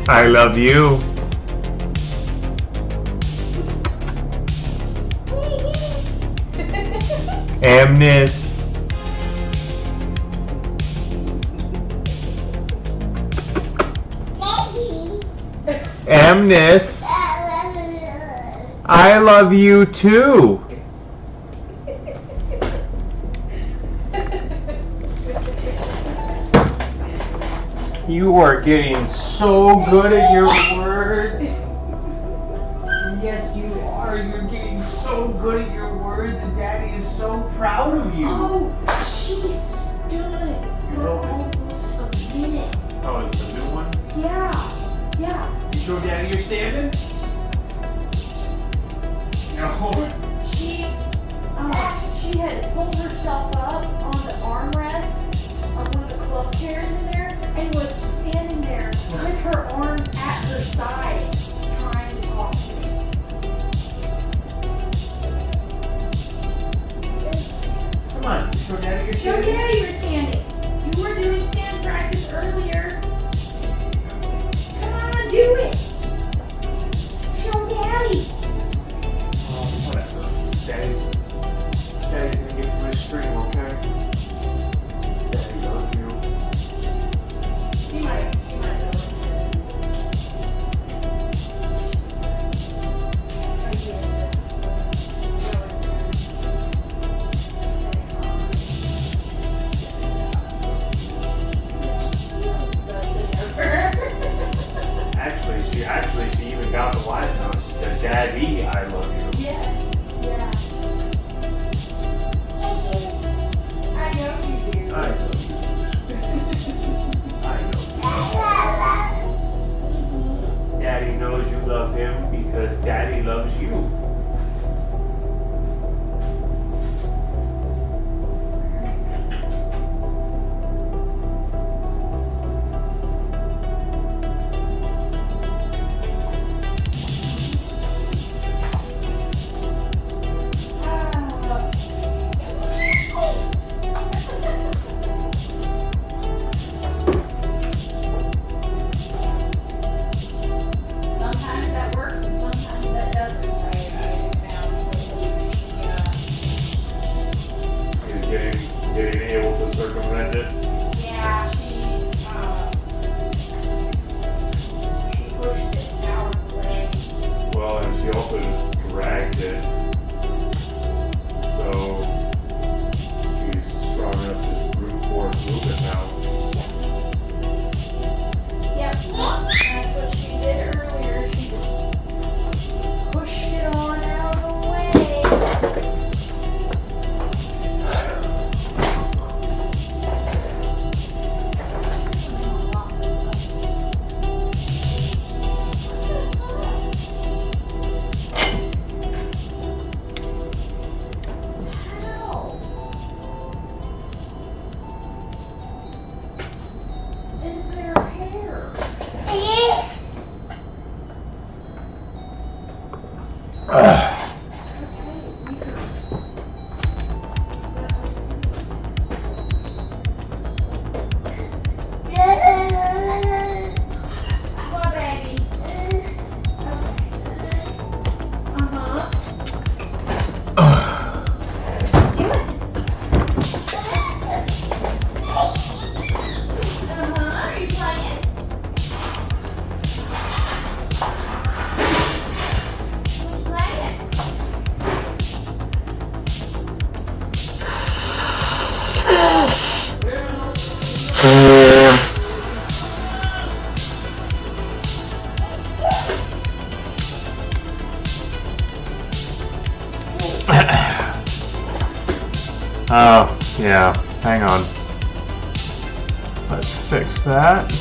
I love you. Amnes. Amnes. I love you too. You are getting so good at your words. Yes, you are. You're getting so good at your words, and Daddy is so proud of you. Oh, she stood for almost a minute. Oh, it's the new one? Yeah. You sure, Daddy, you're standing? No. She had pulled herself up on the armrest of one of the club chairs in there and was standing there with her arms at her side trying to talk to me. Come on. You sure, Daddy, you're Show standing? Daddy you're standing. You were doing stand practice earlier. Come on, do it. Show Daddy. Oh, whatever. Daddy's gonna get my string, okay? Daddy loves you. She might do it. Actually, she even got the last note. She said, Daddy, I love you. Yes. Yeah. I know you do. I love you. I know. Daddy knows you love him because Daddy loves you. Sometimes that works and sometimes that doesn't. Getting able to circumvent it. Yeah, she pushed it powerfully. Well, and she also just dragged it. So she's strong enough to brute force move it now. Yep, that's what she did earlier. She just pushed it on out of the way. How? Is there hair? What, baby? Uh-huh. Do it. Uh-huh. Are you playing? Oh, yeah. Hang on. Let's fix that.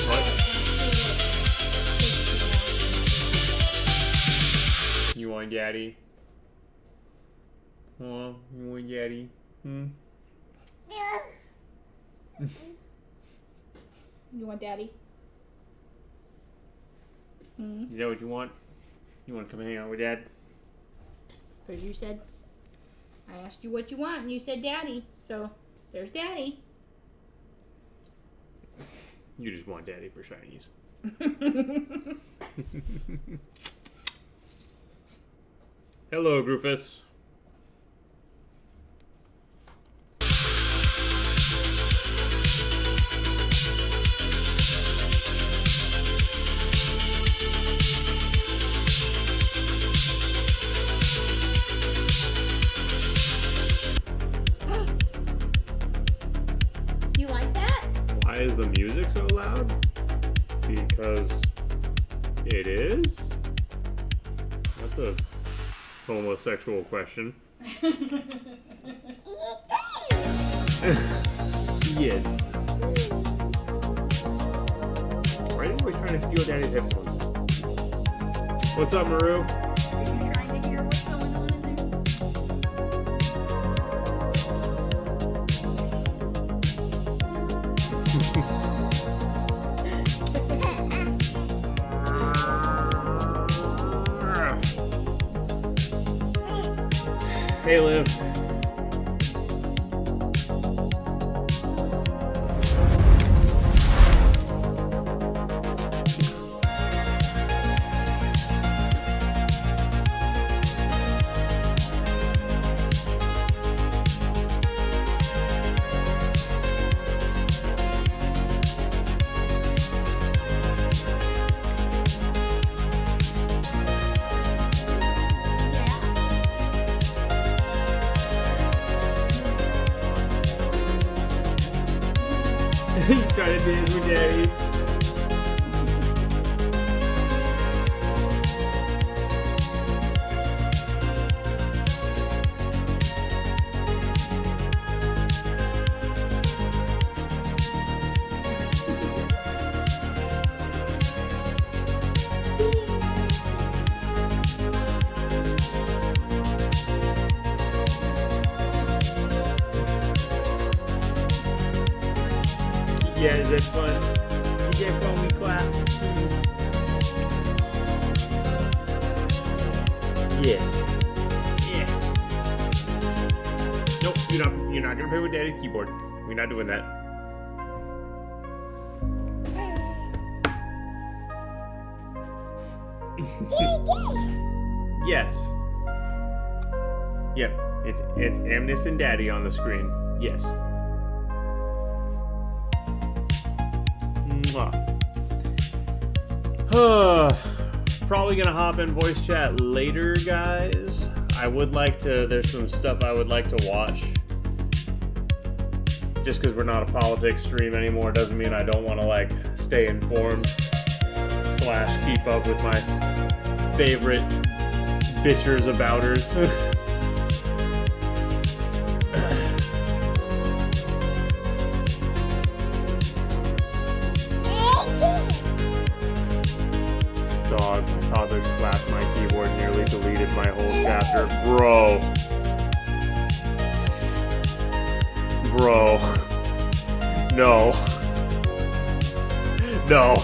What? You want daddy? Oh, you want daddy? You want daddy? Is that what you want? You want to come hang out with dad? Because you said, I asked you what you want and you said daddy. So, there's daddy. You just want daddy for shinies. Hello, Groofus. You like that? Why is the music so loud? Because it is? That's a homosexual question. Yes. Why are you always trying to steal daddy's headphones? What's up, Maru? Are you trying to hear what's going on in Hey, Liv. You trying to dance with daddy? Yeah, is that fun? Is that fun we clap? Yeah. Yeah. Nope, you're not gonna play with daddy's keyboard. We're not doing that. Yes. Yep, it's Amnes and Daddy on the screen. Yes. Probably gonna hop in voice chat later, guys. I would like to, there's some stuff I would like to watch. Just because we're not a politics stream anymore doesn't mean I don't want to, like, stay informed / keep up with my favorite bitchers abouters. Dog, my toddler slapped my keyboard, nearly deleted my whole chapter. Bro. No. No.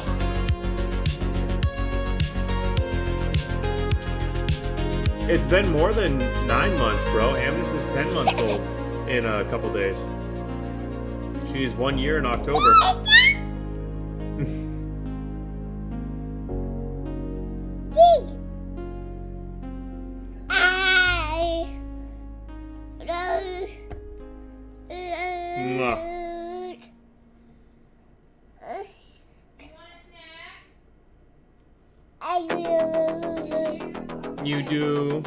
It's been more than 9 months, bro. Amnes is 10 months old in a couple days. She's 1 year in October. Mwah. You do.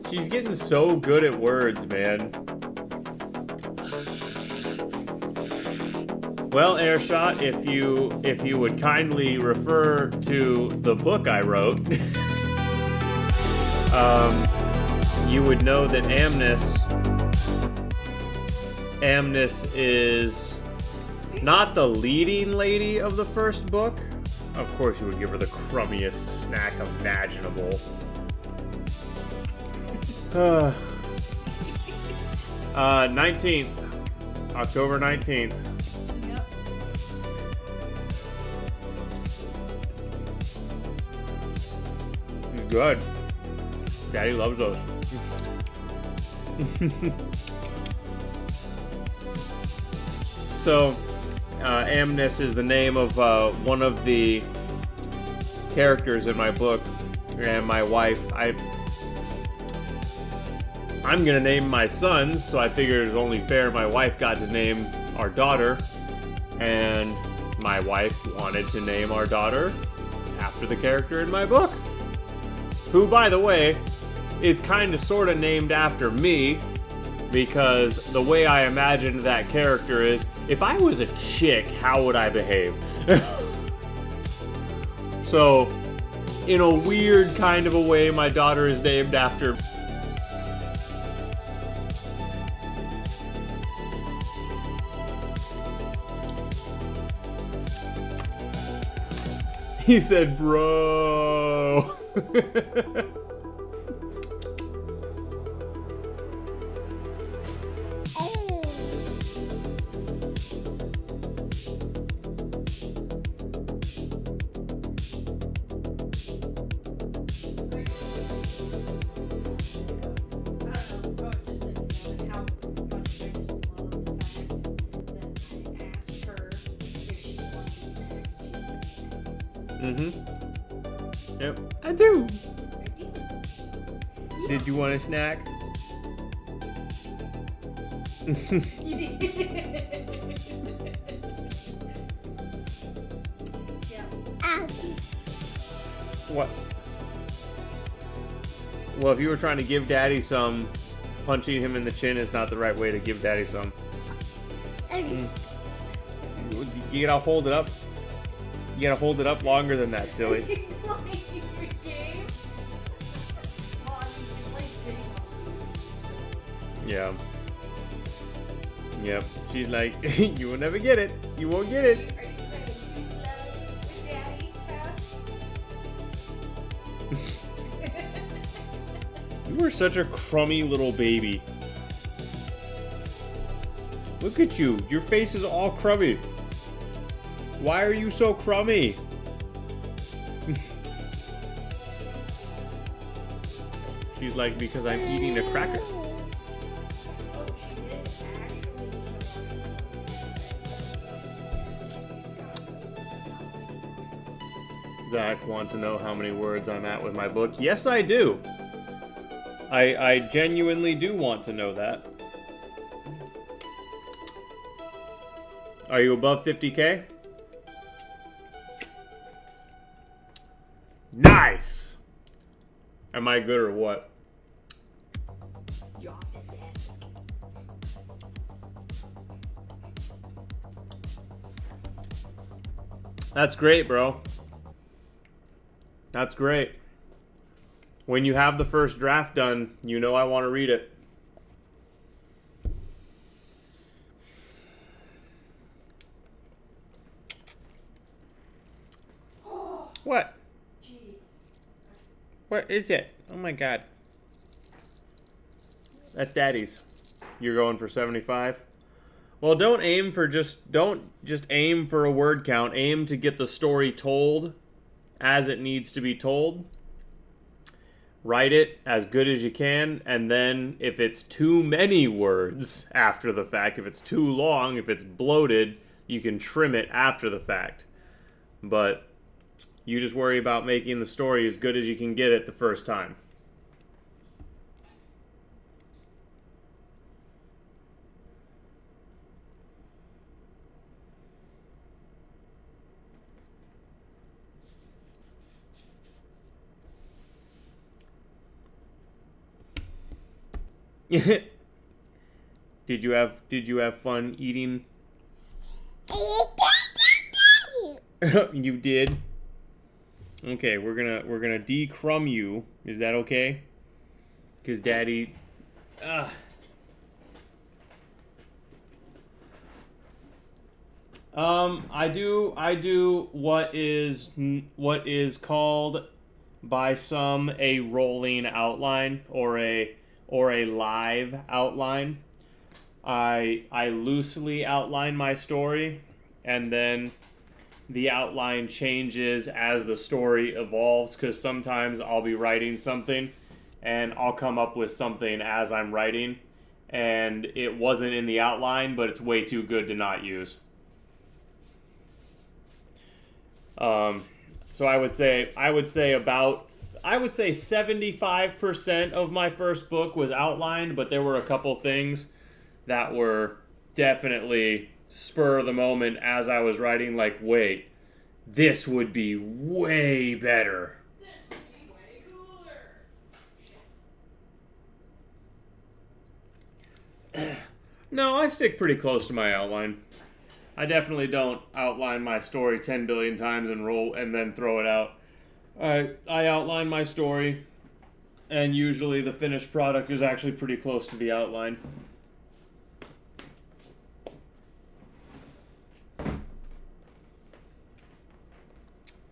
She's getting so good at words, man. Well, Airshot, if you would kindly refer to the book I wrote, you would know that Amnes is Not the leading lady of the first book. Of course you would give her the crummiest snack imaginable. 19th. October 19th. Yep. Good. Daddy loves those. So, Amnes is the name of one of the characters in my book, and my wife. I'm gonna name my sons, so I figured it was only fair my wife got to name our daughter, and my wife wanted to name our daughter after the character in my book, who, by the way, is kind of sort of named after me, because the way I imagined that character is, if I was a chick, how would I behave? So, in a weird kind of a way, my daughter is named after... He said, bro. Yep, I do. Did you want a snack? What? Well, if you were trying to give Daddy some, punching him in the chin is not the right way to give Daddy some. You gotta hold it up. You gotta hold it up longer than that, silly. Yeah. Yep. She's like, you will never get it. You won't get it. Are you playing too slow with Daddy, huh? You are such a crummy little baby. Look at you. Your face is all crummy. Why are you so crummy? She's like, because I'm eating a cracker. Zach wants to know how many words I'm at with my book. Yes, I do. I genuinely do want to know that. Are you above 50K? Nice! Am I good or what? You're fantastic. That's great, bro. That's great. When you have the first draft done, you know I want to read it. What? Jeez. What is it? Oh my god. That's Daddy's. You're going for 75? Well, don't just aim for a word count. Aim to get the story told as it needs to be told. Write it as good as you can, and then if it's too many words after the fact, if it's too long, if it's bloated, you can trim it after the fact. But you just worry about making the story as good as you can get it the first time. Did you have fun eating? You did? Okay, we're gonna decrumb you. Is that okay? Cause Daddy I do what is called by some a rolling outline or a live outline. I loosely outline my story, and then the outline changes as the story evolves, because sometimes I'll be writing something and I'll come up with something as I'm writing, and it wasn't in the outline, but it's way too good to not use. So I would say 75% of my first book was outlined, but there were a couple things that were definitely spur of the moment as I was writing, like, wait, this would be way better. This would be way cooler. No, I stick pretty close to my outline. I definitely don't outline my story 10 billion times and then throw it out. I outline my story, and usually the finished product is actually pretty close to the outline.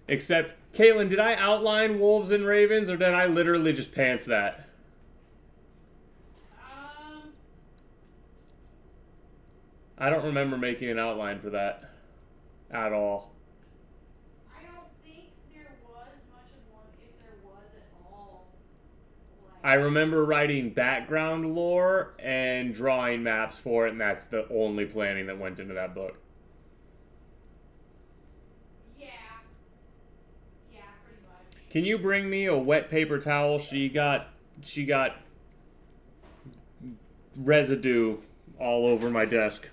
Except, Caitlin, did I outline Wolves and Ravens, or did I literally just pants that? I don't remember making an outline for that at all. I don't think there was much of one, if there was at all. I remember writing background lore and drawing maps for it, and that's the only planning that went into that book. Yeah. Yeah, pretty much. Can you bring me a wet paper towel? She got residue all over my desk.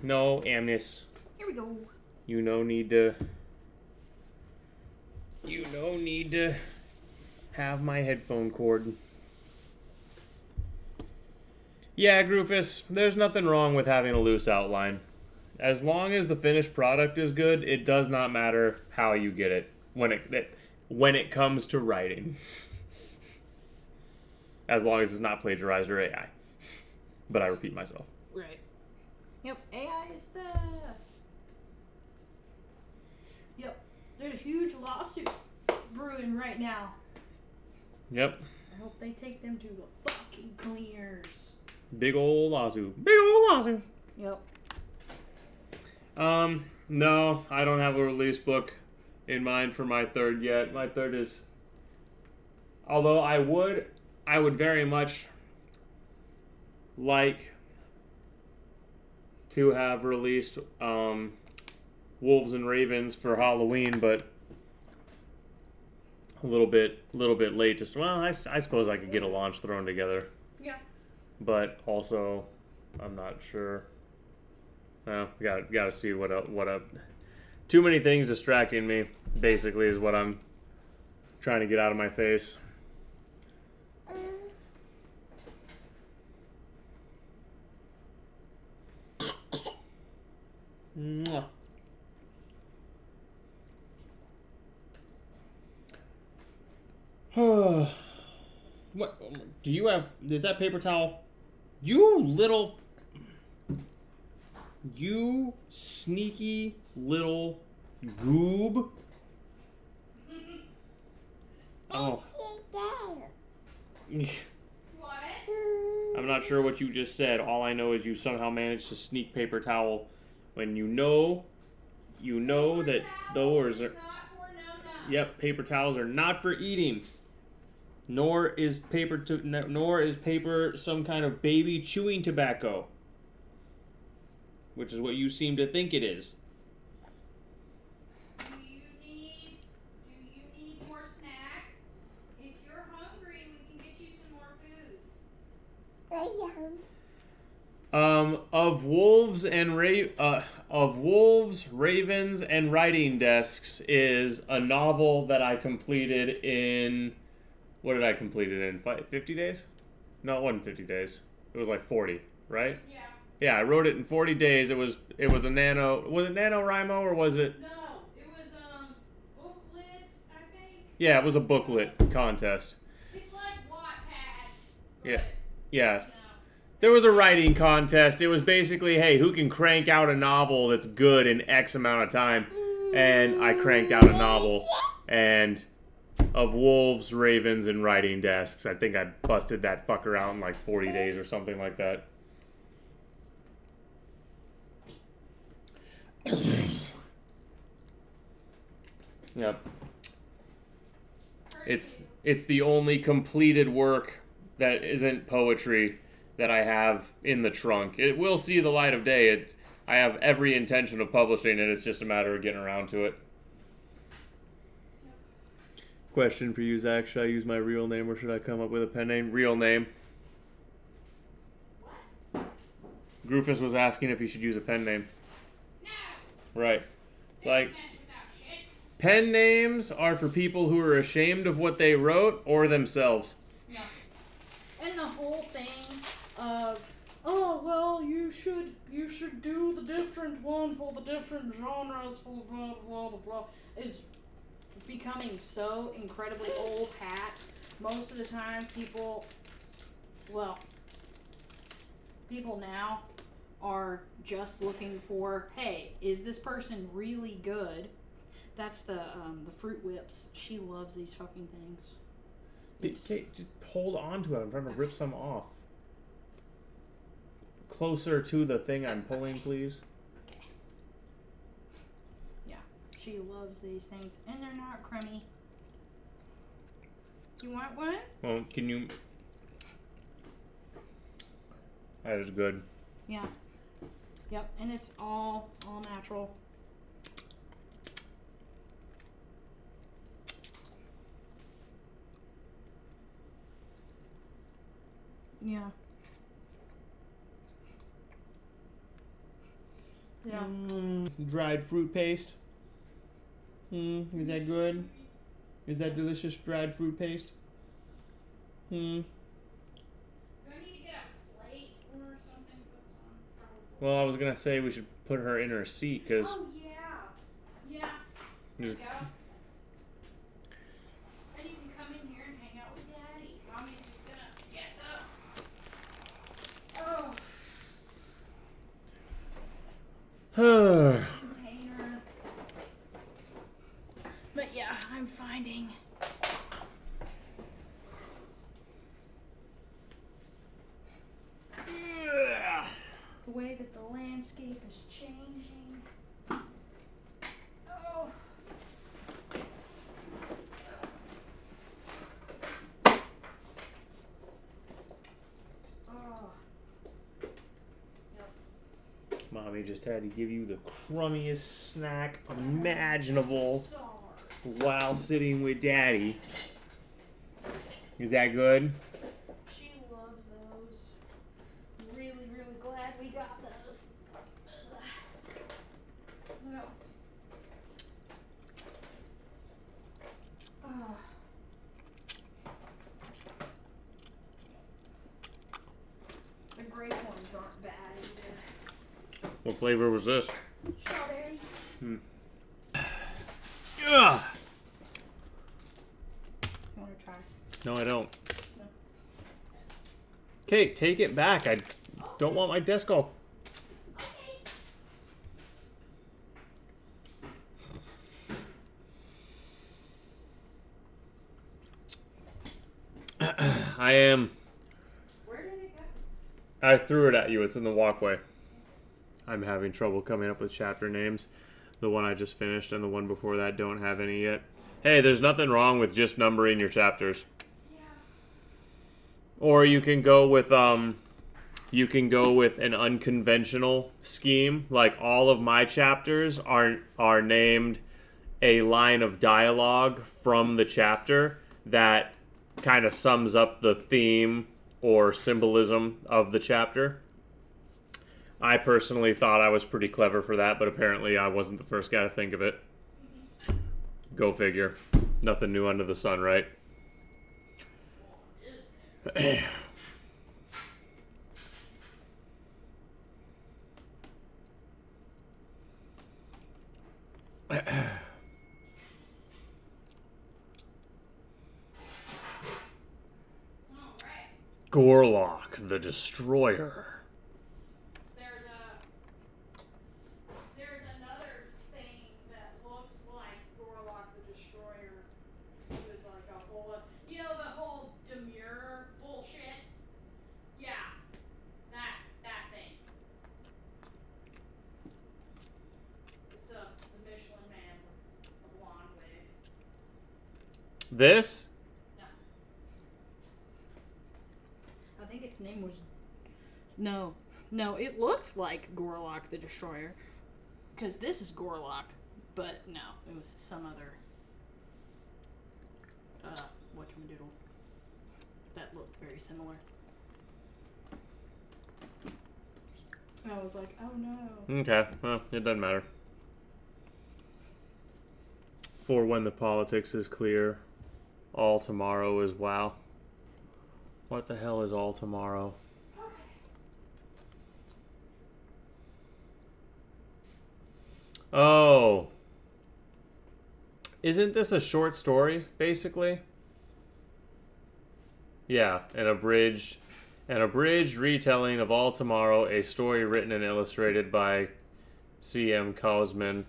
No, Amnis. Here we go. You no need to have my headphone cord. Yeah, Groofus, there's nothing wrong with having a loose outline. As long as the finished product is good, it does not matter how you get it when it comes to writing. As long as it's not plagiarized or AI. But I repeat myself. Right. Yep, AI is the... Yep. There's a huge lawsuit brewing right now. Yep. I hope they take them to the fucking cleaners. Big ol' lawsuit. Big ol' lawsuit. Yep. No, I don't have a release book in mind for my third yet. My third is... Although I would very much like to have released Wolves and Ravens for Halloween, but a little bit late. Just I suppose I could get a launch thrown together. Yeah. But also, I'm not sure. Well, gotta see what up. Too many things distracting me. Basically, is what I'm trying to get out of my face. Mwah. What do you have? Is that paper towel? You sneaky little goob. Oh. What? I'm not sure what you just said. All I know is you somehow managed to sneak paper towel when you know that those are... Not for no-no. Yep, paper towels are not for eating. Nor is paper some kind of baby chewing tobacco, which is what you seem to think it is. Do you need more snack? If you're hungry, we can get you some more food. Of Wolves, Ravens, and Writing Desks is a novel that I completed in... What did I complete it in? 50 days? No, it wasn't 50 days. It was like 40, right? Yeah. Yeah, I wrote it in 40 days. It was a nano... Was it NaNoWriMo or was it... No, it was, oh, Yeah, it was a booklet contest. It's like Wattpad. Yeah. but, Yeah. you know. There was a writing contest. It was basically, hey, who can crank out a novel that's good in X amount of time? And I cranked out a novel. And of wolves, ravens, and writing desks. I think I busted that fucker out in like 40 days or something like that. Yep. It's the only completed work that isn't poetry that I have in the trunk. It will see the light of day. I have every intention of publishing it. It's just a matter of getting around to it. Question for you, Zach. Should I use my real name or should I come up with a pen name? Real name. Groofus was asking if he should use a pen name. No. Right. It's like, Mess with that shit. pen names are for people who are ashamed of what they wrote or themselves. Yeah. And the whole thing of, oh well, you should do the different one for the different genres for blah blah blah blah is becoming so incredibly old hat. Most of the time, people now are just looking for, hey, is this person really good? That's the Fruit Whips. She loves these fucking things. Okay, just hold on to it. I'm trying to rip some off. Closer to the thing I'm pulling, please. Okay. Yeah, she loves these things, and they're not crummy. You want one? Well, can you... That is good. Yeah. Yep, and it's all natural. Yeah. Yeah. Dried fruit paste. Is that good? Is that delicious dried fruit paste? Do I need to get a plate or something to put on? Probably. Well, I was gonna say we should put her in her seat, because... Oh, yeah. Yeah. There you go. And you can come in here and hang out with Daddy. Mommy's just gonna get the container. But yeah, I'm finding... the way that the landscape is changing. Oh. Oh. Mommy just had to give you the crummiest snack imaginable while sitting with Daddy. Is that good? She loves those. Really, really glad we got those. No. Oh. The grape ones aren't bad either. What flavor was this? Strawberry. Ugh. You want to try? No, I don't. No. Okay, take it back. I don't want my desk all... I am... Where did it go? I threw it at you. It's in the walkway. I'm having trouble coming up with chapter names. The one I just finished and the one before that don't have any yet. Hey, there's nothing wrong with just numbering your chapters. Yeah. Or you can go with an unconventional scheme. Like all of my chapters are named a line of dialogue from the chapter that kind of sums up the theme or symbolism of the chapter. I personally thought I was pretty clever for that, but apparently I wasn't the first guy to think of it. Go figure. Nothing new under the sun, right? Gorlock the Destroyer. There's another thing that looks like Gorlock the Destroyer. It was like a whole, you know, the whole demure bullshit. Yeah, that thing. It's the Michelin Man with a blonde wig. This? No. I think its name was. No, it looked like Gorlock the Destroyer. Because this is Gorlock, but no, it was some other. Whatchamadoodle. That looked very similar. I was like, oh no. Okay, well, it doesn't matter. For when the politics is clear, all tomorrow is wow. What the hell is all tomorrow? Oh. Isn't this a short story, basically? Yeah, an abridged retelling of All Tomorrow, a story written and illustrated by C.M. Kausman.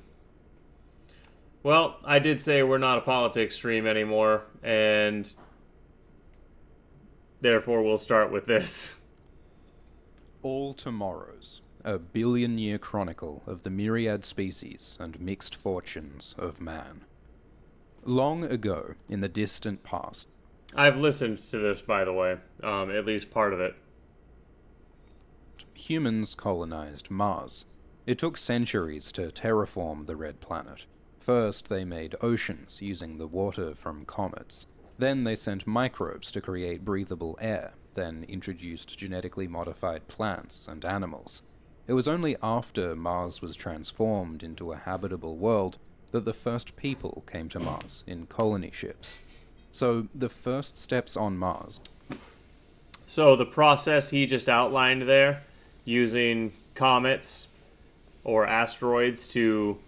Well, I did say we're not a politics stream anymore, and therefore we'll start with this. All Tomorrows, a billion-year chronicle of the myriad species and mixed fortunes of man. Long ago, in the distant past... I've listened to this, by the way, at least part of it. Humans colonized Mars. It took centuries to terraform the Red Planet. First, they made oceans using the water from comets. Then they sent microbes to create breathable air, then introduced genetically modified plants and animals. It was only after Mars was transformed into a habitable world that the first people came to Mars in colony ships. So, the first steps on Mars. So, the process he just outlined there, using comets or asteroids to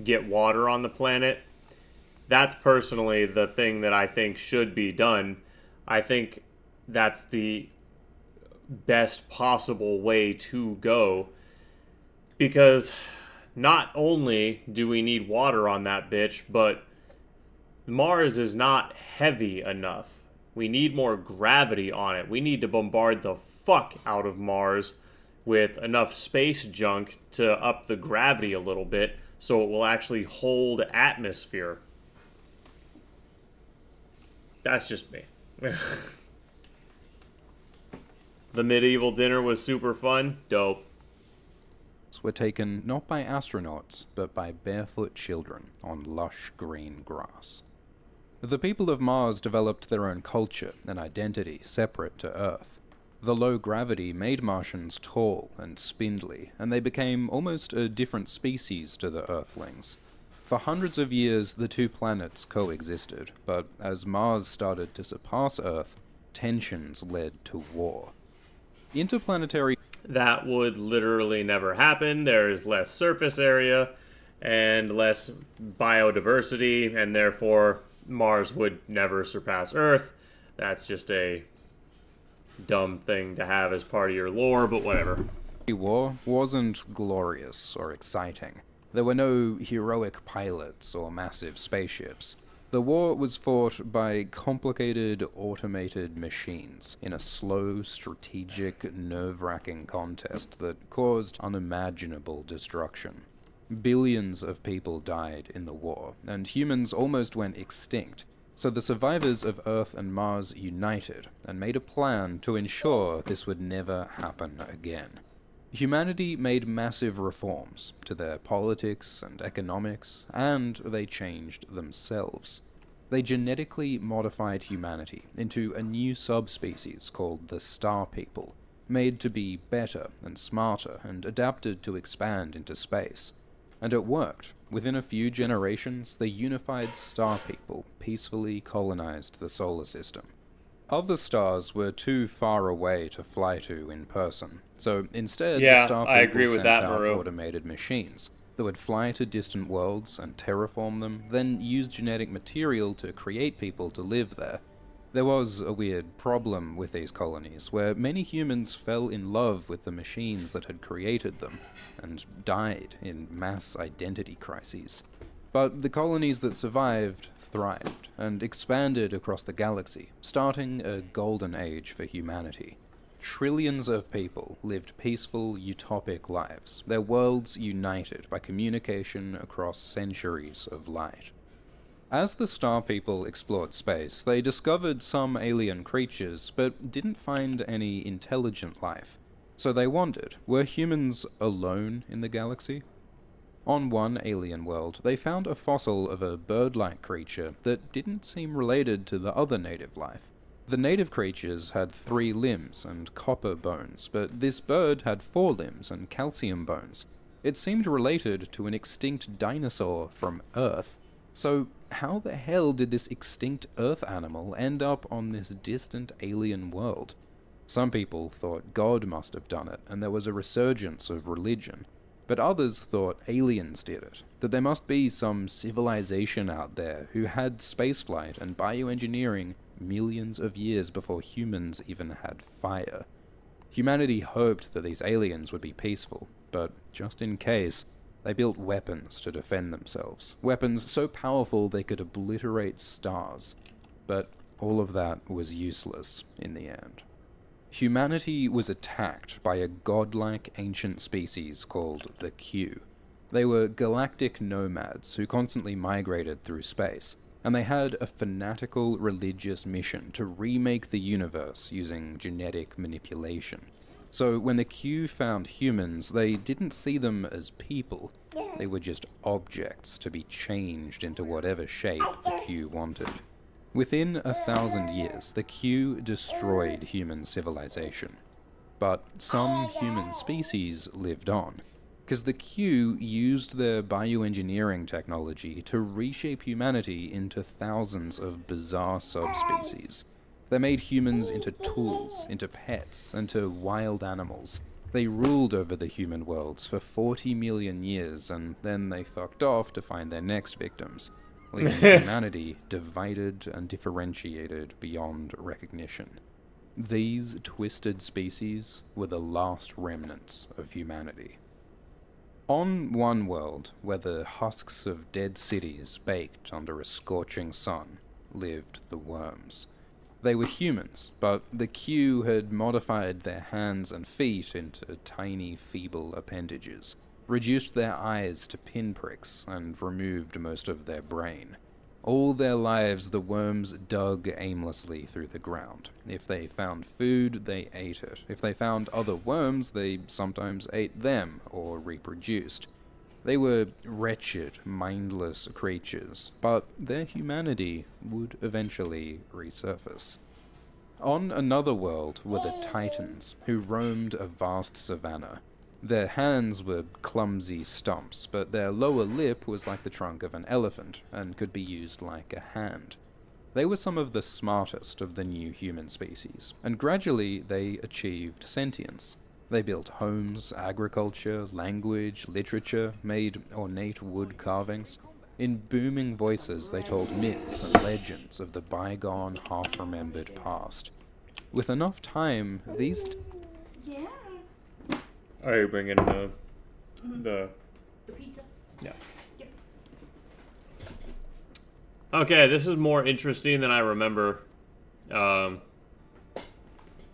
get water on the planet, that's personally the thing that I think should be done. I think that's the best possible way to go, because not only do we need water on that bitch, but Mars is not heavy enough. We need more gravity on it. We need to bombard the fuck out of Mars with enough space junk to up the gravity a little bit so it will actually hold atmosphere. That's just me. The medieval dinner was super fun. Dope. Were taken not by astronauts, but by barefoot children on lush green grass. The people of Mars developed their own culture and identity separate to Earth. The low gravity made Martians tall and spindly, and they became almost a different species to the Earthlings. For hundreds of years, the two planets coexisted, but as Mars started to surpass Earth, tensions led to war. Interplanetary... That would literally never happen. There is less surface area and less biodiversity, and therefore Mars would never surpass Earth. That's just a dumb thing to have as part of your lore, but whatever. War wasn't glorious or exciting. There were no heroic pilots or massive spaceships. The war was fought by complicated, automated machines in a slow, strategic, nerve-wracking contest that caused unimaginable destruction. Billions of people died in the war, and humans almost went extinct, so the survivors of Earth and Mars united and made a plan to ensure this would never happen again. Humanity made massive reforms to their politics and economics, and they changed themselves. They genetically modified humanity into a new subspecies called the Star People, made to be better and smarter and adapted to expand into space. And it worked. Within a few generations, the unified Star People peacefully colonized the solar system. Other stars were too far away to fly to in person, so instead the Star People sent out automated machines that would fly to distant worlds and terraform them, then use genetic material to create people to live there. There was a weird problem with these colonies, where many humans fell in love with the machines that had created them, and died in mass identity crises. But the colonies that survived thrived, and expanded across the galaxy, starting a golden age for humanity. Trillions of people lived peaceful, utopic lives, their worlds united by communication across centuries of light. As the Star People explored space, they discovered some alien creatures, but didn't find any intelligent life. So they wondered, were humans alone in the galaxy? On one alien world, they found a fossil of a bird-like creature that didn't seem related to the other native life. The native creatures had 3 limbs and copper bones, but this bird had 4 limbs and calcium bones. It seemed related to an extinct dinosaur from Earth. So how the hell did this extinct Earth animal end up on this distant alien world? Some people thought God must have done it, and there was a resurgence of religion. But others thought aliens did it, that there must be some civilization out there who had spaceflight and bioengineering millions of years before humans even had fire. Humanity hoped that these aliens would be peaceful, but just in case, they built weapons to defend themselves. Weapons so powerful they could obliterate stars. But all of that was useless in the end. Humanity was attacked by a godlike ancient species called the Q. They were galactic nomads who constantly migrated through space, and they had a fanatical religious mission to remake the universe using genetic manipulation. So when the Q found humans, they didn't see them as people. They were just objects to be changed into whatever shape the Q wanted. Within 1,000 years, the Q destroyed human civilization. But some human species lived on, because the Q used their bioengineering technology to reshape humanity into thousands of bizarre subspecies. They made humans into tools, into pets, into wild animals. They ruled over the human worlds for 40 million years, and then they fucked off to find their next victims, leaving humanity divided and differentiated beyond recognition. These twisted species were the last remnants of humanity. On one world, where the husks of dead cities baked under a scorching sun, lived the worms. They were humans, but the Q had modified their hands and feet into tiny, feeble appendages, reduced their eyes to pinpricks, and removed most of their brain. All their lives, the worms dug aimlessly through the ground. If they found food, they ate it. If they found other worms, they sometimes ate them, or reproduced. They were wretched, mindless creatures, but their humanity would eventually resurface. On another world were the Titans, who roamed a vast savanna. Their hands were clumsy stumps, but their lower lip was like the trunk of an elephant, and could be used like a hand. They were some of the smartest of the new human species, and gradually they achieved sentience. They built homes, agriculture, language, literature, made ornate wood carvings. In booming voices they told myths and legends of the bygone, half-remembered past. With enough time, these... Yeah. Are you bringing the The pizza. Yeah. Yep. Okay, this is more interesting than I remember. I'm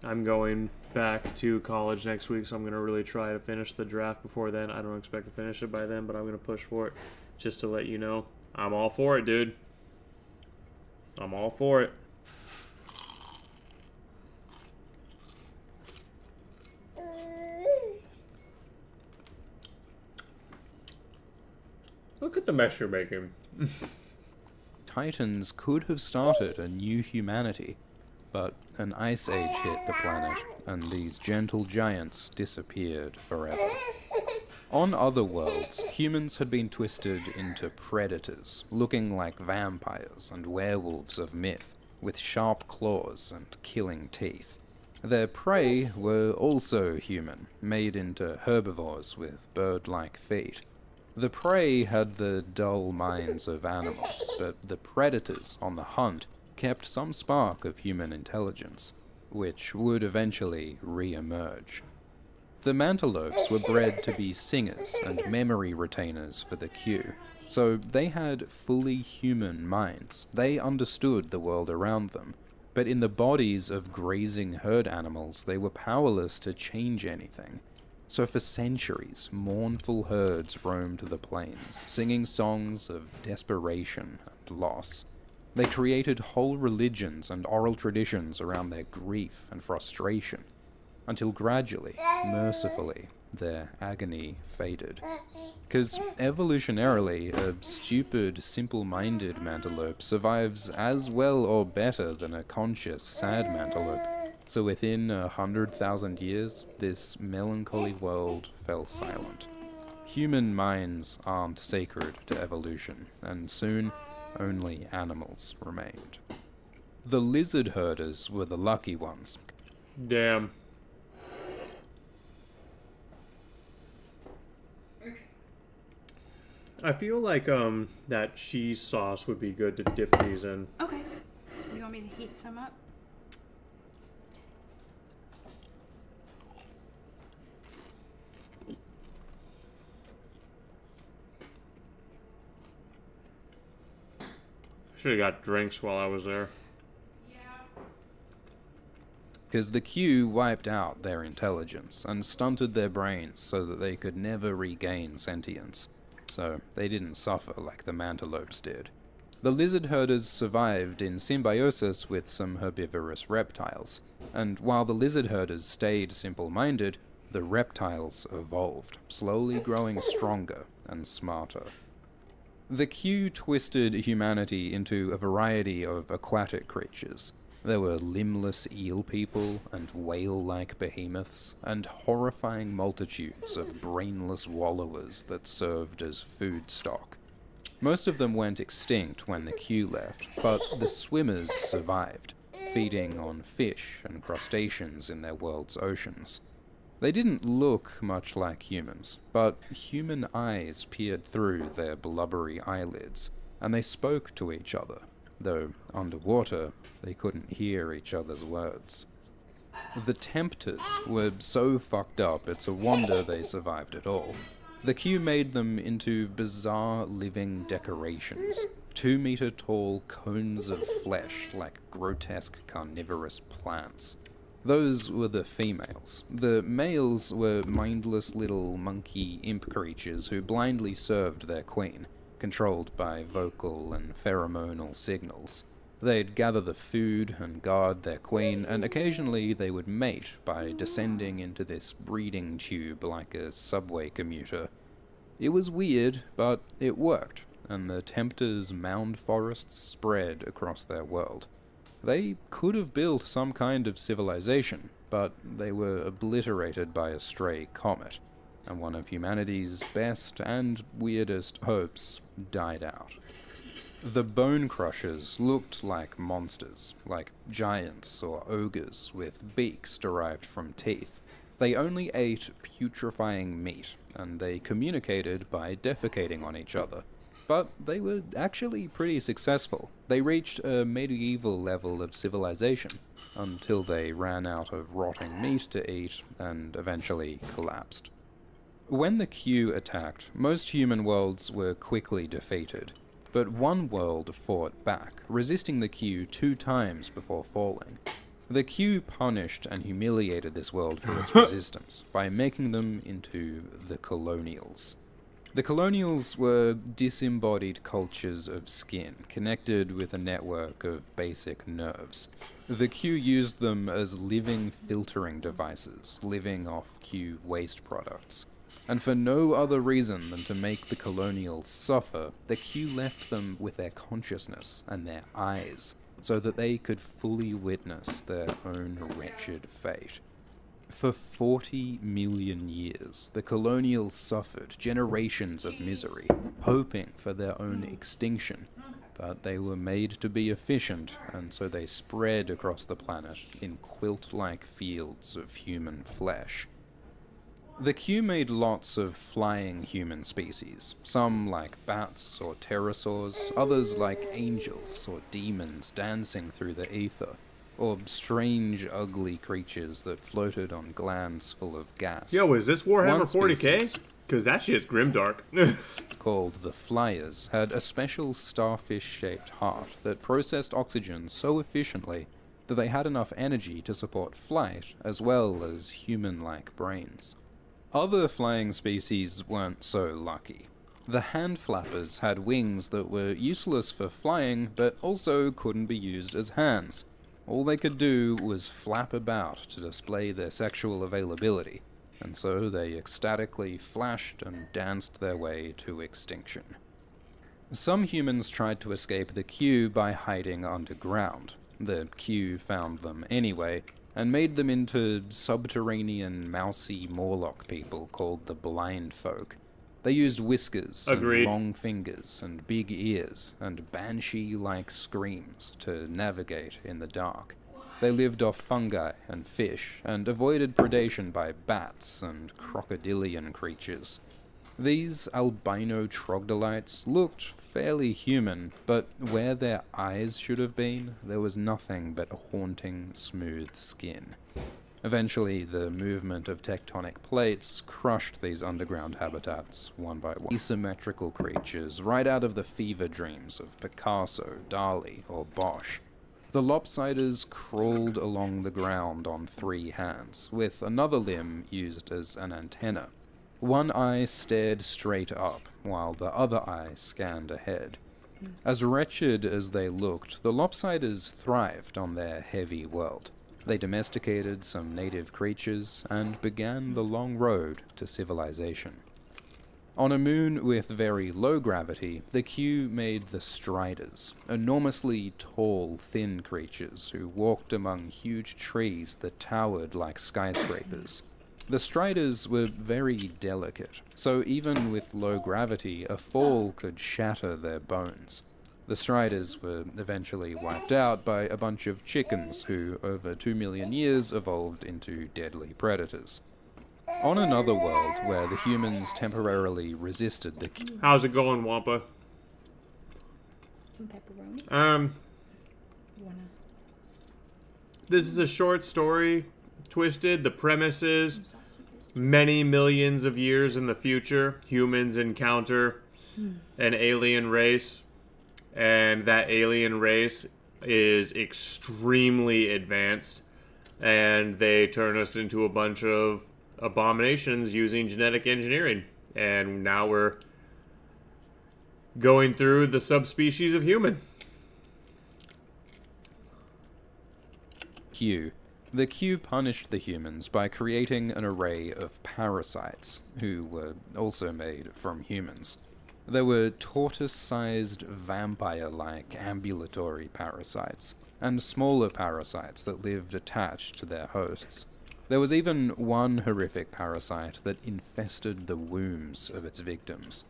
going back to college next week, so I'm going to really try to finish the draft before then. I don't expect to finish it by then, but I'm going to push for it just to let you know. I'm all for it, dude. I'm all for it. Look at the mess you're making. Titans could have started a new humanity, but an ice age hit the planet, and these gentle giants disappeared forever. On other worlds, humans had been twisted into predators, looking like vampires and werewolves of myth, with sharp claws and killing teeth. Their prey were also human, made into herbivores with bird-like feet. The prey had the dull minds of animals, but the predators on the hunt kept some spark of human intelligence, which would eventually re-emerge. The mantelopes were bred to be singers and memory retainers for the Q, so they had fully human minds. They understood the world around them, but in the bodies of grazing herd animals, they were powerless to change anything. So for centuries, mournful herds roamed the plains, singing songs of desperation and loss. They created whole religions and oral traditions around their grief and frustration, until gradually, mercifully, their agony faded. 'Cause evolutionarily, a stupid, simple-minded mantelope survives as well or better than a conscious, sad mantelope. So within 100,000 years, this melancholy world fell silent. Human minds aren't sacred to evolution, and soon only animals remained. The lizard herders were the lucky ones. Damn. I feel like that cheese sauce would be good to dip these in. Okay. You want me to heat some up? Should have got drinks while I was there. Because the Q wiped out their intelligence and stunted their brains so that they could never regain sentience. So they didn't suffer like the mantelopes did. The lizard herders survived in symbiosis with some herbivorous reptiles, and while the lizard herders stayed simple-minded, the reptiles evolved, slowly growing stronger and smarter. The Q twisted humanity into a variety of aquatic creatures. There were limbless eel people and whale-like behemoths, and horrifying multitudes of brainless wallowers that served as food stock. Most of them went extinct when the Q left, but the swimmers survived, feeding on fish and crustaceans in their world's oceans. They didn't look much like humans, but human eyes peered through their blubbery eyelids, and they spoke to each other, though underwater they couldn't hear each other's words. The Tempters were so fucked up it's a wonder they survived at all. The Q made them into bizarre living decorations, 2-meter-tall cones of flesh like grotesque carnivorous plants. Those were the females. The males were mindless little monkey imp creatures who blindly served their queen, controlled by vocal and pheromonal signals. They'd gather the food and guard their queen, and occasionally they would mate by descending into this breeding tube like a subway commuter. It was weird, but it worked, and the Tempters' mound forests spread across their world. They could have built some kind of civilization, but they were obliterated by a stray comet, and one of humanity's best and weirdest hopes died out. The Bone Crushers looked like monsters, like giants or ogres with beaks derived from teeth. They only ate putrefying meat, and they communicated by defecating on each other. But they were actually pretty successful. They reached a medieval level of civilization, until they ran out of rotting meat to eat and eventually collapsed. When the Q attacked, most human worlds were quickly defeated, but one world fought back, resisting the Q 2 times before falling. The Q punished and humiliated this world for its resistance by making them into the Colonials. The Colonials were disembodied cultures of skin, connected with a network of basic nerves. The Q used them as living filtering devices, living off Q waste products. And for no other reason than to make the Colonials suffer, the Q left them with their consciousness and their eyes, so that they could fully witness their own wretched fate. For 40 million years, the Colonials suffered generations of misery, hoping for their own extinction, but they were made to be efficient, and so they spread across the planet in quilt-like fields of human flesh. The Q made lots of flying human species, some like bats or pterosaurs, others like angels or demons dancing through the ether, or strange, ugly creatures that floated on glands full of gas. Yo, is this Warhammer One 40k? species, Because that shit's grimdark. called the Flyers, had a special starfish-shaped heart that processed oxygen so efficiently that they had enough energy to support flight as well as human-like brains. Other flying species weren't so lucky. The hand flappers had wings that were useless for flying, but also couldn't be used as hands. All they could do was flap about to display their sexual availability, and so they ecstatically flashed and danced their way to extinction. Some humans tried to escape the Q by hiding underground. The Q found them anyway, and made them into subterranean, mousy Morlock people called the Blind Folk. They used whiskers Agreed. and long fingers and big ears and banshee-like screams to navigate in the dark. They lived off fungi and fish, and avoided predation by bats and crocodilian creatures. These albino troglodytes looked fairly human, but where their eyes should have been, there was nothing but haunting, smooth skin. Eventually, the movement of tectonic plates crushed these underground habitats one by one. Asymmetrical creatures right out of the fever dreams of Picasso, Dali, or Bosch. The lopsiders crawled along the ground on 3 hands, with another limb used as an antenna. One eye stared straight up, while the other eye scanned ahead. As wretched as they looked, the lopsiders thrived on their heavy world. They domesticated some native creatures, and began the long road to civilization. On a moon with very low gravity, the Q made the Striders, enormously tall, thin creatures who walked among huge trees that towered like skyscrapers. The Striders were very delicate, so even with low gravity, a fall could shatter their bones. The Striders were eventually wiped out by a bunch of chickens who, over 2 million years, evolved into deadly predators. On another world, where the humans temporarily resisted the Q. How's it going, Wampa? Some pepperoni? You wanna? This is a short story, Twisted. The premise is many millions of years in the future, humans encounter an alien race, and that alien race is extremely advanced, and they turn us into a bunch of abominations using genetic engineering. And now we're going through the subspecies of human. Q. The Q punished the humans by creating an array of parasites, who were also made from humans. There were tortoise-sized, vampire-like ambulatory parasites, and smaller parasites that lived attached to their hosts. There was even one horrific parasite that infested the wombs of its victims.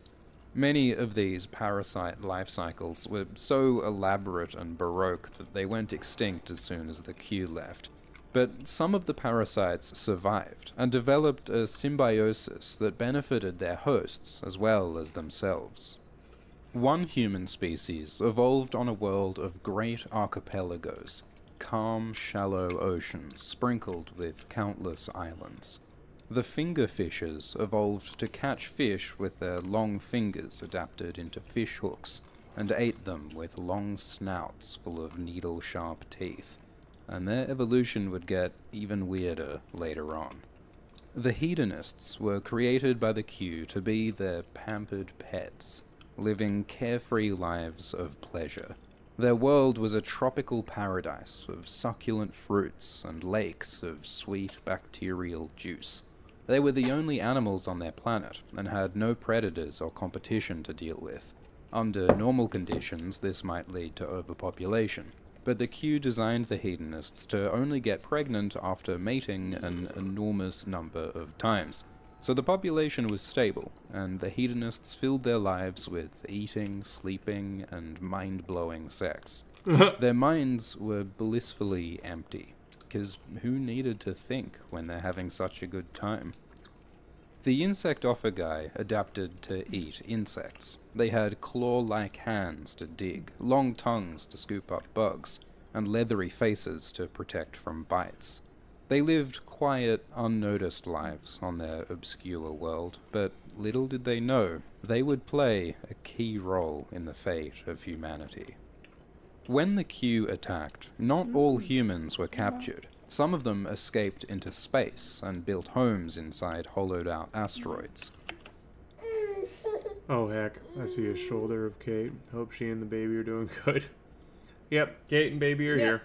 Many of these parasite life cycles were so elaborate and baroque that they went extinct as soon as the Q left. But some of the parasites survived and developed a symbiosis that benefited their hosts as well as themselves. One human species evolved on a world of great archipelagos, calm, shallow oceans sprinkled with countless islands. The fingerfishers evolved to catch fish with their long fingers adapted into fish hooks, and ate them with long snouts full of needle-sharp teeth. And their evolution would get even weirder later on. The hedonists were created by the Q to be their pampered pets, living carefree lives of pleasure. Their world was a tropical paradise of succulent fruits and lakes of sweet bacterial juice. They were the only animals on their planet, and had no predators or competition to deal with. Under normal conditions, this might lead to overpopulation, but the Q designed the hedonists to only get pregnant after mating an enormous number of times. So the population was stable, and the hedonists filled their lives with eating, sleeping, and mind-blowing sex. Their minds were blissfully empty, because who needed to think when they're having such a good time? The insect offer guy adapted to eat insects. They had claw-like hands to dig, long tongues to scoop up bugs, and leathery faces to protect from bites. They lived quiet, unnoticed lives on their obscure world, but little did they know they would play a key role in the fate of humanity. When the Q attacked, not all humans were captured. Some of them escaped into space and built homes inside hollowed-out asteroids. Oh heck, I see a shoulder of Kate. Hope she and the baby are doing good. Yep, Kate and baby are here.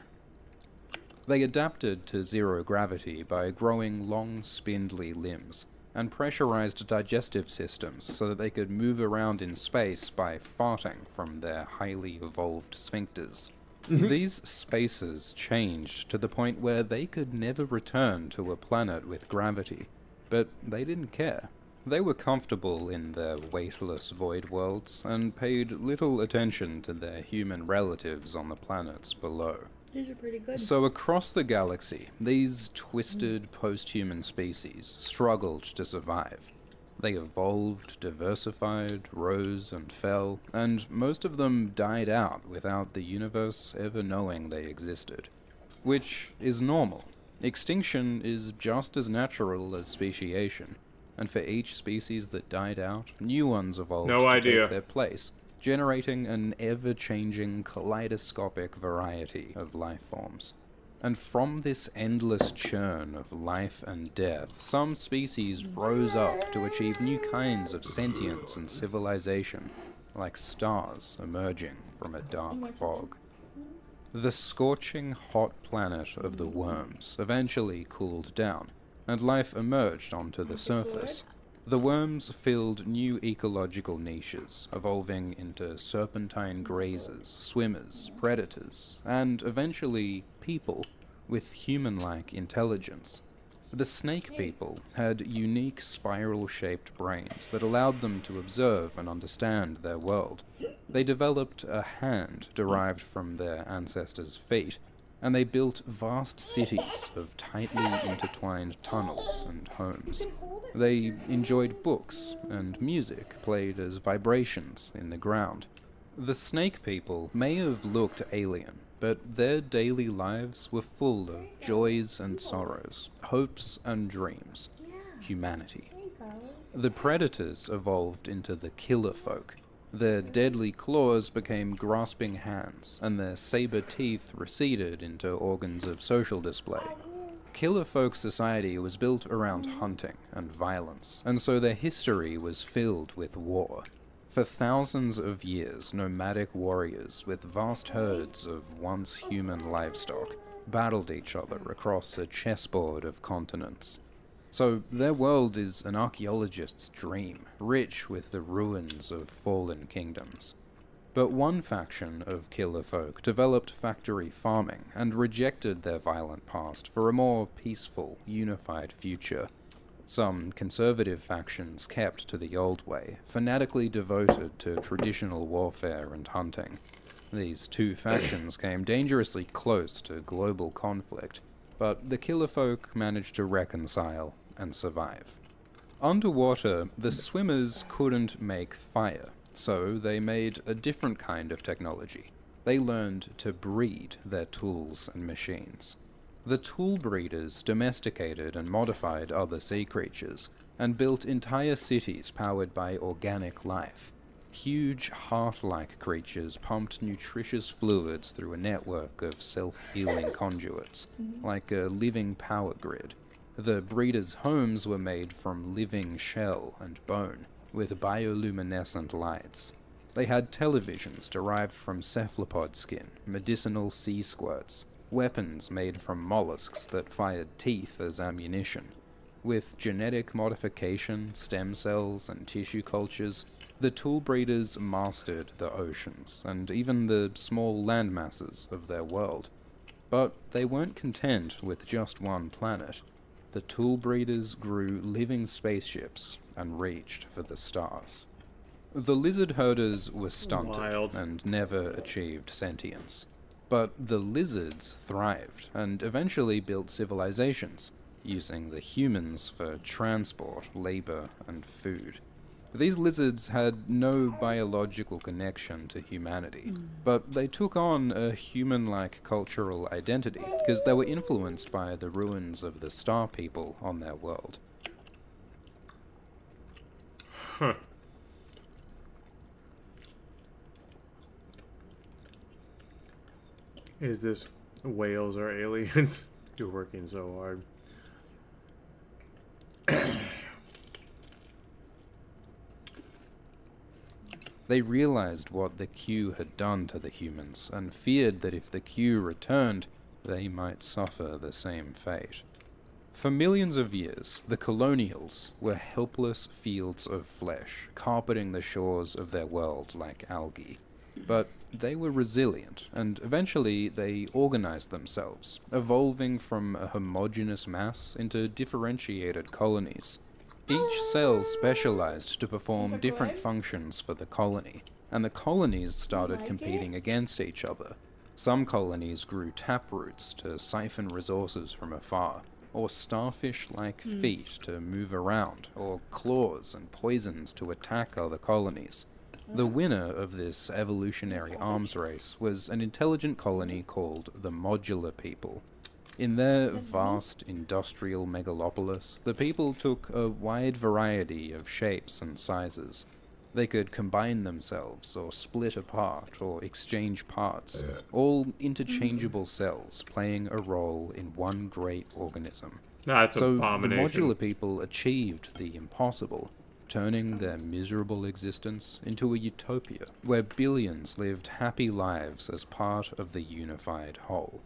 They adapted to zero gravity by growing long, spindly limbs, and pressurized digestive systems so that they could move around in space by farting from their highly evolved sphincters. These spaces changed to the point where they could never return to a planet with gravity, but they didn't care. They were comfortable in their weightless void worlds and paid little attention to their human relatives on the planets below. These are pretty good. So across the galaxy, these twisted post-human species struggled to survive. They evolved, diversified, rose and fell, and most of them died out without the universe ever knowing they existed. Which is normal. Extinction is just as natural as speciation, and for each species that died out, new ones evolved to take their place, generating an ever-changing kaleidoscopic variety of life forms. And from this endless churn of life and death, some species rose up to achieve new kinds of sentience and civilization, like stars emerging from a dark fog. The scorching hot planet of the worms eventually cooled down, and life emerged onto the surface. The worms filled new ecological niches, evolving into serpentine grazers, swimmers, predators, and eventually people with human-like intelligence. The snake people had unique spiral-shaped brains that allowed them to observe and understand their world. They developed a hand derived from their ancestors' feet, and they built vast cities of tightly intertwined tunnels and homes. They enjoyed books, and music played as vibrations in the ground. The snake people may have looked alien, but their daily lives were full of joys and sorrows, hopes and dreams, humanity. The predators evolved into the killer folk. Their deadly claws became grasping hands, and their saber teeth receded into organs of social display. Killer folk society was built around hunting and violence, and so their history was filled with war. For thousands of years, nomadic warriors with vast herds of once human livestock battled each other across a chessboard of continents. So their world is an archaeologist's dream, rich with the ruins of fallen kingdoms. But one faction of killer folk developed factory farming and rejected their violent past for a more peaceful, unified future. Some conservative factions kept to the old way, fanatically devoted to traditional warfare and hunting. These two factions came dangerously close to global conflict, but the killer folk managed to reconcile and survive. Underwater, the swimmers couldn't make fire, so they made a different kind of technology. They learned to breed their tools and machines. The tool breeders domesticated and modified other sea creatures, and built entire cities powered by organic life. Huge heart-like creatures pumped nutritious fluids through a network of self-healing conduits, like a living power grid. The breeders' homes were made from living shell and bone, with bioluminescent lights. They had televisions derived from cephalopod skin, medicinal sea squirts, weapons made from mollusks that fired teeth as ammunition. With genetic modification, stem cells, and tissue cultures, the tool breeders mastered the oceans, and even the small landmasses of their world. But they weren't content with just one planet. The tool breeders grew living spaceships and reached for the stars. The lizard herders were stunted and never achieved sentience. But the lizards thrived and eventually built civilizations. using the humans for transport, labor, and food. These lizards had no biological connection to humanity, but they took on a human-like cultural identity because they were influenced by the ruins of the Star People on their world. Huh. Is this whales or aliens? You're working so hard. They realized what the Q had done to the humans, and feared that if the Q returned, they might suffer the same fate. For millions of years, the colonials were helpless fields of flesh, carpeting the shores of their world like algae. But they were resilient, and eventually they organized themselves, evolving from a homogeneous mass into differentiated colonies. Each cell specialized to perform different functions for the colony, and the colonies started competing against each other. Some colonies grew taproots to siphon resources from afar, or starfish-like feet to move around, or claws and poisons to attack other colonies. The winner of this evolutionary arms race was an intelligent colony called the Modular People. In their vast industrial megalopolis, the people took a wide variety of shapes and sizes. They could combine themselves, or split apart, or exchange parts, all interchangeable cells playing a role in one great organism. That's So the abomination. Modular People achieved the impossible, turning their miserable existence into a utopia where billions lived happy lives as part of the unified whole.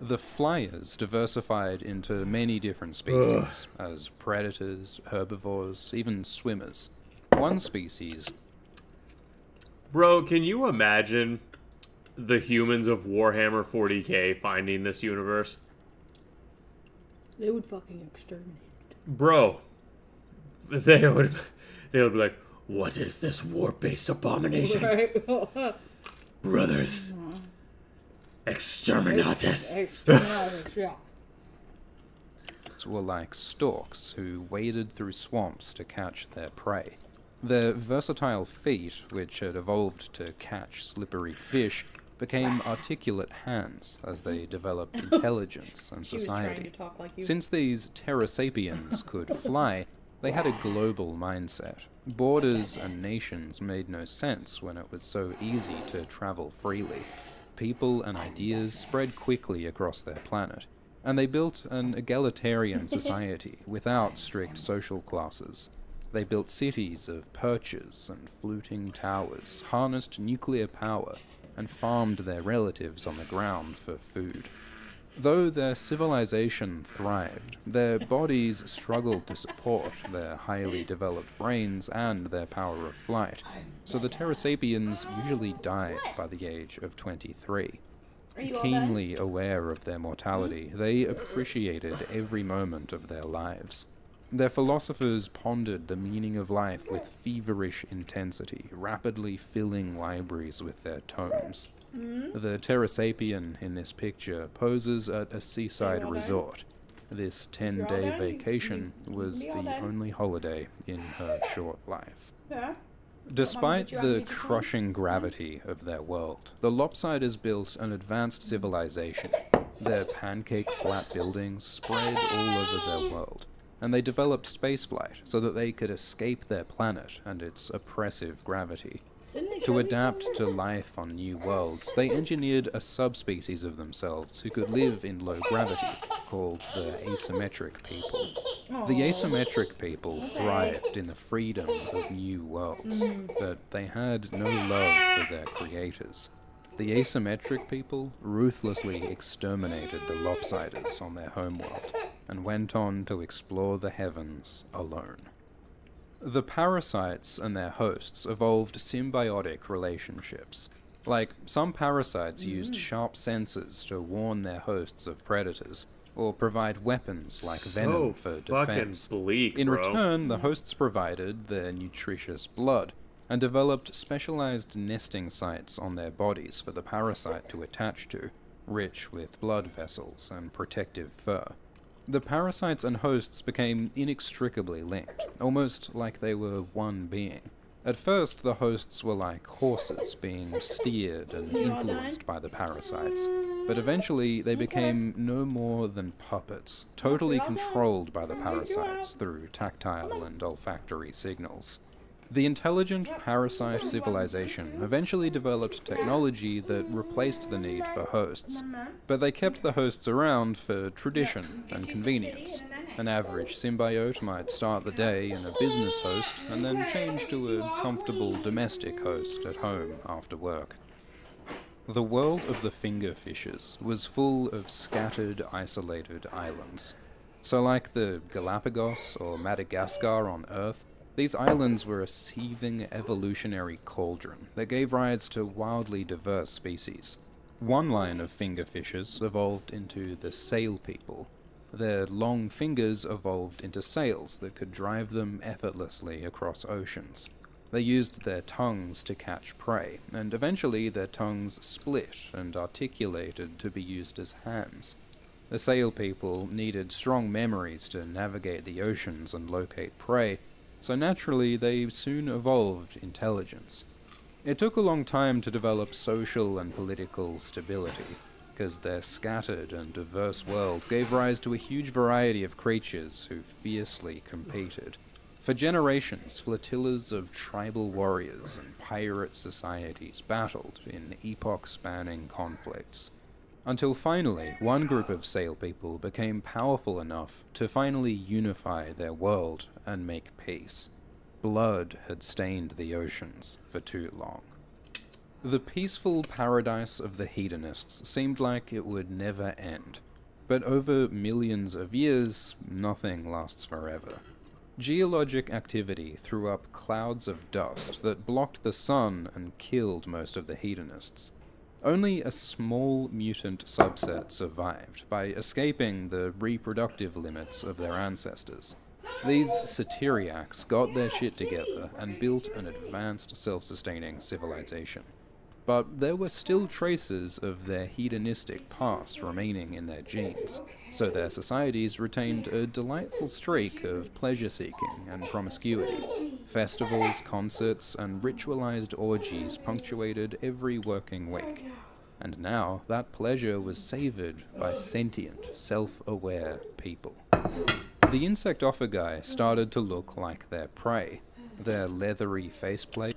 The Flyers diversified into many different species, as predators, herbivores, even swimmers. One species... Bro, can you imagine the humans of Warhammer 40k finding this universe? They would fucking exterminate it. Bro, they would be like, what is this war-based abomination? Right? Brothers, exterminatus. Exterminatus, yeah. were like storks who waded through swamps to catch their prey. Their versatile feet, which had evolved to catch slippery fish, became articulate hands as they developed intelligence and She was trying to society. talk like you. Since these Terrasapiens could fly, they had a global mindset. Borders and nations made no sense when it was so easy to travel freely. People and ideas spread quickly across their planet, and they built an egalitarian society without strict social classes. They built cities of perches and fluting towers, harnessed nuclear power, and farmed their relatives on the ground for food. Though their civilization thrived, their bodies struggled to support their highly developed brains and their power of flight, so the Terrasapiens usually died by the age of 23. Are you all Keenly aware of their mortality, they appreciated every moment of their lives. Their philosophers pondered the meaning of life with feverish intensity, rapidly filling libraries with their tomes. The Terrasapien in this picture poses at a seaside resort. This 10-day vacation was the only holiday in her short life. Yeah. Despite did you have me the to call? crushing gravity of their world, the Lopsiders built an advanced civilization. Their pancake flat buildings spread all over their world, and they developed spaceflight so that they could escape their planet and its oppressive gravity. Didn't they To show me adapt something? to life on new worlds, they engineered a subspecies of themselves who could live in low gravity, called the asymmetric people. The asymmetric people thrived in the freedom of new worlds, but they had no love for their creators. The asymmetric people ruthlessly exterminated the Lopsiders on their homeworld, and went on to explore the heavens alone. The parasites and their hosts evolved symbiotic relationships. Like, some parasites used sharp senses to warn their hosts of predators, or provide weapons like venom for fucking defense. bleak, In bro. return, the hosts provided their nutritious blood, and developed specialized nesting sites on their bodies for the parasite to attach to, rich with blood vessels and protective fur. The parasites and hosts became inextricably linked, almost like they were one being. At first, the hosts were like horses being steered and influenced by the parasites, but eventually they became no more than puppets, totally controlled by the parasites through tactile and olfactory signals. The intelligent parasite civilization eventually developed technology that replaced the need for hosts, but they kept the hosts around for tradition and convenience. An average symbiote might start the day in a business host and then change to a comfortable domestic host at home after work. The world of the fingerfishes was full of scattered, isolated islands. So like the Galapagos or Madagascar on Earth, these islands were a seething evolutionary cauldron that gave rise to wildly diverse species. One line of fingerfishes evolved into the sail people. Their long fingers evolved into sails that could drive them effortlessly across oceans. They used their tongues to catch prey, and eventually their tongues split and articulated to be used as hands. The sail people needed strong memories to navigate the oceans and locate prey, so naturally they soon evolved intelligence. It took a long time to develop social and political stability, because their scattered and diverse world gave rise to a huge variety of creatures who fiercely competed. For generations, flotillas of tribal warriors and pirate societies battled in epoch-spanning conflicts, until finally one group of sail people became powerful enough to finally unify their world and make peace. Blood had stained the oceans for too long. The peaceful paradise of the hedonists seemed like it would never end, but over millions of years, nothing lasts forever. Geologic activity threw up clouds of dust that blocked the sun and killed most of the hedonists. Only a small mutant subset survived by escaping the reproductive limits of their ancestors. These satyriacs got their shit together and built an advanced self-sustaining civilization. But there were still traces of their hedonistic past remaining in their genes, so their societies retained a delightful streak of pleasure-seeking and promiscuity. Festivals, concerts, and ritualized orgies punctuated every working week. And now that pleasure was savored by sentient, self-aware people. The insectophagi started to look like their prey. Their leathery faceplate.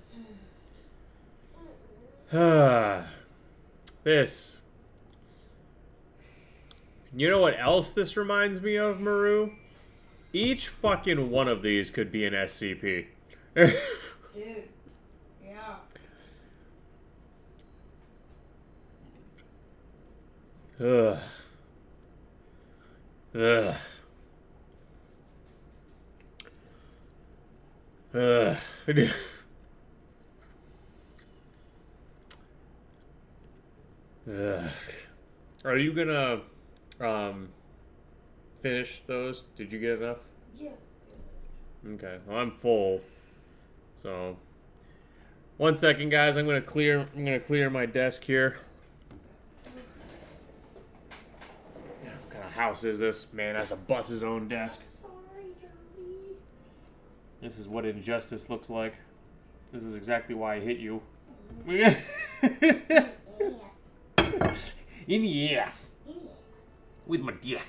This. You know what else this reminds me of, Maru? Each fucking one of these could be an SCP. Dude. Yeah. Ugh. Ugh. Ugh. Ugh. Are you gonna finish those? Did you get enough? Yeah. Okay. Well, I'm full. So 1 second, guys. I'm gonna clear my desk here. What kind of house is this? Man has to bust his own desk. Sorry, Johnny. This is what injustice looks like. This is exactly why I hit you. In the ass. With my dick.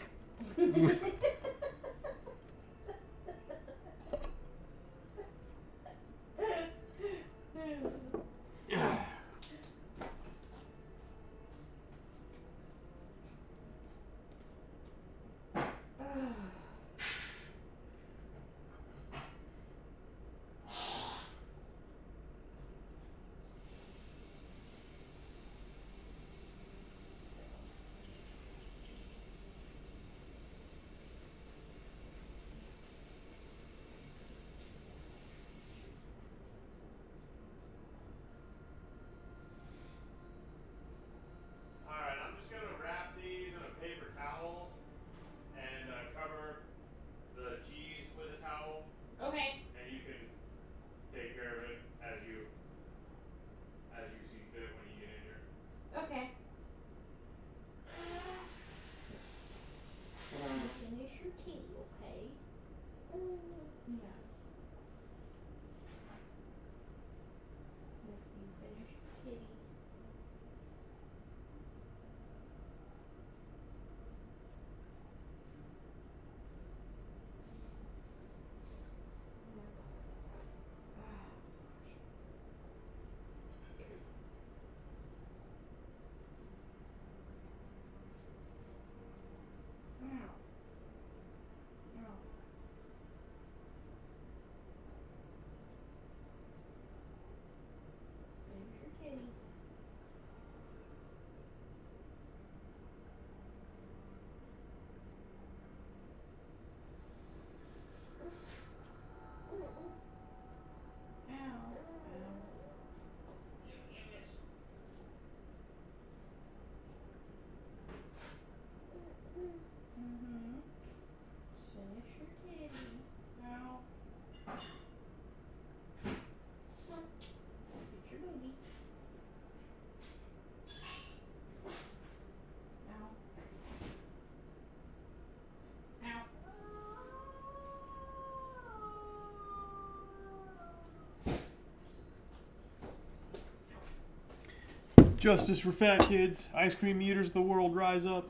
Justice for fat kids. Ice cream eaters of the world, rise up.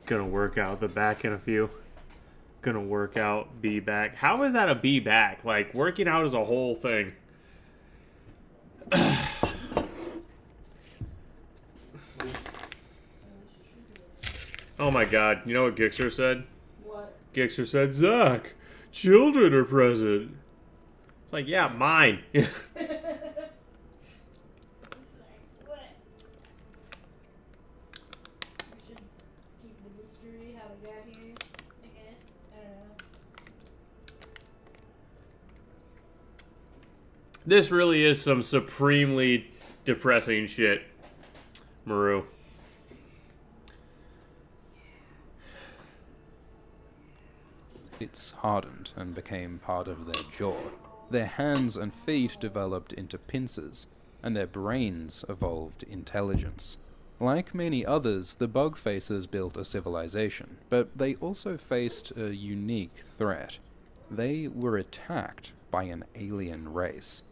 Gonna work out the back in a few. Gonna work out, be back. How is that a be back? Like, working out is a whole thing. Oh my god, you know what Gixxer said? What? Gixxer said, Zach, children are present. It's like, yeah, mine. This really is some supremely depressing shit, Maru. It's hardened and became part of their jaw. Their hands and feet developed into pincers, and their brains evolved intelligence. Like many others, the bug faces built a civilization, but they also faced a unique threat. They were attacked by an alien race.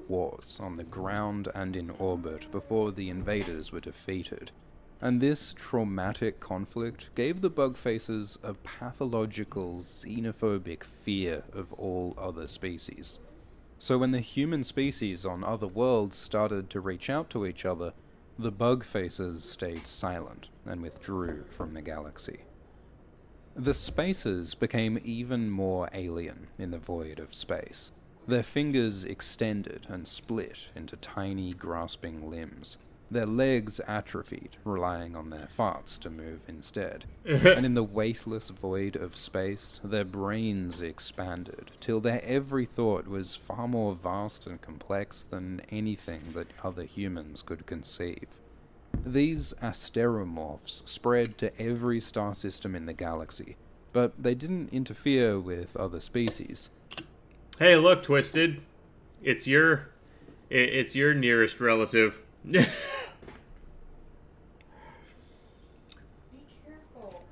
Wars on the ground and in orbit before the invaders were defeated. And this traumatic conflict gave the bug faces a pathological, xenophobic fear of all other species. So when the human species on other worlds started to reach out to each other, the bug faces stayed silent and withdrew from the galaxy. The spacers became even more alien in the void of space. Their fingers extended and split into tiny, grasping limbs. Their legs atrophied, relying on their farts to move instead. And in the weightless void of space, their brains expanded, till their every thought was far more vast and complex than anything that other humans could conceive. These asteromorphs spread to every star system in the galaxy, but they didn't interfere with other species. Hey, look, Twisted. It's your nearest relative. Be careful.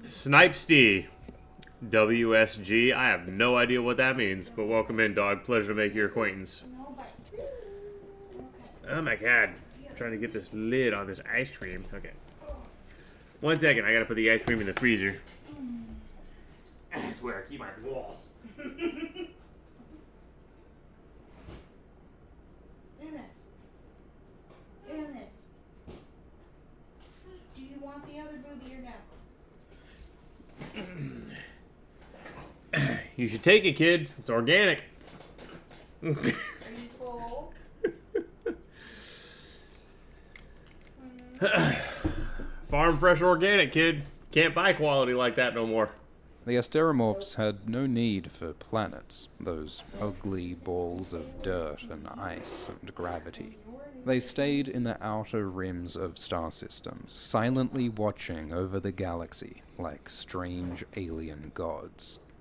Snipesty. WSG. I have no idea what that means, but welcome in, dog. Pleasure to make your acquaintance. No, but... Okay. Oh my god. I'm trying to get this lid on this ice cream. Okay. 1 second. I gotta put the ice cream in the freezer. That's where I keep my balls. Goodness. Do you want the other booby or no? You should take it, kid. It's organic. Are you full? Farm fresh organic, kid. Can't buy quality like that no more. The asteromorphs had no need for planets, those ugly balls of dirt and ice and gravity. They stayed in the outer rims of star systems, silently watching over the galaxy like strange alien gods.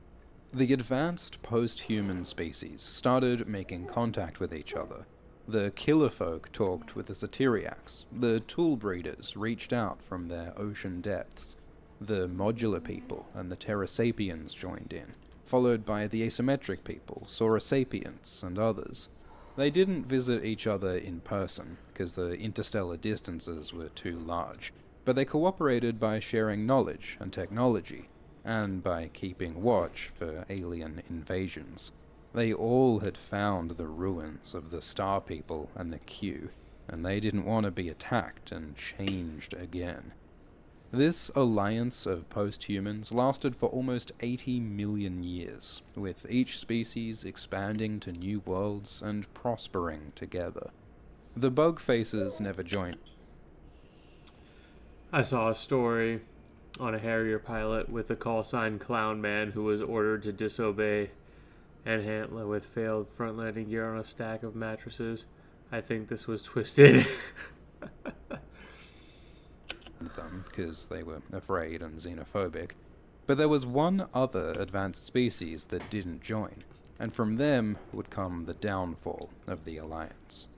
The advanced post-human species started making contact with each other. The killer folk talked with the Satyriacs. The tool breeders reached out from their ocean depths. The modular people and the Terrasapiens joined in, followed by the asymmetric people, Saurisapiens, and others. They didn't visit each other in person, because the interstellar distances were too large, but they cooperated by sharing knowledge and technology, and by keeping watch for alien invasions. They all had found the ruins of the Star People and the Q, and they didn't want to be attacked and changed again. This alliance of post-humans lasted for almost 80 million years, with each species expanding to new worlds and prospering together. The bug faces never joined. I saw a story on a Harrier pilot with a call sign Clown Man who was ordered to disobey and Hantler with failed front landing gear on a stack of mattresses. I think this was Twisted. them because they were afraid and xenophobic, but there was one other advanced species that didn't join, and from them would come the downfall of the Alliance.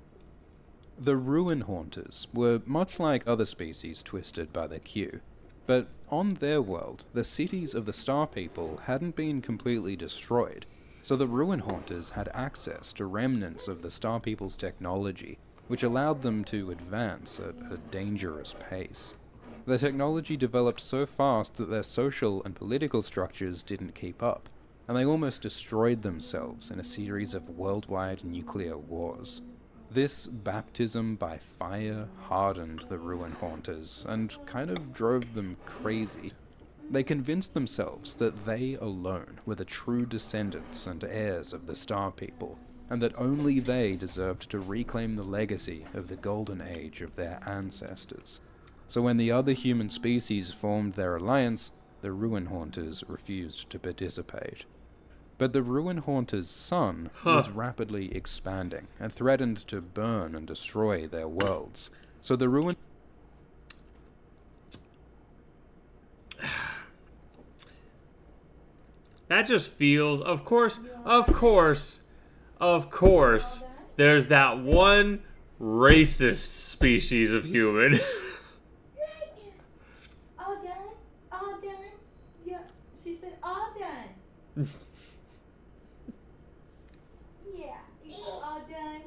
The Ruin Haunters were much like other species twisted by the Q, But on their world, the cities of the Star People hadn't been completely destroyed, so the Ruin Haunters had access to remnants of the Star People's technology, which allowed them to advance at a dangerous pace. The technology developed so fast that their social and political structures didn't keep up, and they almost destroyed themselves in a series of worldwide nuclear wars. This baptism by fire hardened the Ruin Haunters and kind of drove them crazy. They convinced themselves that they alone were the true descendants and heirs of the Star People, and that only they deserved to reclaim the legacy of the golden age of their ancestors. So when the other human species formed their alliance, the Ruin Haunters refused to participate. But the Ruin Haunters' sun was rapidly expanding and threatened to burn and destroy their worlds. So the Ruin... That just feels, of course, there's that one racist species of human. All done? All done? Yeah, she said all done. Yeah, you all done?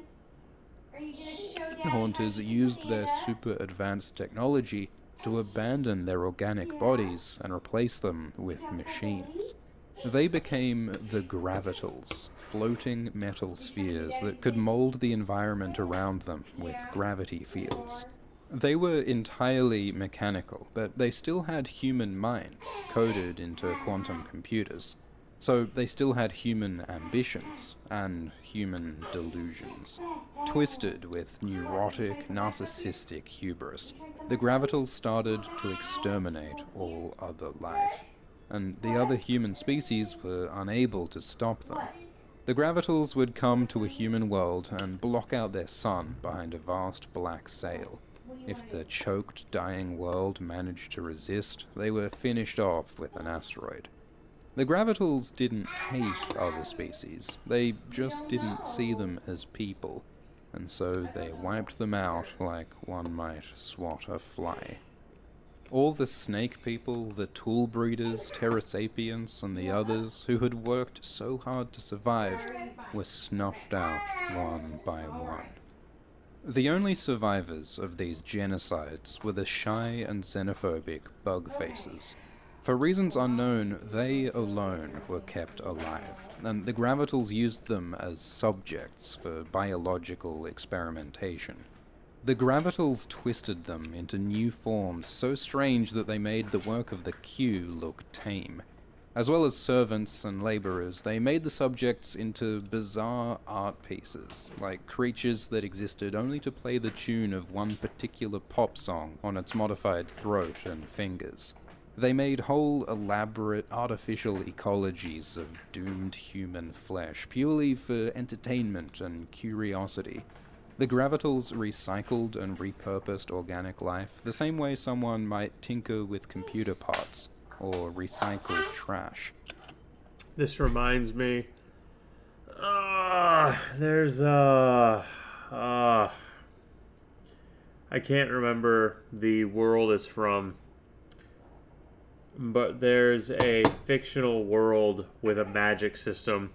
Are you gonna show Dad Haunters how you used stand their up? super advanced technology to abandon their organic bodies and replace them with machines. They became the Gravitals, floating metal spheres that could mold the environment around them with gravity fields. They were entirely mechanical, but they still had human minds coded into quantum computers. So they still had human ambitions and human delusions. Twisted with neurotic, narcissistic hubris, the Gravitals started to exterminate all other life, and the other human species were unable to stop them. The Gravitals would come to a human world and block out their sun behind a vast black sail. If the choked, dying world managed to resist, they were finished off with an asteroid. The Gravitals didn't hate other species, they just didn't see them as people, and so they wiped them out like one might swat a fly. All the snake people, the tool breeders, Terra Sapiens, and the others who had worked so hard to survive were snuffed out one by one. The only survivors of these genocides were the shy and xenophobic bug faces. For reasons unknown, they alone were kept alive, and the Gravitals used them as subjects for biological experimentation. The Gravitals twisted them into new forms so strange that they made the work of the Q look tame. As well as servants and laborers, they made the subjects into bizarre art pieces, like creatures that existed only to play the tune of one particular pop song on its modified throat and fingers. They made whole elaborate artificial ecologies of doomed human flesh, purely for entertainment and curiosity. The Gravitals recycled and repurposed organic life the same way someone might tinker with computer parts or recycle trash. This reminds me. There's I can't remember the world it's from, but there's a fictional world with a magic system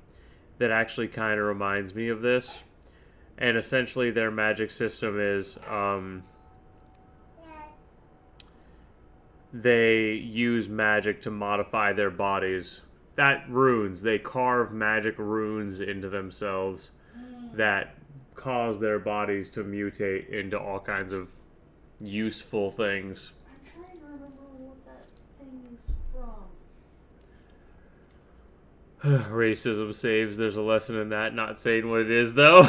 that actually kind of reminds me of this. And essentially their magic system is they use magic to modify their bodies. Runes. They carve magic runes into themselves that cause their bodies to mutate into all kinds of useful things. I'm trying to remember what that thing is from. Racism saves. There's a lesson in that. Not saying what it is, though.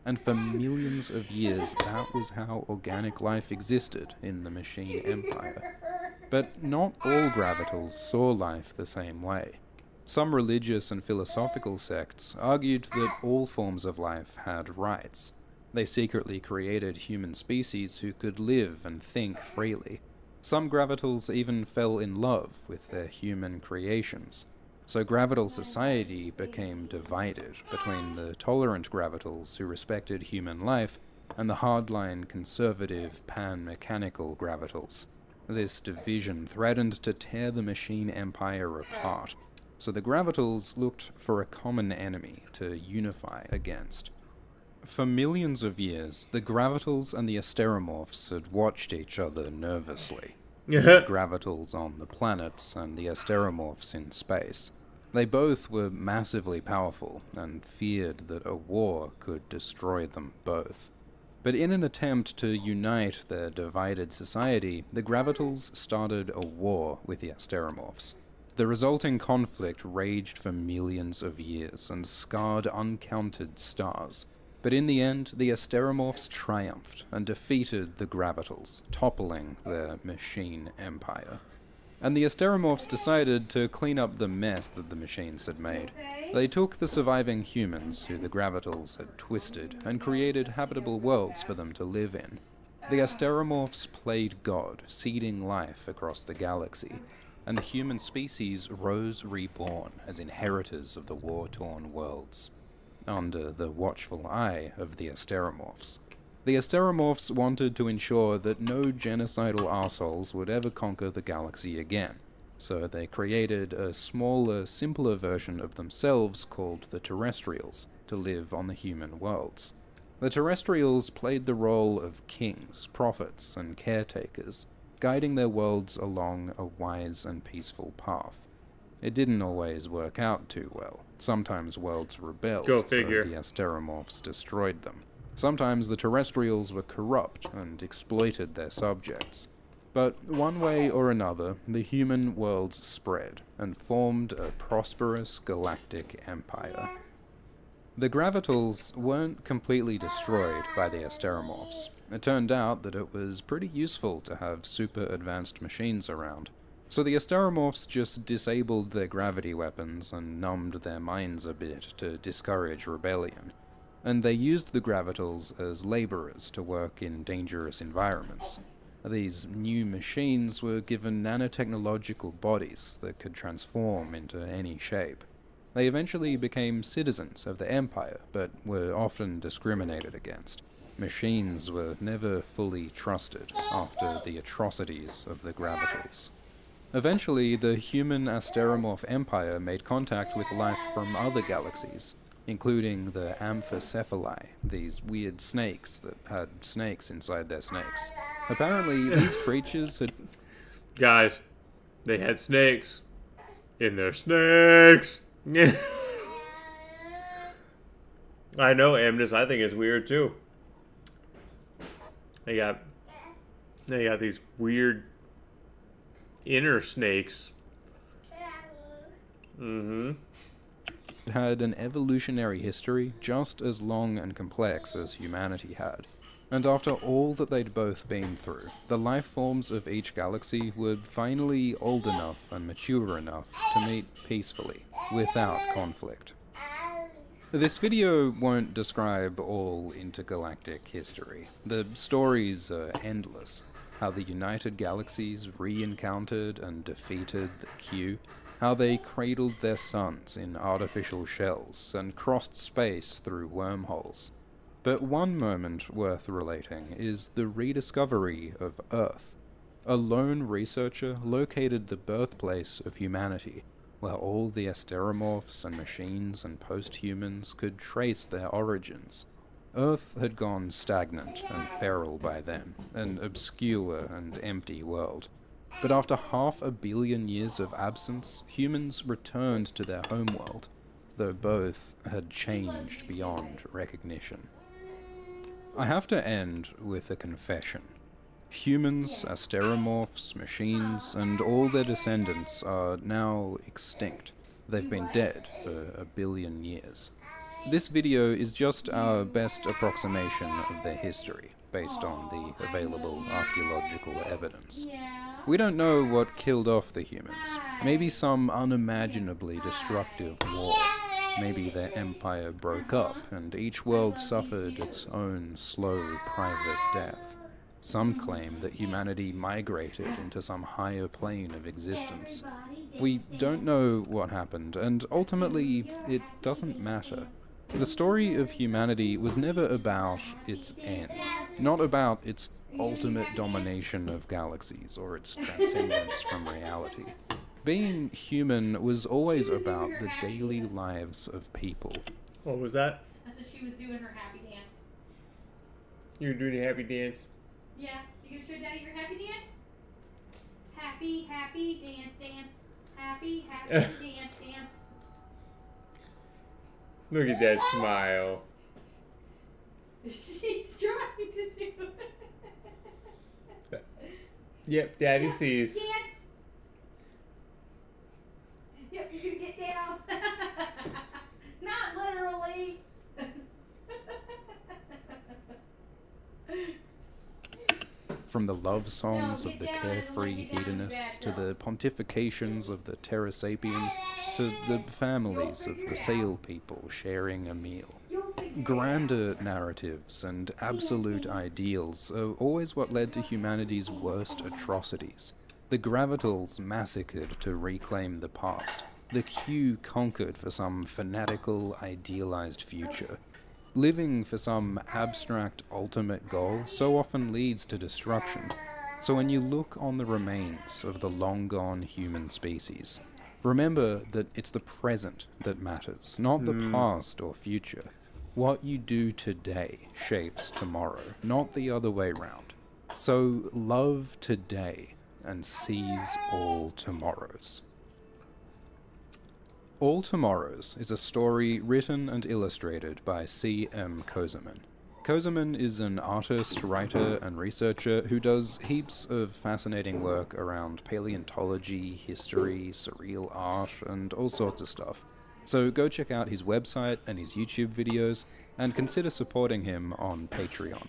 And for millions of years, that was how organic life existed in the machine empire. But not all Gravitals saw life the same way. Some religious and philosophical sects argued that all forms of life had rights. They secretly created human species who could live and think freely. Some Gravitals even fell in love with their human creations. So Gravital society became divided between the tolerant Gravitals who respected human life and the hardline conservative pan-mechanical Gravitals. This division threatened to tear the machine empire apart, so the Gravitals looked for a common enemy to unify against. For millions of years, the Gravitals and the Asteromorphs had watched each other nervously. The Gravitals on the planets and the Asteromorphs in space. They both were massively powerful and feared that a war could destroy them both. But in an attempt to unite their divided society, the Gravitals started a war with the Asteromorphs. The resulting conflict raged for millions of years and scarred uncounted stars. But in the end, the Asteromorphs triumphed and defeated the Gravitals, toppling their machine empire. And the Asteromorphs decided to clean up the mess that the machines had made. They took the surviving humans, who the Gravitals had twisted, and created habitable worlds for them to live in. The Asteromorphs played God, seeding life across the galaxy, and the human species rose reborn as inheritors of the war-torn worlds, under the watchful eye of the Asteromorphs. The Asteromorphs wanted to ensure that no genocidal assholes would ever conquer the galaxy again, so they created a smaller, simpler version of themselves called the Terrestrials to live on the human worlds. The Terrestrials played the role of kings, prophets, and caretakers, guiding their worlds along a wise and peaceful path. It didn't always work out too well. Sometimes worlds rebelled, Go so figure. the Asteromorphs destroyed them. Sometimes the Terrestrials were corrupt and exploited their subjects. But one way or another, the human worlds spread and formed a prosperous galactic empire. The Gravitals weren't completely destroyed by the Asteromorphs. It turned out that it was pretty useful to have super advanced machines around. So the Asteromorphs just disabled their gravity weapons and numbed their minds a bit to discourage rebellion. And they used the Gravitals as laborers to work in dangerous environments. These new machines were given nanotechnological bodies that could transform into any shape. They eventually became citizens of the Empire, but were often discriminated against. Machines were never fully trusted after the atrocities of the Gravitals. Eventually, the human Asteromorph Empire made contact with life from other galaxies, including the amphicephali, these weird snakes that had snakes inside their snakes. Apparently, these creatures had... Guys, they had snakes in their snakes. I know, Amnes, I think it's weird too. They got these weird inner snakes. had an evolutionary history just as long and complex as humanity had. And after all that they'd both been through, the life forms of each galaxy were finally old enough and mature enough to meet peacefully, without conflict. This video won't describe all intergalactic history. The stories are endless. How the United Galaxies re-encountered and defeated the Q, how they cradled their suns in artificial shells and crossed space through wormholes. But one moment worth relating is the rediscovery of Earth. A lone researcher located the birthplace of humanity, where all the asteromorphs and machines and post-humans could trace their origins. Earth had gone stagnant and feral by then, an obscure and empty world. But after 500 million years of absence, humans returned to their homeworld, though both had changed beyond recognition. I have to end with a confession. Humans, asteromorphs, machines, and all their descendants are now extinct. They've been dead for 1 billion years. This video is just our best approximation of their history, based on the available archaeological evidence. We don't know what killed off the humans. Maybe some unimaginably destructive war. Maybe their empire broke up, and each world suffered its own slow, private death. Some claim that humanity migrated into some higher plane of existence. We don't know what happened, and ultimately, it doesn't matter. The story of humanity was never about its end, not about its ultimate domination of galaxies or its transcendence from reality. Being human was always about the daily lives of people. What was that? I said she was doing her happy dance. You were doing a happy dance. Yeah, you gonna show Daddy your happy dance? Happy, happy dance, dance. Happy, happy dance, dance. Look at that smile. She's trying to do it. Yep, Daddy sees. Dance. Yep, you're gonna get down. Not literally. From the love songs No, of the get down, carefree get down, hedonists to get the pontifications of the Terra Sapiens to the families of the Sail people sharing a meal. Grander narratives and absolute ideals are always what led to humanity's worst atrocities. The Gravitals massacred to reclaim the past. The Q conquered for some fanatical, idealized future. Living for some abstract ultimate goal so often leads to destruction. So when you look on the remains of the long-gone human species, remember that it's the present that matters, not the past or future. What you do today shapes tomorrow, not the other way round. So love today and seize all tomorrows. All Tomorrows is a story written and illustrated by C.M. Kozeman. Kozeman is an artist, writer, and researcher who does heaps of fascinating work around paleontology, history, surreal art, and all sorts of stuff. So go check out his website and his YouTube videos, and consider supporting him on Patreon.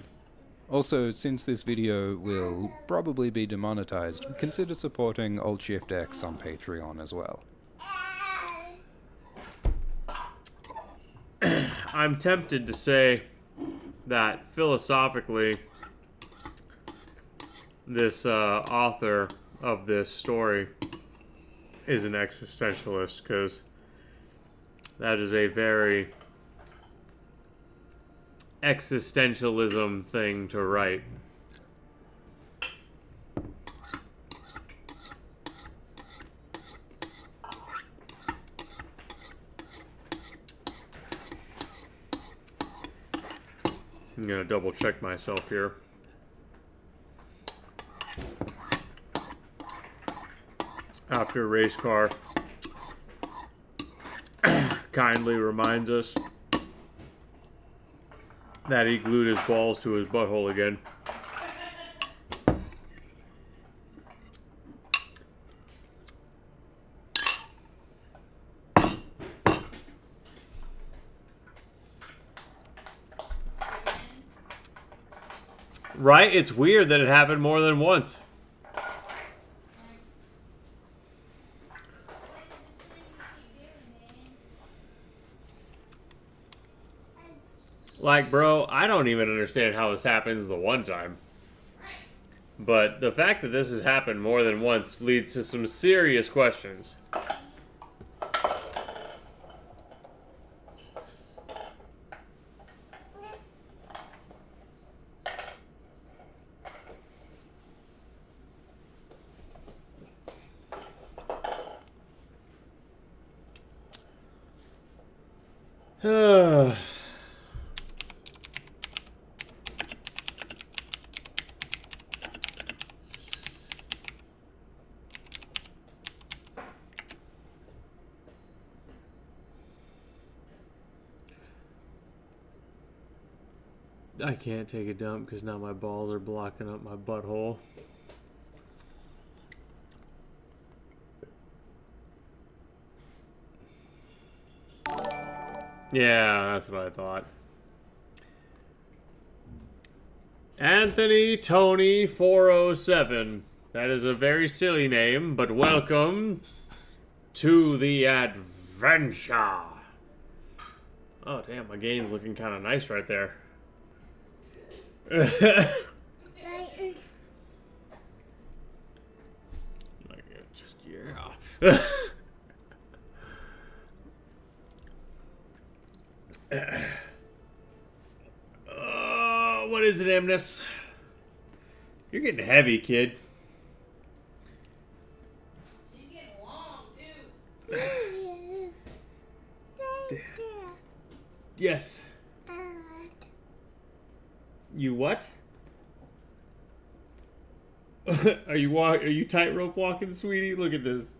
Also, since this video will probably be demonetized, consider supporting Alt Shift X on Patreon as well. I'm tempted to say that philosophically, this author of this story is an existentialist, because that is a very existentialism thing to write. I'm gonna double check myself here. After race car kindly reminds us that he glued his balls to his butthole again. Right? It's weird that it happened more than once. Like, bro, I don't even understand how this happens the one time. But the fact that this has happened more than once leads to some serious questions. I can't take a dump because now my balls are blocking up my butthole. Yeah, that's what I thought. Anthony Tony 407. That is a very silly name, but welcome to the adventure. Oh, damn, my gain's looking kind of nice right there. Just, yeah. randomness. You're getting heavy, kid. She's getting long, too. Yes. You what? Are you tightrope walking, sweetie? Look at this.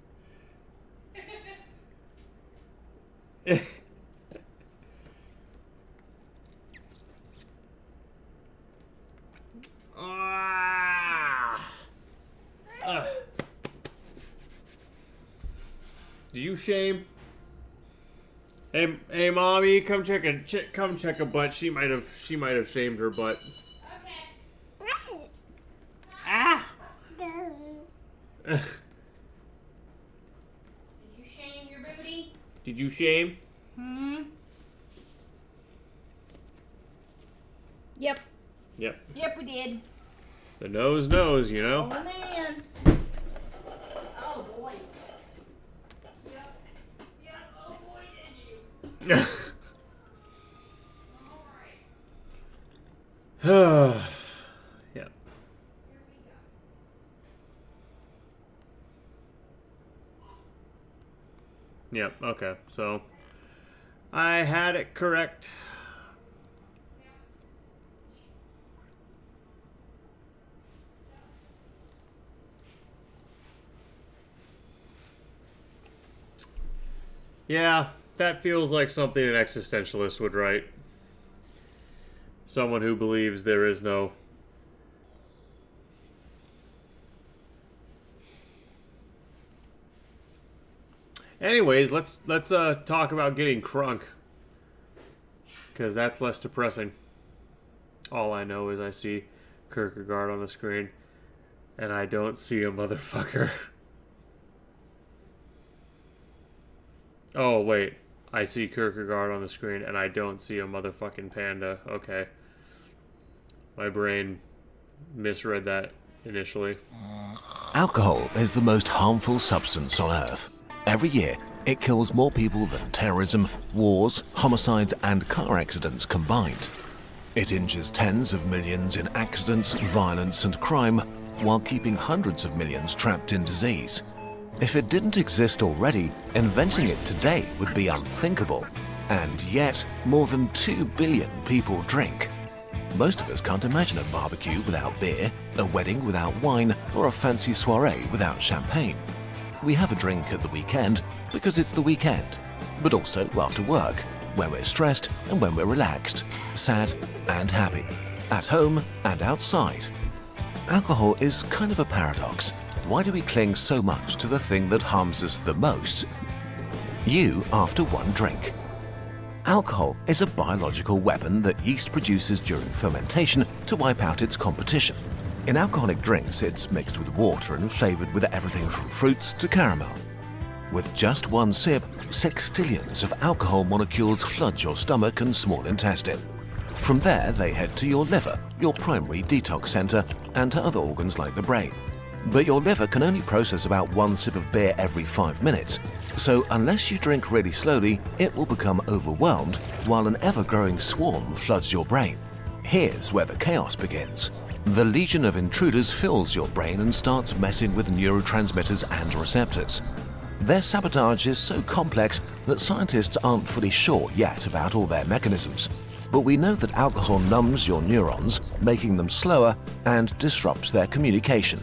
Do you shame? Hey, mommy, come check a butt. She might have shamed her butt. Okay. Ah. Did you shame your booty? Did you shame? Hmm. Yep. Yep. Yep, we did. The nose knows, you know. Oh man. Oh boy. Yep. Yep. Oh boy, did you? All right. Yep. Here we go. Yep. Okay. So I had it correct. Yeah, that feels like something an existentialist would write. Someone who believes there is no... Anyways, let's talk about getting crunk. Because that's less depressing. All I know is I see Kierkegaard on the screen. And I don't see a motherfucker. Oh, wait. I see Kierkegaard on the screen, and I don't see a motherfucking panda. Okay. My brain misread that initially. Alcohol is the most harmful substance on Earth. Every year, it kills more people than terrorism, wars, homicides, and car accidents combined. It injures tens of millions in accidents, violence, and crime, while keeping hundreds of millions trapped in disease. If it didn't exist already, inventing it today would be unthinkable. And yet, more than 2 billion people drink. Most of us can't imagine a barbecue without beer, a wedding without wine, or a fancy soiree without champagne. We have a drink at the weekend because it's the weekend, but also after work, when we're stressed and when we're relaxed, sad and happy, at home and outside. Alcohol is kind of a paradox. Why do we cling so much to the thing that harms us the most? You after one drink. Alcohol is a biological weapon that yeast produces during fermentation to wipe out its competition. In alcoholic drinks, it's mixed with water and flavored with everything from fruits to caramel. With just one sip, sextillions of alcohol molecules flood your stomach and small intestine. From there, they head to your liver, your primary detox center, and to other organs like the brain. But your liver can only process about one sip of beer every 5 minutes, so unless you drink really slowly, it will become overwhelmed while an ever-growing swarm floods your brain. Here's where the chaos begins. The legion of intruders fills your brain and starts messing with neurotransmitters and receptors. Their sabotage is so complex that scientists aren't fully sure yet about all their mechanisms. But we know that alcohol numbs your neurons, making them slower, and disrupts their communication.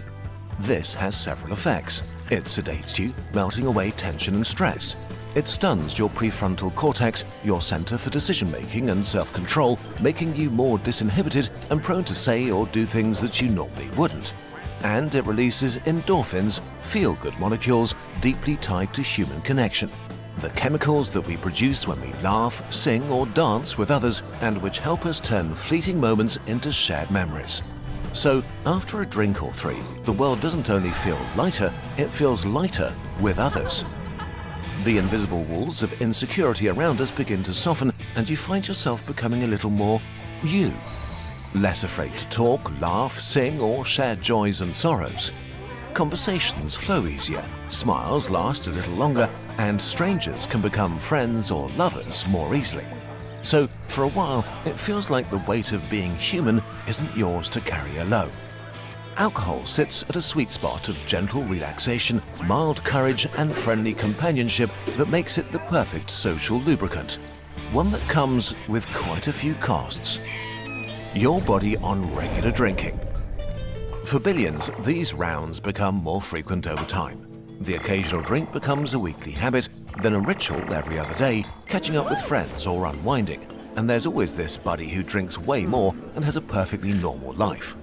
This has several effects. It sedates you, melting away tension and stress. It stuns your prefrontal cortex, your center for decision-making and self-control, making you more disinhibited and prone to say or do things that you normally wouldn't. And it releases endorphins, feel-good molecules deeply tied to human connection. The chemicals that we produce when we laugh, sing, or dance with others, and which help us turn fleeting moments into shared memories. So, after a drink or three, the world doesn't only feel lighter, it feels lighter with others. The invisible walls of insecurity around us begin to soften, and you find yourself becoming a little more you. Less afraid to talk, laugh, sing, or share joys and sorrows. Conversations flow easier, smiles last a little longer, and strangers can become friends or lovers more easily. So, for a while, it feels like the weight of being human isn't yours to carry alone. Alcohol sits at a sweet spot of gentle relaxation, mild courage, and friendly companionship that makes it the perfect social lubricant. One that comes with quite a few costs. Your body on regular drinking. For billions, these rounds become more frequent over time. The occasional drink becomes a weekly habit, then a ritual every other day, catching up with friends or unwinding. And there's always this buddy who drinks way more and has a perfectly normal life.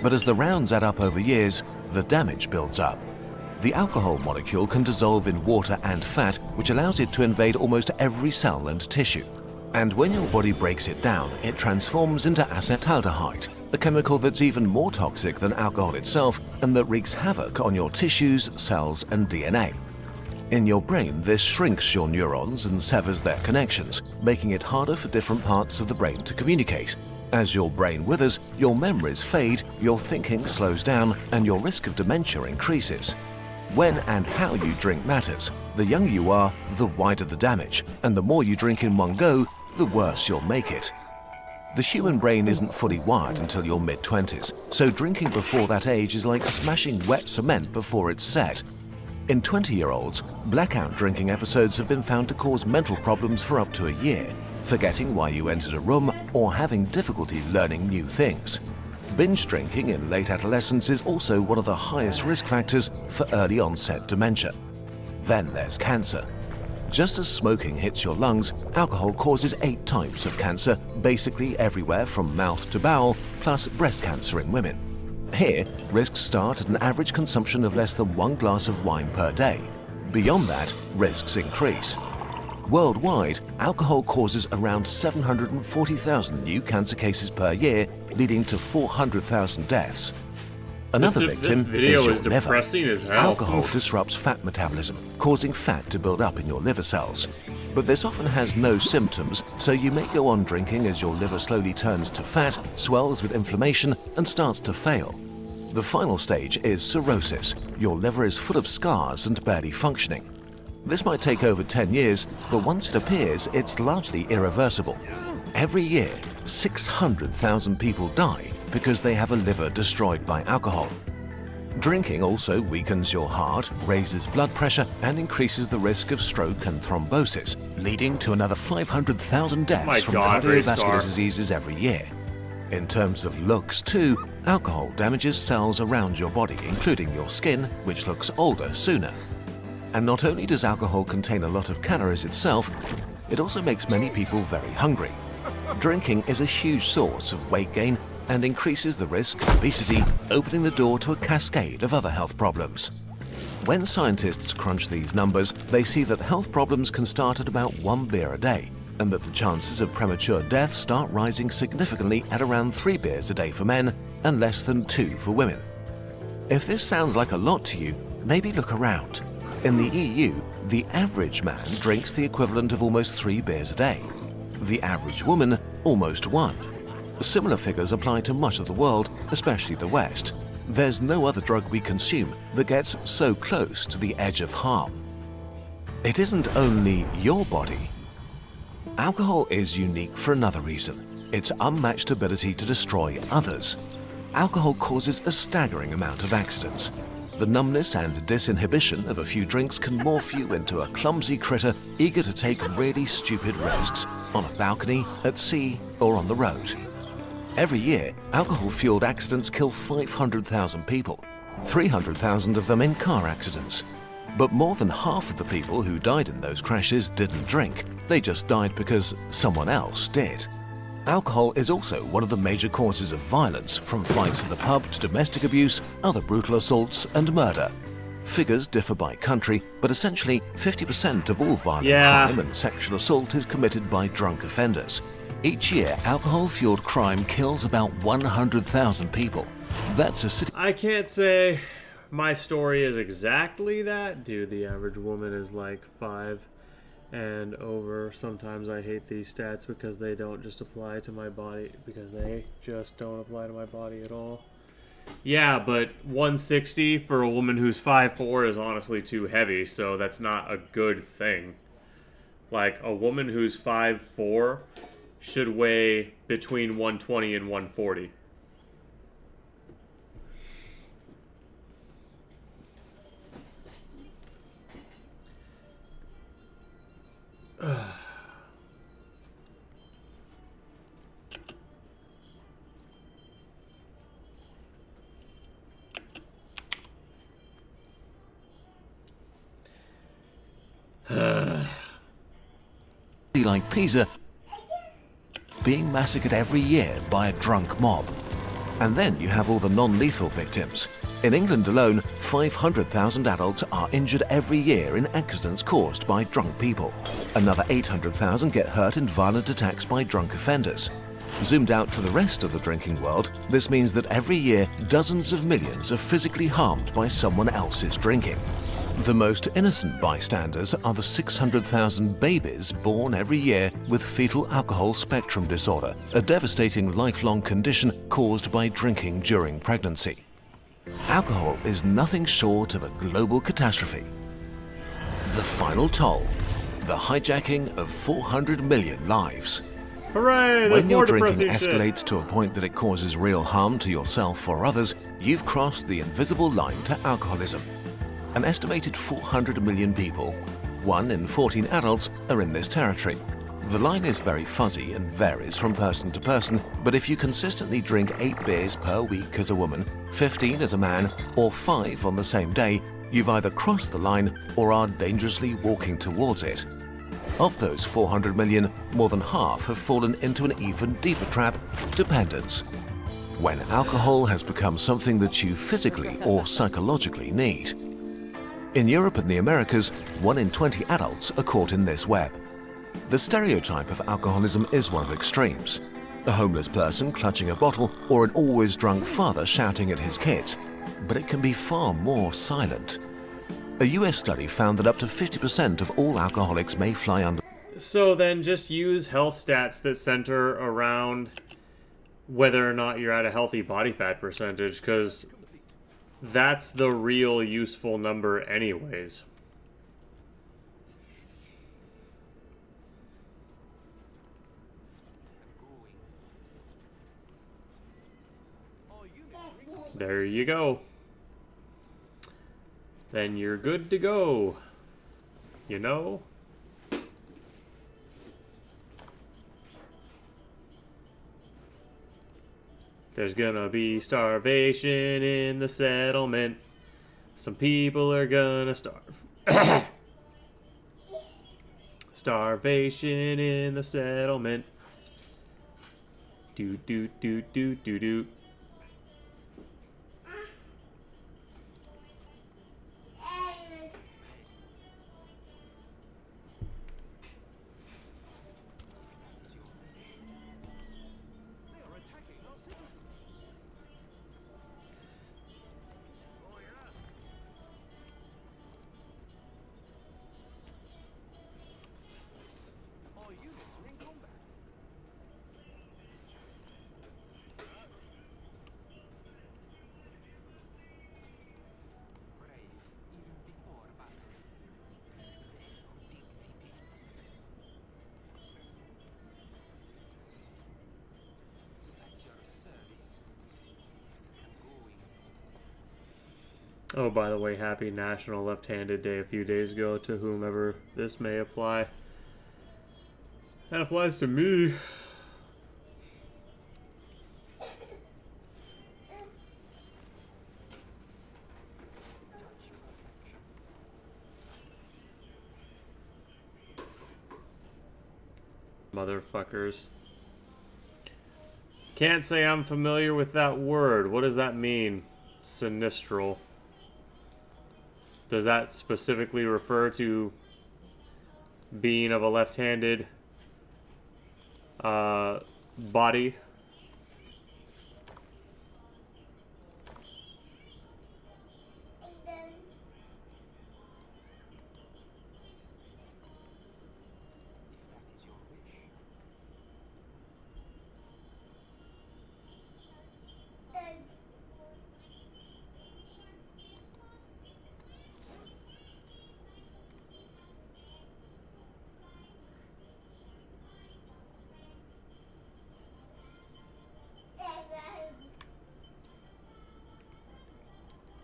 But as the rounds add up over years, the damage builds up. The alcohol molecule can dissolve in water and fat, which allows it to invade almost every cell and tissue. And when your body breaks it down, it transforms into acetaldehyde, a chemical that's even more toxic than alcohol itself and that wreaks havoc on your tissues, cells, and DNA. In your brain, this shrinks your neurons and severs their connections, making it harder for different parts of the brain to communicate. As your brain withers, your memories fade, your thinking slows down, and your risk of dementia increases. When and how you drink matters. The younger you are, the wider the damage, and the more you drink in one go, the worse you'll make it. The human brain isn't fully wired until your mid-20s, so drinking before that age is like smashing wet cement before it's set. In 20-year-olds, blackout drinking episodes have been found to cause mental problems for up to a year, forgetting why you entered a room or having difficulty learning new things. Binge drinking in late adolescence is also one of the highest risk factors for early onset dementia. Then there's cancer. Just as smoking hits your lungs, alcohol causes 8 types of cancer, basically everywhere from mouth to bowel, plus breast cancer in women. Here, risks start at an average consumption of less than 1 glass of wine per day. Beyond that, risks increase. Worldwide, alcohol causes around 740,000 new cancer cases per year, leading to 400,000 deaths. Another victim this video is your is depressing liver. as hell. Alcohol disrupts fat metabolism, causing fat to build up in your liver cells. But this often has no symptoms, so you may go on drinking as your liver slowly turns to fat, swells with inflammation, and starts to fail. The final stage is cirrhosis. Your liver is full of scars and barely functioning. This might take over 10 years, but once it appears, it's largely irreversible. Every year, 600,000 people die because they have a liver destroyed by alcohol. Drinking also weakens your heart, raises blood pressure, and increases the risk of stroke and thrombosis, leading to another 500,000 deaths from cardiovascular diseases every year. In terms of looks too, alcohol damages cells around your body, including your skin, which looks older sooner. And not only does alcohol contain a lot of calories itself, it also makes many people very hungry. Drinking is a huge source of weight gain and increases the risk of obesity, opening the door to a cascade of other health problems. When scientists crunch these numbers, they see that health problems can start at about 1 beer a day, and that the chances of premature death start rising significantly at around 3 beers a day for men and less than 2 for women. If this sounds like a lot to you, maybe look around. In the EU, the average man drinks the equivalent of almost 3 beers a day. The average woman, almost 1. Similar figures apply to much of the world, especially the West. There's no other drug we consume that gets so close to the edge of harm. It isn't only your body. Alcohol is unique for another reason: its unmatched ability to destroy others. Alcohol causes a staggering amount of accidents. The numbness and disinhibition of a few drinks can morph you into a clumsy critter eager to take really stupid risks on a balcony, at sea, or on the road. Every year, alcohol-fueled accidents kill 500,000 people, 300,000 of them in car accidents. But more than half of the people who died in those crashes didn't drink. They just died because someone else did. Alcohol is also one of the major causes of violence, from fights at the pub to domestic abuse, other brutal assaults, and murder. Figures differ by country, but essentially 50% of all violent crime and sexual assault is committed by drunk offenders. Each year, alcohol-fueled crime kills about 100,000 people. That's a city. I can't say my story is exactly that. Dude, the average woman is like 5 and over. Sometimes I hate these stats because they don't just apply to my body, because they just don't apply to my body at all. Yeah, but 160 for a woman who's 5'4" is honestly too heavy, so that's not a good thing. Like, a woman who's 5'4" should weigh between 120 and 140. Like Pisa being massacred every year by a drunk mob. And then you have all the non-lethal victims. In England alone, 500,000 adults are injured every year in accidents caused by drunk people. Another 800,000 get hurt in violent attacks by drunk offenders. Zoomed out to the rest of the drinking world, this means that every year dozens of millions are physically harmed by someone else's drinking. The most innocent bystanders are the 600,000 babies born every year with fetal alcohol spectrum disorder, a devastating lifelong condition caused by drinking during pregnancy. Alcohol is nothing short of a global catastrophe. The final toll, the hijacking of 400 million lives. Hooray! When your drinking depressing shit. escalates to a point that it causes real harm to yourself or others, you've crossed the invisible line to alcoholism. An estimated 400 million people, 1 in 14 adults, are in this territory. The line is very fuzzy and varies from person to person, but if you consistently drink 8 beers per week as a woman, 15 as a man, or 5 on the same day, you've either crossed the line or are dangerously walking towards it. Of those 400 million, more than half have fallen into an even deeper trap, dependence. When alcohol has become something that you physically or psychologically need. In Europe and the Americas, 1 in 20 adults are caught in this web. The stereotype of alcoholism is one of extremes. A homeless person clutching a bottle or an always drunk father shouting at his kids. But it can be far more silent. A US study found that up to 50% of all alcoholics may fly under. So then just use health stats that center around whether or not you're at a healthy body fat percentage, because that's the real useful number anyways. There you go. Then you're good to go. You know? There's gonna be starvation in the settlement. Some people are gonna starve. Starvation in the settlement. Do do do do do do. Oh, by the way, happy National Left-Handed Day a few days ago to whomever this may apply. That applies to me. Motherfuckers. Can't say I'm familiar with that word. What does that mean? Sinistral. Does that specifically refer to being of a left-handed body?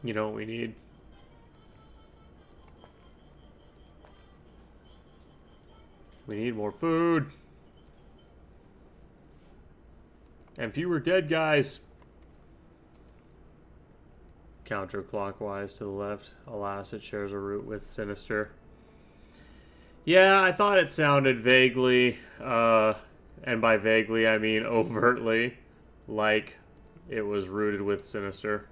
You know what we need? We need more food. And fewer dead guys. Counterclockwise to the left. Alas, it shares a route with Sinister. Yeah, I thought it sounded vaguely, and by vaguely I mean overtly, like it was rooted with Sinister.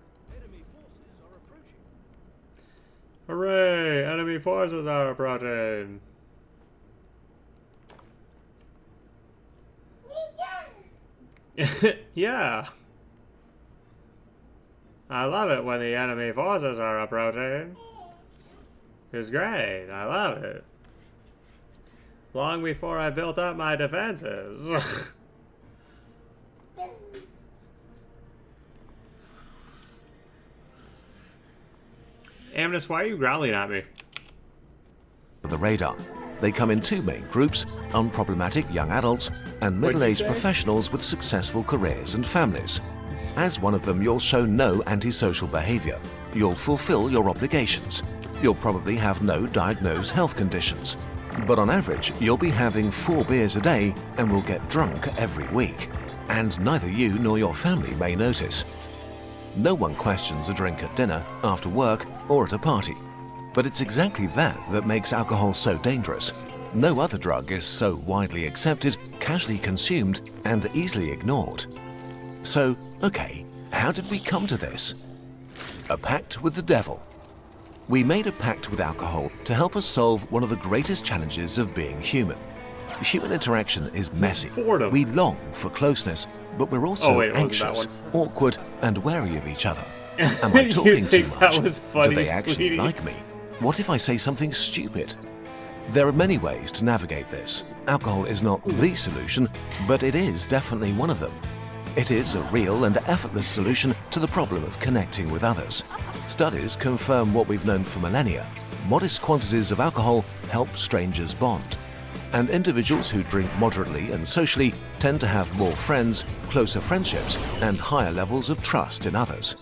Hooray! Enemy forces are approaching! Yeah. I love it when the enemy forces are approaching. It's great. I love it. Long before I built up my defenses. Amnes, why are you growling at me? The radar. They come in two main groups, unproblematic young adults and middle-aged professionals with successful careers and families. As one of them, you'll show no antisocial behavior. You'll fulfill your obligations. You'll probably have no diagnosed health conditions. But on average, you'll be having 4 beers a day and will get drunk every week. And neither you nor your family may notice. No one questions a drink at dinner, after work, or at a party. But it's exactly that makes alcohol so dangerous. No other drug is so widely accepted, casually consumed, and easily ignored. So, okay, how did we come to this? A pact with the devil. We made a pact with alcohol to help us solve one of the greatest challenges of being human. Human interaction is messy. Boredom. We long for closeness, but we're also it wasn't that anxious, one. awkward, and wary of each other. Am I talking too think that much? was funny, Do they actually sweetie? like me? What if I say something stupid? There are many ways to navigate this. Alcohol is not the solution, but it is definitely one of them. It is a real and effortless solution to the problem of connecting with others. Studies confirm what we've known for millennia. Modest quantities of alcohol help strangers bond. And individuals who drink moderately and socially tend to have more friends, closer friendships, and higher levels of trust in others.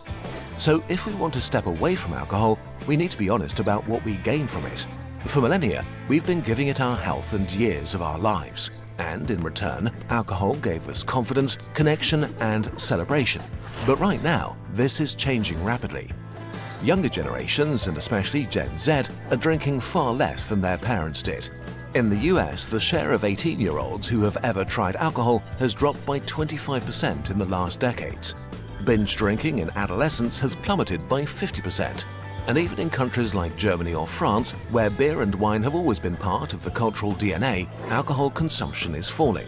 So if we want to step away from alcohol, we need to be honest about what we gain from it. For millennia, we've been giving it our health and years of our lives. And in return, alcohol gave us confidence, connection, and celebration. But right now, this is changing rapidly. Younger generations, and especially Gen Z, are drinking far less than their parents did. In the US, the share of 18-year-olds who have ever tried alcohol has dropped by 25% in the last decades. Binge drinking in adolescence has plummeted by 50%. And even in countries like Germany or France, where beer and wine have always been part of the cultural DNA, alcohol consumption is falling.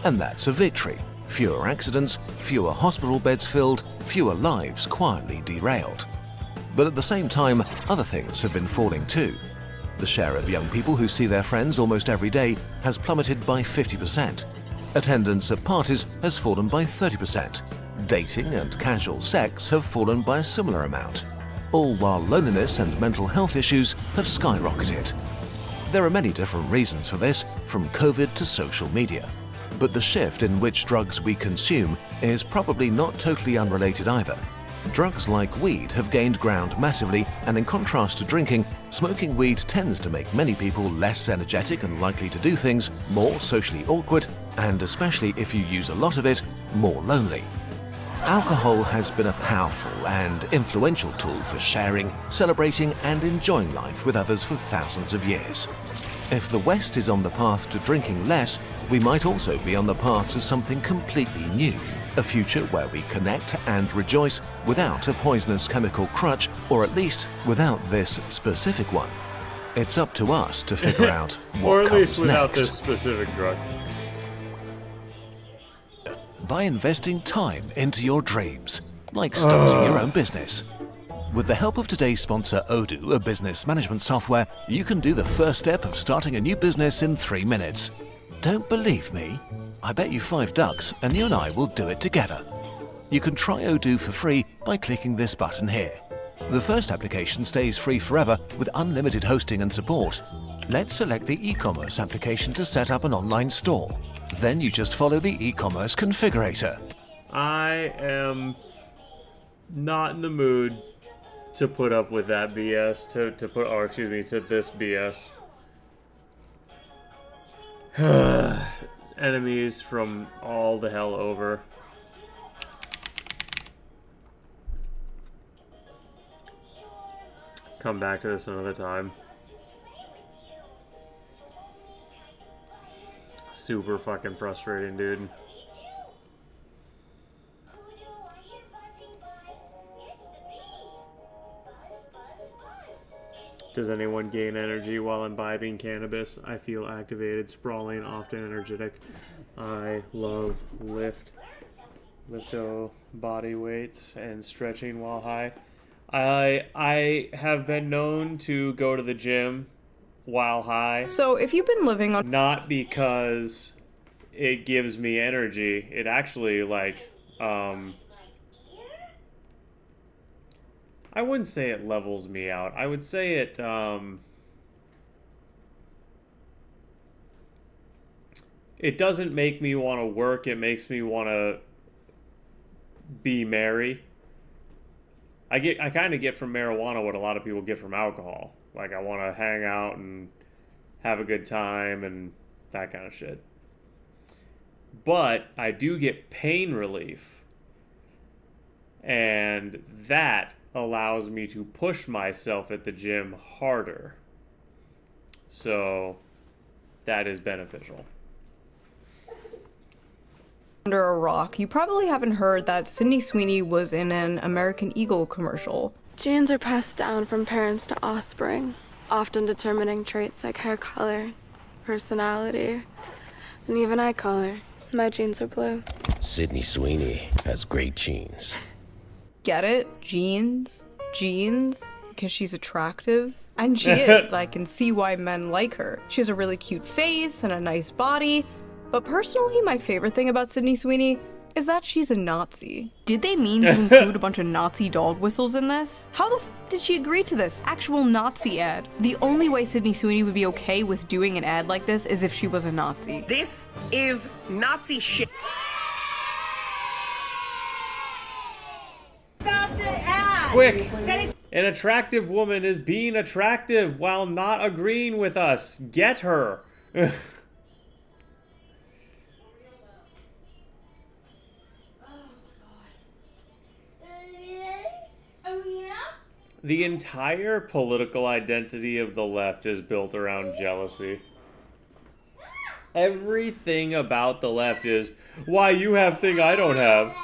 And that's a victory. Fewer accidents, fewer hospital beds filled, fewer lives quietly derailed. But at the same time, other things have been falling too. The share of young people who see their friends almost every day has plummeted by 50%. Attendance at parties has fallen by 30%. Dating and casual sex have fallen by a similar amount. All while loneliness and mental health issues have skyrocketed. There are many different reasons for this, from COVID to social media. But the shift in which drugs we consume is probably not totally unrelated either. Drugs like weed have gained ground massively, and in contrast to drinking, smoking weed tends to make many people less energetic and likely to do things, more socially awkward, and especially if you use a lot of it, more lonely. Alcohol has been a powerful and influential tool for sharing, celebrating, and enjoying life with others for thousands of years. If the West is on the path to drinking less, we might also be on the path to something completely new. A future where we connect and rejoice without a poisonous chemical crutch, or at least without this specific one. It's up to us to figure out what Or at comes least without next. this specific drug. By investing time into your dreams, like starting your own business. With the help of today's sponsor Odoo, a business management software, you can do the first step of starting a new business in 3 minutes. Don't believe me? I bet you 5 ducks and you and I will do it together. You can try Odoo for free by clicking this button here. The first application stays free forever with unlimited hosting and support. Let's select the e-commerce application to set up an online store. Then you just follow the e-commerce configurator. I am not in the mood to put up with that BS, to this BS. Enemies from all the hell over. Come back to this another time. Super fucking frustrating, dude. Does anyone gain energy while imbibing cannabis? I feel activated, sprawling, often energetic. I love lifto body weights and stretching while high. I have been known to go to the gym while high. So if you've been living on... Not because it gives me energy. It actually, like, I wouldn't say it levels me out. I would say it, it doesn't make me want to work. It makes me want to be merry. I kind of get from marijuana what a lot of people get from alcohol. Like, I want to hang out and have a good time and that kind of shit. But I do get pain relief. And that allows me to push myself at the gym harder. So that is beneficial. Under a rock, you probably haven't heard that Sydney Sweeney was in an American Eagle commercial. Genes are passed down from parents to offspring, often determining traits like hair color, personality, and even eye color. My genes are blue. Sydney Sweeney has great genes. Get it? Jeans? Because she's attractive? And she is. I can see why men like her. She has a really cute face and a nice body. But personally, my favorite thing about Sydney Sweeney is that she's a Nazi. Did they mean to include a bunch of Nazi dog whistles in this? How the f did she agree to this? Actual Nazi ad. The only way Sydney Sweeney would be okay with doing an ad like this is if she was a Nazi. This is Nazi shit. Quick! An attractive woman is being attractive while not agreeing with us. Get her! The entire political identity of the left is built around jealousy. Everything about the left is, why you have thing I don't have.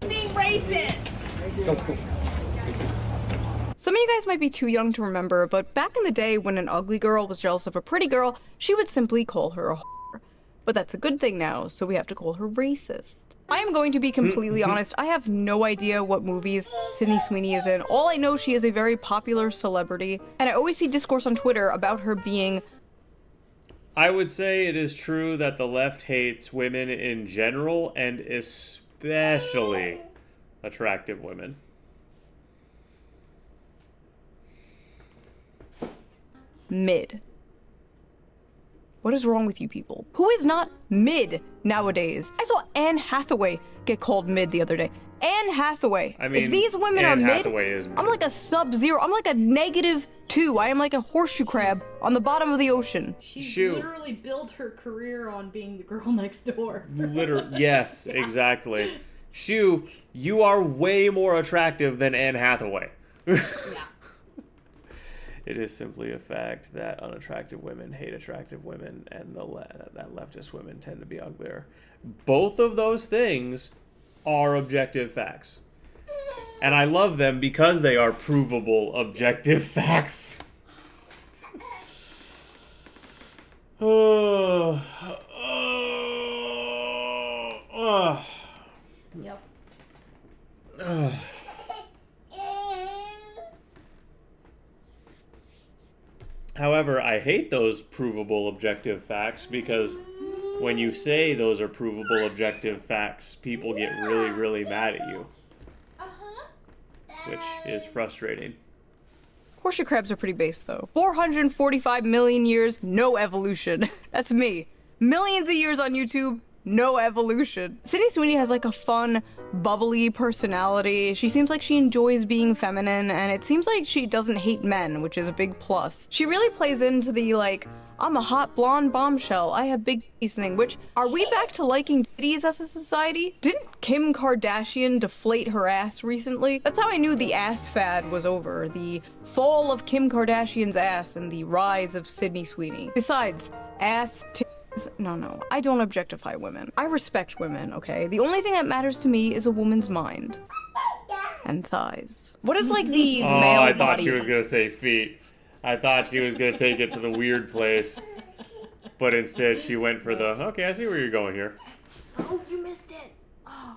Being racist! Some of you guys might be too young to remember, but back in the day when an ugly girl was jealous of a pretty girl, she would simply call her a whore. But that's a good thing now, so we have to call her racist. I am going to be completely honest, I have no idea what movies Sydney Sweeney is in. All I know, she is a very popular celebrity, and I always see discourse on Twitter about her being... I would say it is true that the left hates women in general, and especially attractive women. Mid. What is wrong with you people? Who is not mid nowadays? I saw Anne Hathaway get called mid the other day. Anne Hathaway. I mean, if these women Anne are mid, Hathaway is mid. I'm like a sub-zero. I'm like a -2. I am like a horseshoe crab on the bottom of the ocean. She literally built her career on being the girl next door. Yes, exactly. Shu, you are way more attractive than Anne Hathaway. Yeah. It is simply a fact that unattractive women hate attractive women, and that leftist women tend to be uglier. Both of those things are objective facts. And I love them because they are provable objective facts. Yep. However, I hate those provable objective facts because when you say those are provable objective facts, people get really, really mad at you. Which is frustrating. Horseshoe crabs are pretty base though. 445 million years, no evolution. That's me. Millions of years on YouTube, No evolution. Sydney Sweeney has like a fun, bubbly personality. She seems like she enjoys being feminine, and it seems like she doesn't hate men, which is a big plus. She really plays into the like, I'm a hot blonde bombshell, I have big titties thing, which, are we back to liking titties as a society? Didn't Kim Kardashian deflate her ass recently? That's how I knew the ass fad was over. The fall of Kim Kardashian's ass and the rise of Sydney Sweeney. Besides, ass, titties. No, I don't objectify women. I respect women, okay? The only thing that matters to me is a woman's mind. And thighs. What is like the male I thought body? she was gonna say feet. I thought she was gonna take it to the weird place. But instead she went for the, okay, I see where you're going here. Oh, you missed it. Oh,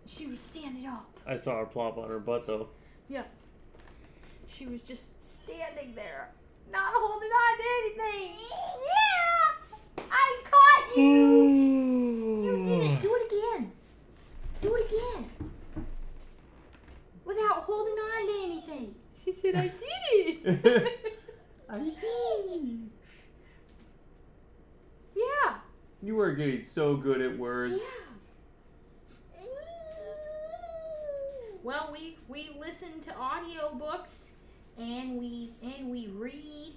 she was standing up. I saw her plop on her butt though. Yeah. She was just standing there, not holding on to anything. Yeah! I caught you! You did it. Do it again. Do it again. Without holding on to anything. She said, I did it. I did. Yeah. You are getting so good at words. Yeah. Well, we listen to audiobooks and we read.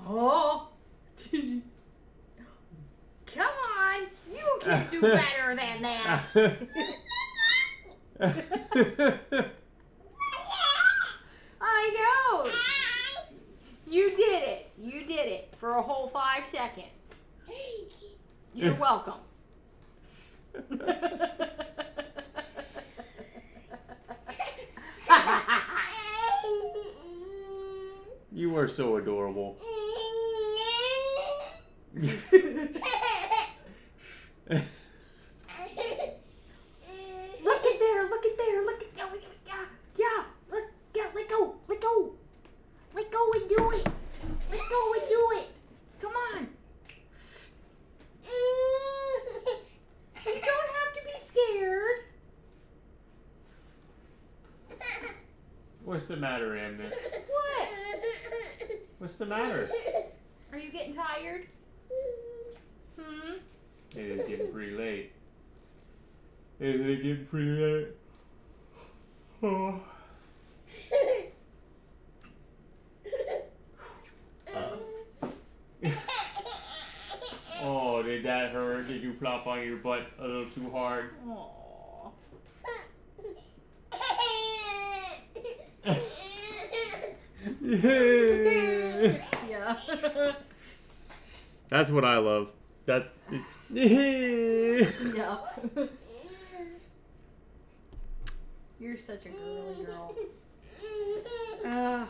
Oh. Come on, you can do better than that. I know. You did it. You did it for a whole 5 seconds. You're welcome. You are so adorable. Look at there, look at there, look at yeah, let go and do it. Let go and do it. Come on. You don't have to be scared. What's the matter, Amner? What? What's the matter? Are you getting tired? It is getting pretty late. Is it getting pretty late? Oh. Oh, did that hurt? Did you plop on your butt a little too hard? Aww. Yeah. That's what I love. That's. Yeah. You're such a girly girl. I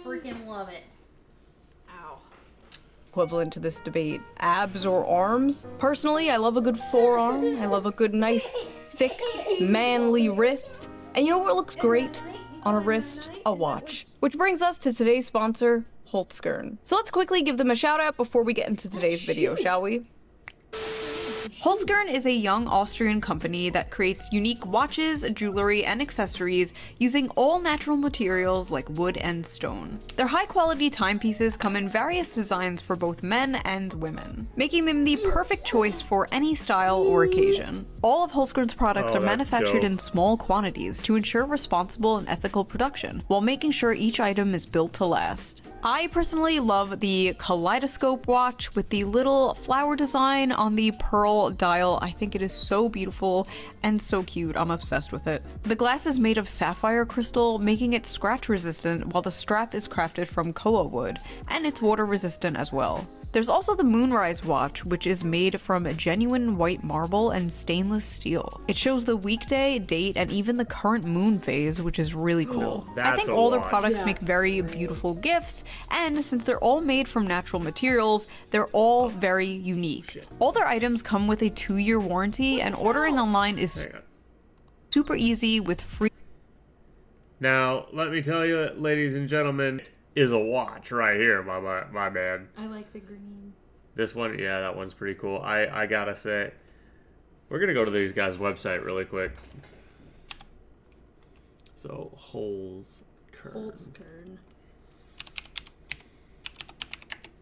freaking love it. Ow. Equivalent to this debate, abs or arms? Personally, I love a good forearm. I love a good, nice, thick, manly wrist. And you know what looks great on a wrist? A watch. Which brings us to today's sponsor, Holzkern. So let's quickly give them a shout out before we get into today's video, shall we? Holzkern is a young Austrian company that creates unique watches, jewelry, and accessories using all natural materials like wood and stone. Their high-quality timepieces come in various designs for both men and women, making them the perfect choice for any style or occasion. All of Holzkern's products are manufactured in small quantities to ensure responsible and ethical production, while making sure each item is built to last. I personally love the kaleidoscope watch with the little flower design on the pearl dial. I think it is so beautiful and so cute. I'm obsessed with it. The glass is made of sapphire crystal, making it scratch resistant, while the strap is crafted from koa wood, and it's water resistant as well. There's also the Moonrise watch, which is made from genuine white marble and stainless steel. It shows the weekday, date, and even the current moon phase, which is really cool. I think all their products make very beautiful gifts, and since they're all made from natural materials, they're all very unique. All their items come with a 2-year warranty, and ordering online is super easy with free. Now, let me tell you, ladies and gentlemen, is a watch right here, my man. I like the green. This one, yeah, that one's pretty cool. I gotta say, we're gonna go to these guys' website really quick. So, Holzkern.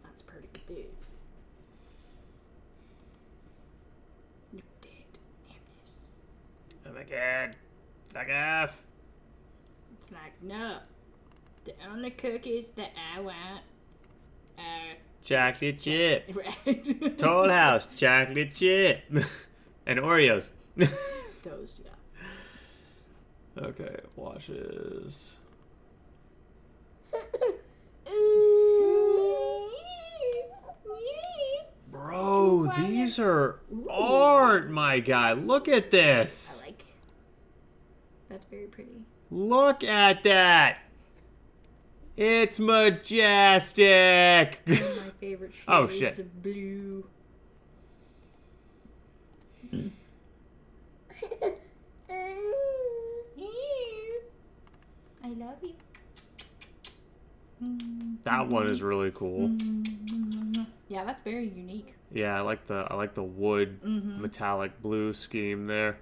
That's pretty good. the kid. Fuck off. It's like, no. The only cookies that I want are Chocolate chip. right. Toll House. Chocolate chip. And Oreos. Those, yeah. Okay, watches. Bro, these are art, my guy. Look at this. I like. That's very pretty. Look at that. It's majestic. One of my favorite shades Oh, shit. of blue. I love you. That one is really cool. Yeah, that's very unique. Yeah, I like the wood metallic blue scheme there.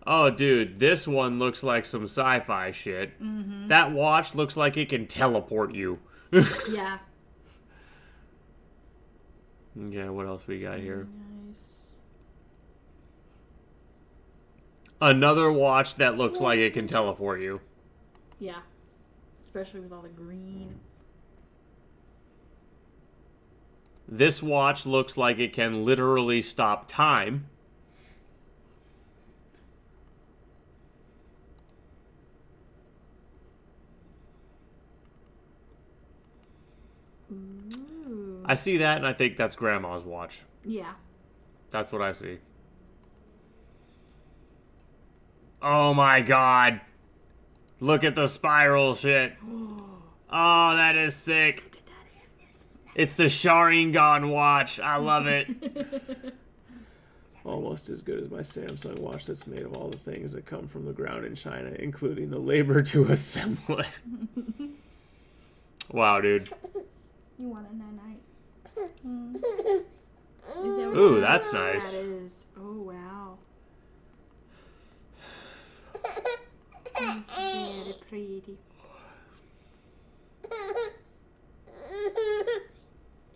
Oh, dude, this one looks like some sci-fi shit. That watch looks like it can teleport you. Yeah. Yeah, what else we got here? Nice. Another watch that looks like it can teleport you. Yeah. Especially with all the green. This watch looks like it can literally stop time. Ooh. I see that and I think that's Grandma's watch. Yeah. That's what I see. Oh my god. Look at the spiral shit. Oh, that is sick. It's the Sharingan watch. I love it. Almost as good as my Samsung watch that's made of all the things that come from the ground in China, including the labor to assemble it. Wow, dude. You want a night? Is that what Ooh, that's nice. That is. Oh, wow. That's very pretty.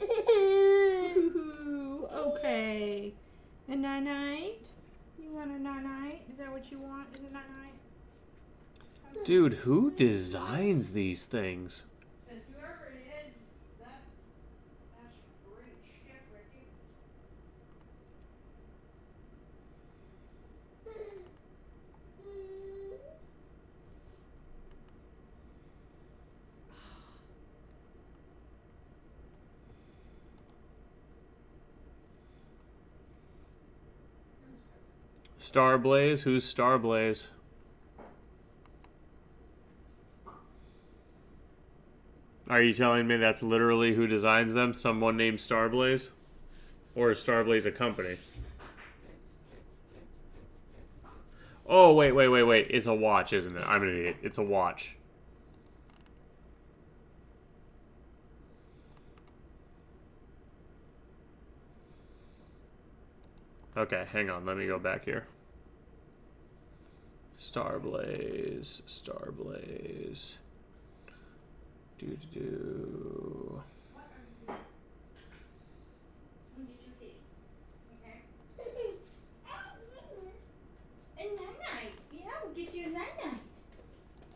Ooh, okay. A night? You want a night? Is that what you want? Is it night? Dude, who designs these things? Whoever it is, that's great shit, Ricky. Starblaze? Who's Starblaze? Are you telling me that's literally who designs them? Someone named Starblaze? Or is Starblaze a company? Oh, wait. It's a watch, isn't it? I'm an idiot. It's a watch. Okay, hang on. Let me go back here. Starblaze. Do. A night. Yeah, we'll get you a night. A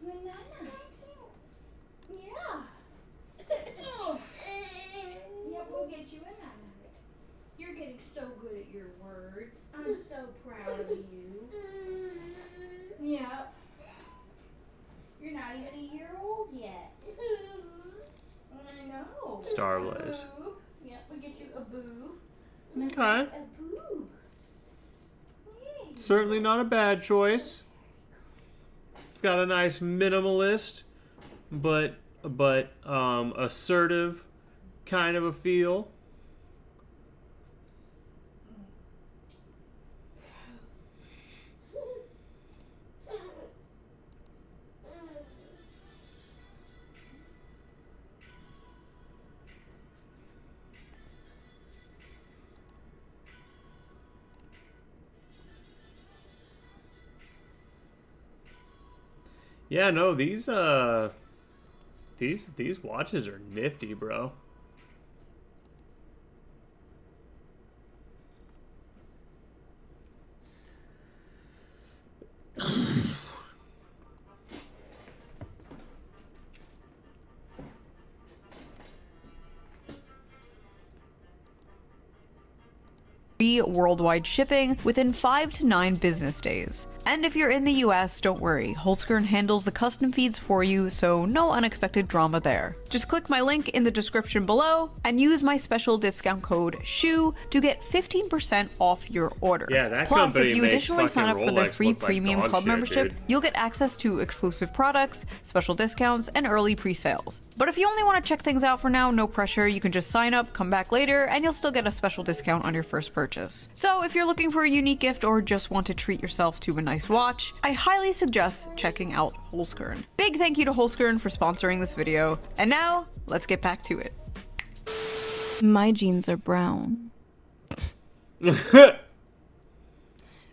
night. Yeah. Oh. Yep, we'll get you a night. You're getting so good at your words. I'm so proud of you. Yep. You're not even a year old yet. I know. Starblaze. A boob. Yep, we'll get you a boob. Okay. A boob. Certainly not a bad choice. It's got a nice minimalist, but assertive kind of a feel. Yeah, no, these watches are nifty, bro. free worldwide shipping within 5 to 9 business days. And if you're in the US, don't worry, Holzkern handles the custom feeds for you, so no unexpected drama there. Just click my link in the description below and use my special discount code SHOE to get 15% off your order. Yeah, that Plus, company if you makes additionally sign up fucking for their Rolex free look like premium dog club shit, membership, dude. you'll get access to exclusive products, special discounts, and early pre-sales. But if you only want to check things out for now, no pressure, you can just sign up, come back later, and you'll still get a special discount on your first purchase. So if you're looking for a unique gift or just want to treat yourself to a nice watch, I highly suggest checking out Holzkern. Big thank you to Holzkern for sponsoring this video. And now, let's get back to it. My jeans are brown.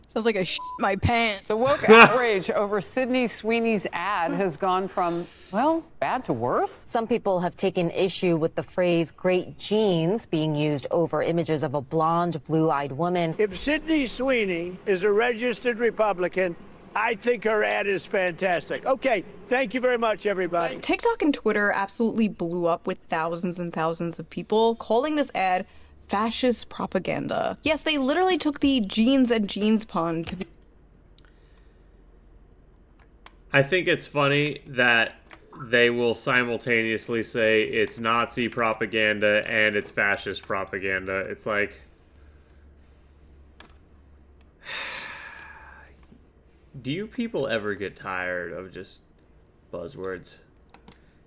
Sounds like I shit my pants. The woke outrage over Sydney Sweeney's ad has gone from, well, bad to worse. Some people have taken issue with the phrase great genes being used over images of a blonde, blue-eyed woman. If Sydney Sweeney is a registered Republican, I think her ad is fantastic. Okay, thank you very much, everybody. TikTok and Twitter absolutely blew up with thousands and thousands of people calling this ad fascist propaganda. Yes, they literally took the jeans and jeans pun to be. I think it's funny that they will simultaneously say it's Nazi propaganda and it's fascist propaganda. It's like, do you people ever get tired of just buzzwords?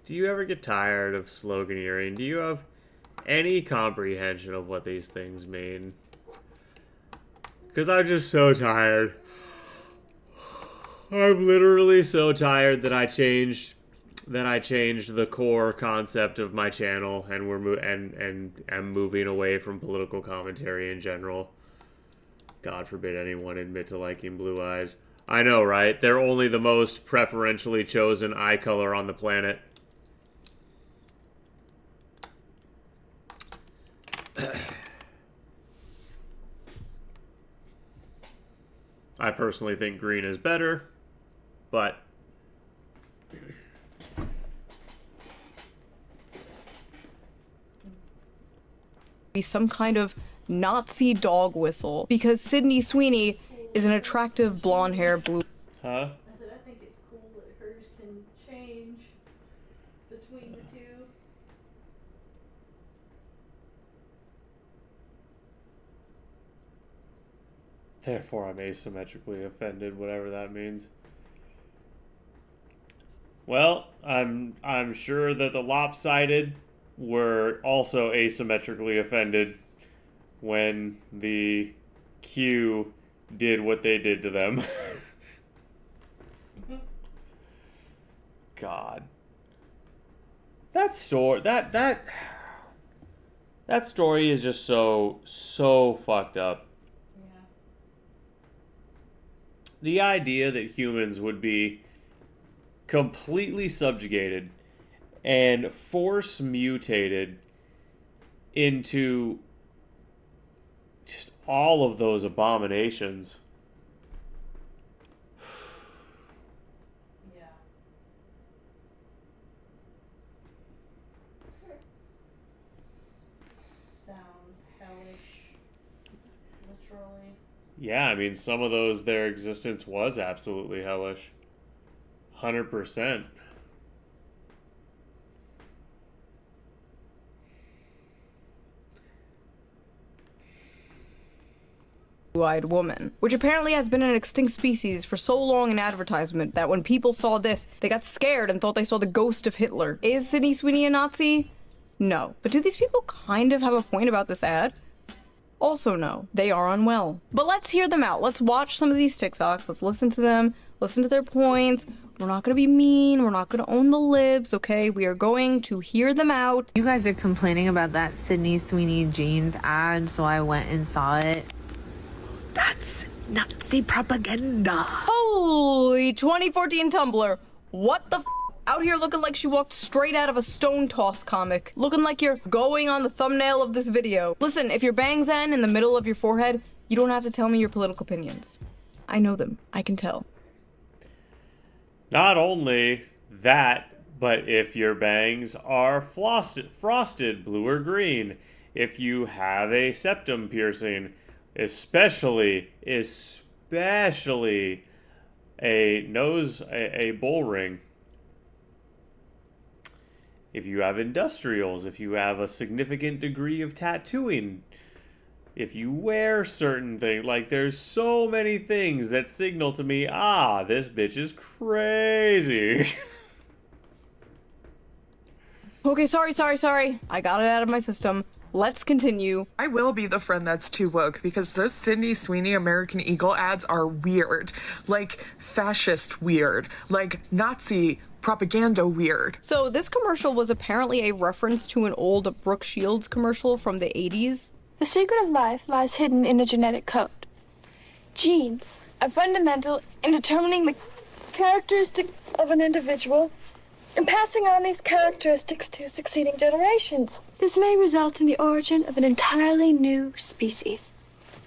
Do you ever get tired of sloganeering? Do you have any comprehension of what these things mean? Because I'm just so tired. I'm literally so tired that I changed the core concept of my channel, and am moving away from political commentary in general. God forbid anyone admit to liking blue eyes. I know, right? They're only the most preferentially chosen eye color on the planet. I personally think green is better, but be some kind of Nazi dog whistle because Sydney Sweeney is an attractive blonde hair blue. Huh? I said I think it's cool that hers can change between the two. Therefore, I'm asymmetrically offended, whatever that means. Well, I'm sure that the lopsided were also asymmetrically offended when the Q did what they did to them. God. That story is just so fucked up. The idea that humans would be completely subjugated and force mutated into just all of those abominations. Yeah. Sounds hellish. Literally. Yeah, I mean, some of those, their existence was absolutely hellish. 100%. Blue-eyed woman, which apparently has been an extinct species for so long in advertisement that when people saw this, they got scared and thought they saw the ghost of Hitler. Is Sydney Sweeney a Nazi? No. But do these people kind of have a point about this ad? Also no, they are unwell. But let's hear them out. Let's watch some of these TikToks. Let's listen to them, listen to their points. We're not gonna be mean. We're not gonna own the libs, okay? We are going to hear them out. You guys are complaining about that Sydney Sweeney jeans ad, so I went and saw it. That's Nazi propaganda. Holy 2014 Tumblr. What the f? Out here looking like she walked straight out of a Stone Toss comic. Looking like you're going on the thumbnail of this video. Listen, if your bangs end in the middle of your forehead, you don't have to tell me your political opinions. I know them. I can tell. Not only that, but if your bangs are frosted blue or green, if you have a septum piercing, Especially a bull ring. If you have industrials, if you have a significant degree of tattooing, if you wear certain things, like there's so many things that signal to me, this bitch is crazy. Okay, sorry. I got it out of my system. Let's continue. I will be the friend that's too woke because those Sydney Sweeney American Eagle ads are weird. Like fascist weird. Like Nazi propaganda weird. So this commercial was apparently a reference to an old Brooke Shields commercial from the 80s. The secret of life lies hidden in a genetic code. Genes are fundamental in determining the characteristics of an individual and passing on these characteristics to succeeding generations. This may result in the origin of an entirely new species,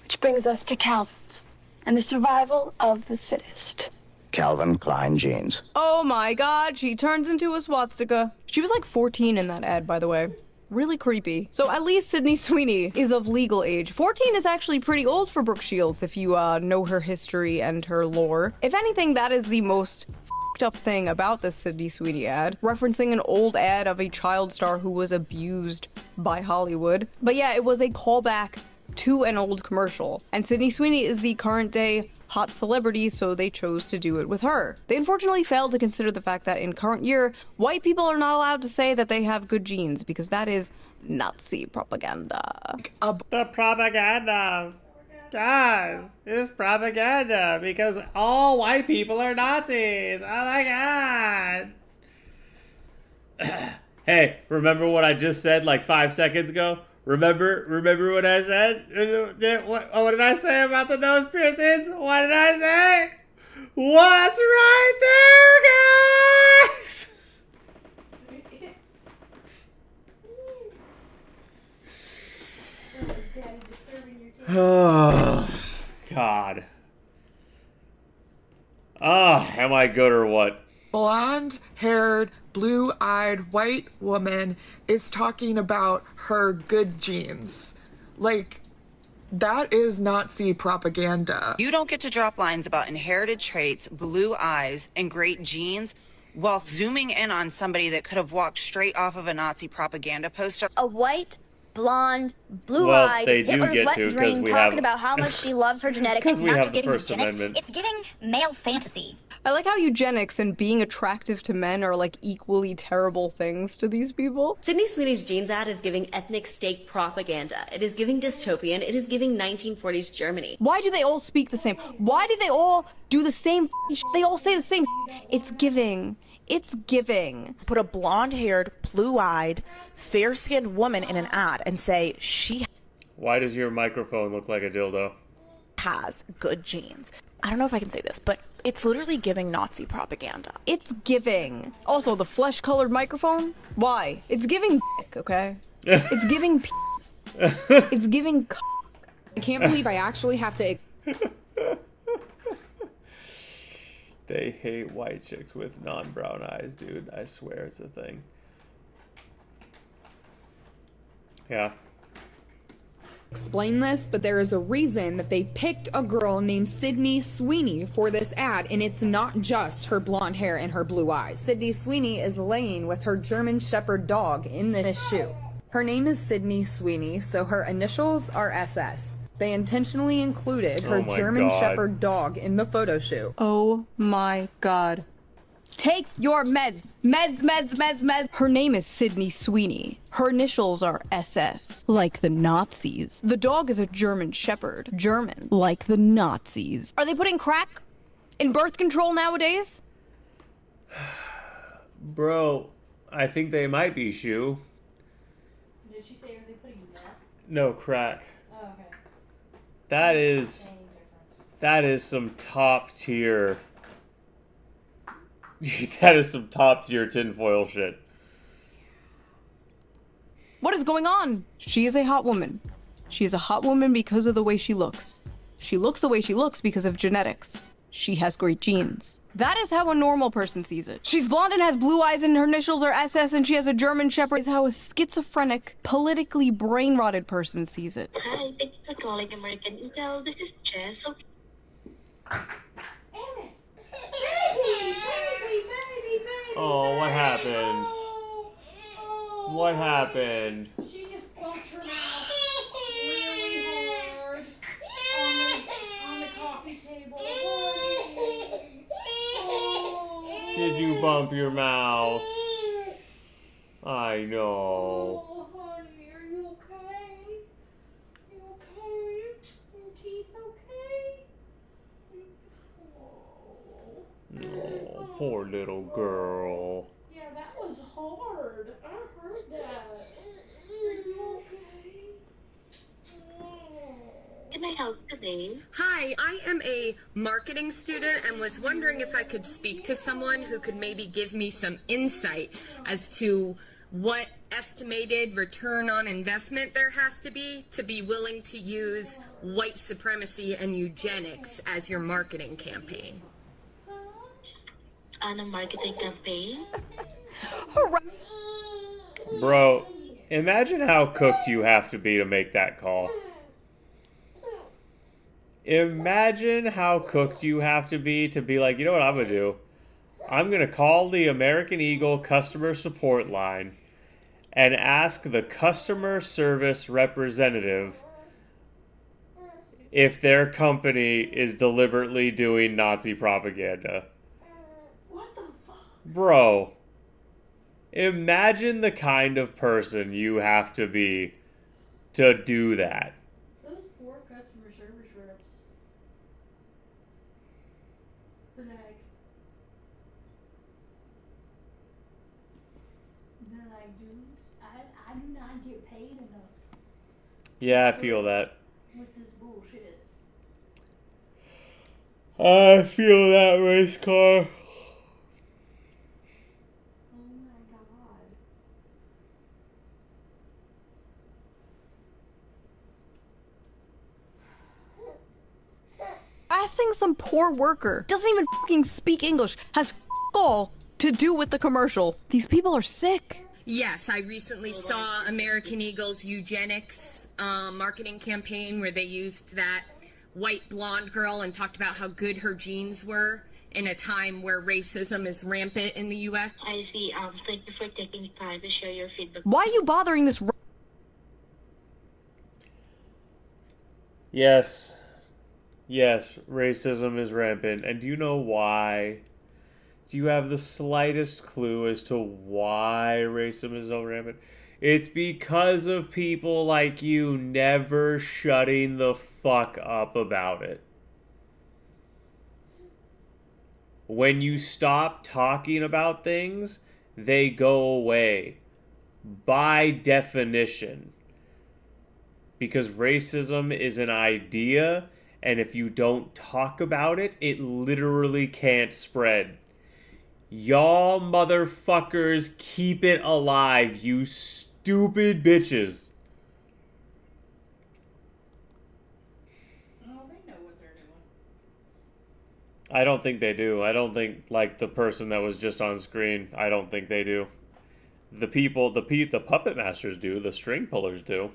which brings us to Calvin's and the survival of the fittest. Calvin Klein jeans. Oh my god, she turns into a swastika. She was like 14 in that ad, by the way. Really creepy. So at least Sydney Sweeney is of legal age. 14 is actually pretty old for Brooke Shields if you know her history and her lore. If anything, that is the most f***ed up thing about this Sydney Sweeney ad, referencing an old ad of a child star who was abused by Hollywood. But yeah, it was a callback to an old commercial. And Sydney Sweeney is the current day hot celebrity, so they chose to do it with her. They unfortunately failed to consider the fact that in current year, white people are not allowed to say that they have good genes, because that is Nazi propaganda. The propaganda. Guys, it's propaganda, because all white people are Nazis. Oh my god. Hey, remember what I just said like 5 seconds ago? Remember what I said? What did I say about the nose piercings? What did I say? What's right there, guys? Oh, God. Am I good or what? Blonde-haired, blue-eyed white woman is talking about her good genes. Like, that is Nazi propaganda. You don't get to drop lines about inherited traits, blue eyes, and great genes while zooming in on somebody that could have walked straight off of a Nazi propaganda poster. A white, blonde, blue-eyed, Hitler's wet dream talking about how much she loves her genetics. It's not just giving eugenics, it's giving male fantasy. I like how eugenics and being attractive to men are like equally terrible things to these people. Sydney Sweeney's jeans ad is giving ethnic state propaganda. It is giving dystopian. It is giving 1940s Germany. Why do they all speak the same? Why do they all do the same shit? They all say the same shit. It's giving. It's giving. Put a blonde-haired, blue-eyed, fair-skinned woman in an ad and say she Why does your microphone look like a dildo? has good genes. I don't know if I can say this, but it's literally giving Nazi propaganda. It's giving. Also, the flesh-colored microphone? Why? It's giving dick, okay? It's giving penis. It's giving cock. I can't believe I actually have to... They hate white chicks with non-brown eyes, dude. I swear it's a thing. Yeah. explain this, but there is a reason that they picked a girl named Sydney Sweeney for this ad, and it's not just her blonde hair and her blue eyes. Sydney Sweeney is laying with her German Shepherd dog in this shoe. Her name is Sydney Sweeney, so her initials are SS. They intentionally included her German Shepherd dog in the photo shoot. Oh my god. Take your meds. Meds, meds, meds, meds. Her name is Sydney Sweeney. Her initials are SS, like the Nazis. The dog is a German Shepherd. German, like the Nazis. Are they putting crack in birth control nowadays? Bro, I think they might be, Shu. Did she say are they putting meth? No, crack. Oh, okay. That is some top tier. That is some top tier tinfoil shit. What is going on? She is a hot woman. She is a hot woman because of the way she looks. She looks the way she looks because of genetics. She has great genes. That is how a normal person sees it. She's blonde and has blue eyes and her initials are SS and she has a German Shepherd. Is how a schizophrenic, politically brain-rotted person sees it. Hi, thank you for calling American Eagle. This is Jess. Amos! Baby! Oh, what happened? What happened? She just bumped her mouth really hard on the coffee table. Did you bump your mouth? I know. Oh, honey, are you okay? You okay? Your teeth okay? Oh, poor little girl. Yeah, that was hard. I heard that. Are you okay? Can I help today? Hi, I am a marketing student and was wondering if I could speak to someone who could maybe give me some insight as to what estimated return on investment there has to be willing to use white supremacy and eugenics as your marketing campaign. On a marketing campaign? Bro, imagine how cooked you have to be to make that call. Imagine how cooked you have to be like, you know what I'm going to do? I'm going to call the American Eagle customer support line and ask the customer service representative if their company is deliberately doing Nazi propaganda. What the fuck? Bro, imagine the kind of person you have to be to do that. Those poor customer service reps. They're like, dude, I do not get paid enough Yeah, I feel that. with this bullshit. I feel that, race car. Oh my god. Asking some poor worker, doesn't even fucking speak English, has all to do with the commercial. These people are sick. Yes, I recently saw American Eagle's eugenics marketing campaign where they used that white blonde girl and talked about how good her genes were in a time where racism is rampant in the U.S. I see. Thank you for taking time to share your feedback. Why are you bothering this? Yes. Yes, racism is rampant. And do you know why? Do you have the slightest clue as to why racism is so rampant? It's because of people like you never shutting the fuck up about it. When you stop talking about things, they go away. By definition. Because racism is an idea, and if you don't talk about it, it literally can't spread. Y'all motherfuckers keep it alive, you stupid bitches. Oh, they know what they're doing. I don't think they do. I don't think, like, the person that was just on screen, I don't think they do. The people, the puppet masters do, the string pullers do.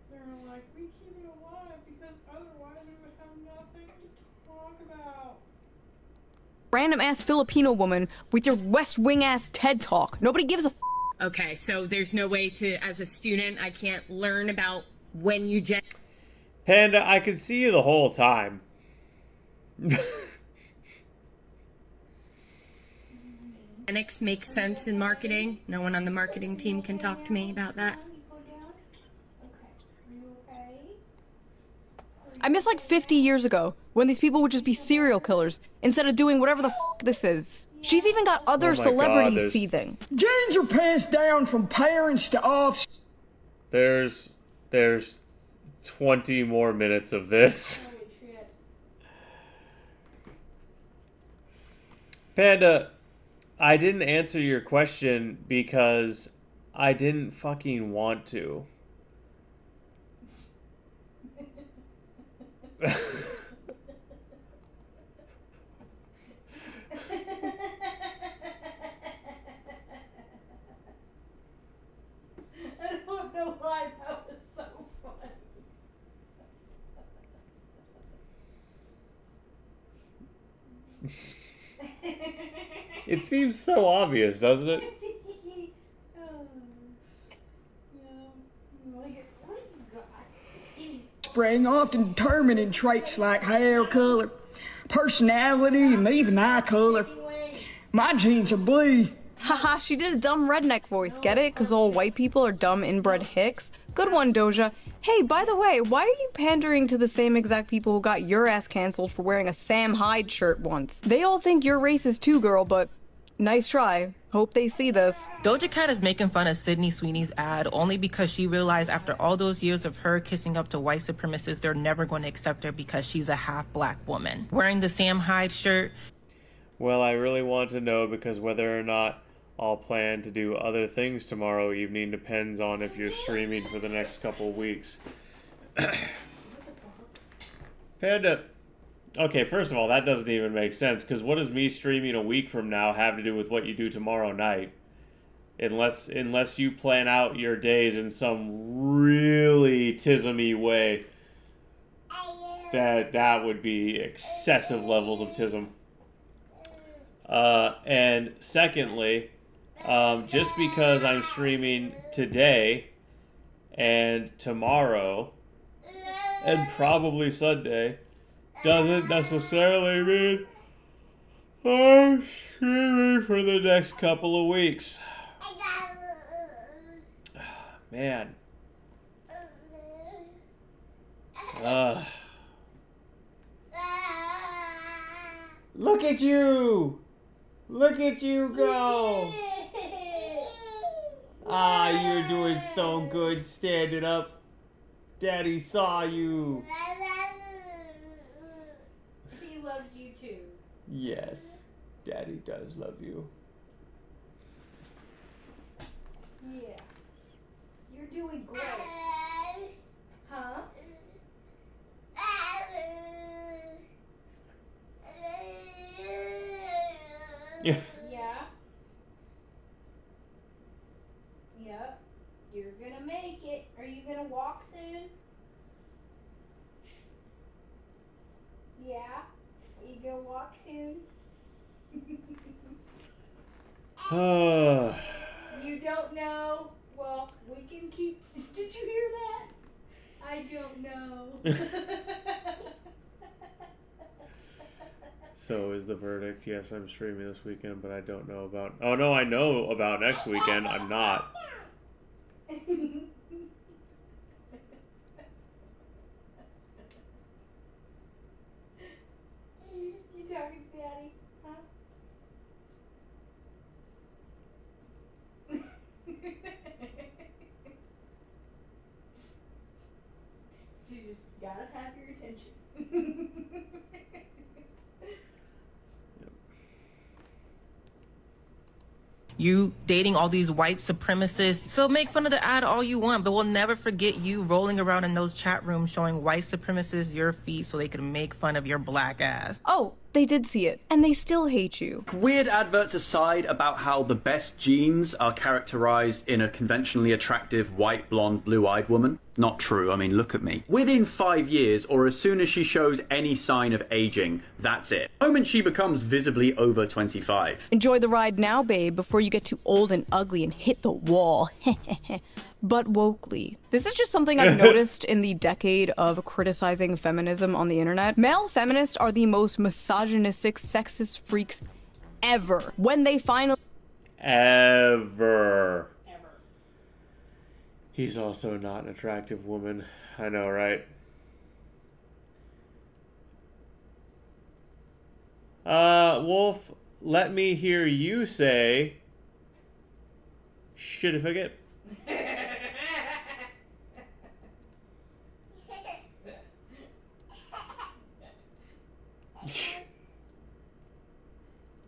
They're like, we keep it alive because otherwise we would have nothing to talk about. Random ass Filipino woman with your West Wing ass TED talk. Nobody gives a f. Okay, so there's no way to, as a student, I can't learn about when eugenics Panda, I could see you the whole time. makes sense in marketing. No one on the marketing team can talk to me about that. I miss like 50 years ago when these people would just be serial killers instead of doing whatever the f this is. She's even got other celebrities seething. Genes are passed down from parents to offspring. There's 20 more minutes of this. Panda, I didn't answer your question because I didn't fucking want to. It seems so obvious, doesn't it? Spring often determining traits like hair color, personality, and even eye color. My genes are blue. Haha, she did a dumb redneck voice, get it? Because all white people are dumb inbred hicks? Good one, Doja. Hey, by the way, why are you pandering to the same exact people who got your ass canceled for wearing a Sam Hyde shirt once? They all think you're racist too, girl, but nice try. Hope they see this. Doja Cat is making fun of Sydney Sweeney's ad only because she realized after all those years of her kissing up to white supremacists, they're never going to accept her because she's a half-black woman. Wearing the Sam Hyde shirt. Well, I really want to know because whether or not I'll plan to do other things tomorrow evening depends on if you're streaming for the next couple weeks. Panda. Okay, first of all, that doesn't even make sense, because what does me streaming a week from now have to do with what you do tomorrow night? Unless you plan out your days in some really tism-y way. That would be excessive levels of tism. And secondly, just because I'm streaming today and tomorrow and probably Sunday doesn't necessarily mean I'm streaming for the next couple of weeks. Man. Look at you! Look at you go! Ah, you're doing so good standing up. Daddy saw you. He loves you too. Yes, Daddy does love you. Yeah. You're doing great. Huh? Yeah. Yeah. Yep. You're gonna make it. Are you gonna walk soon? Yeah. You gonna walk soon? You don't know? Well, we can keep. Did you hear that? I don't know. So is the verdict. Yes, I'm streaming this weekend, but I don't know about... Oh, no, I know about next weekend. I'm not. You talking to Daddy? Huh? She's just gotta have your attention. You dating all these white supremacists. So make fun of the ad all you want, but we'll never forget you rolling around in those chat rooms showing white supremacists your feet so they could make fun of your black ass. Oh, they did see it, and they still hate you. Weird adverts aside about how the best genes are characterized in a conventionally attractive white, blonde, blue-eyed woman. Not true, I mean, look at me. Within 5 years, or as soon as she shows any sign of aging, that's it. The moment she becomes visibly over 25. Enjoy the ride now, babe, before you get too old and ugly and hit the wall. But wokely. This is just something I've noticed in the decade of criticizing feminism on the internet. Male feminists are the most misogynistic, sexist freaks ever. When they finally... Ever. He's also not an attractive woman. I know, right? Wolf, let me hear you say... Shit if I get...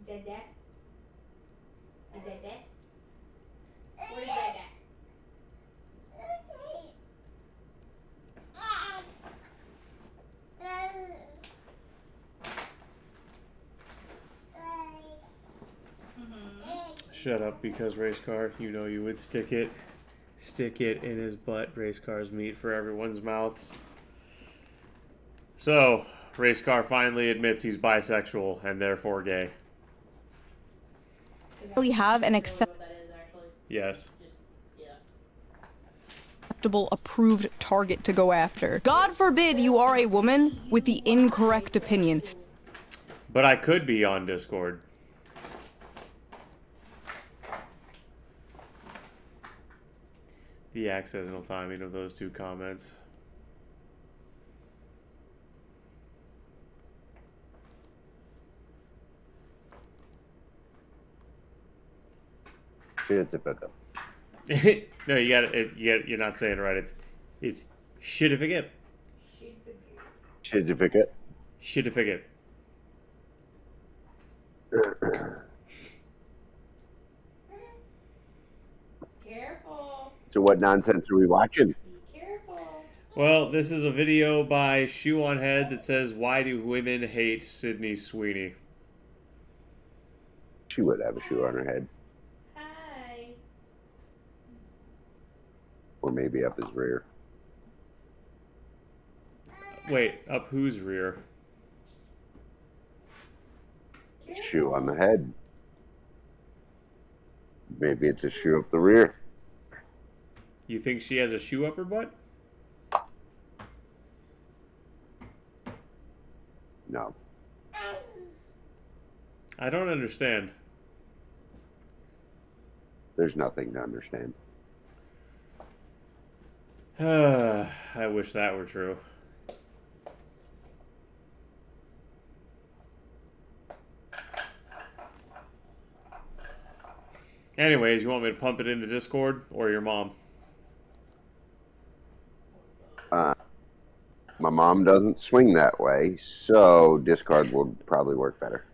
Dada? Dada? Where's Dada? Shut up, because race car, you know you would stick it in his butt. Race car's meat for everyone's mouths. So, Race car finally admits he's bisexual and therefore gay. Really have an Yes. acceptable, approved target to go after. God forbid you are a woman with the incorrect opinion. But I could be on Discord. The accidental timing of those two comments. It's a pickup. No, you're not saying it right. It's shitificate. Certificate. Shitificate. Careful. So what nonsense are we watching? Careful. Well, this is a video by Shoe on Head that says, "Why do women hate Sydney Sweeney?" She would have a shoe on her head. Hi. Or maybe up his rear. Wait, up whose rear? Shoe on the head. Maybe it's a shoe up the rear. You think she has a shoe up her butt? No. I don't understand. There's nothing to understand. I wish that were true. Anyways, you want me to pump it into Discord or your mom? My mom doesn't swing that way, so Discord will probably work better.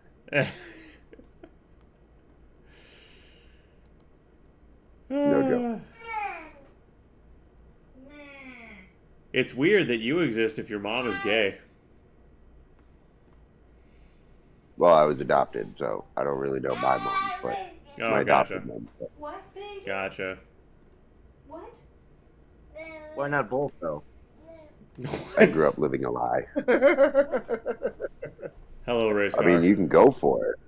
No joke. It's weird that you exist if your mom is gay. Well, I was adopted, so I don't really know my mom, but my adopted mom. What, baby? Gotcha. What? Why not both, though? I grew up living a lie. Hello, race car. I mean, you can go for it.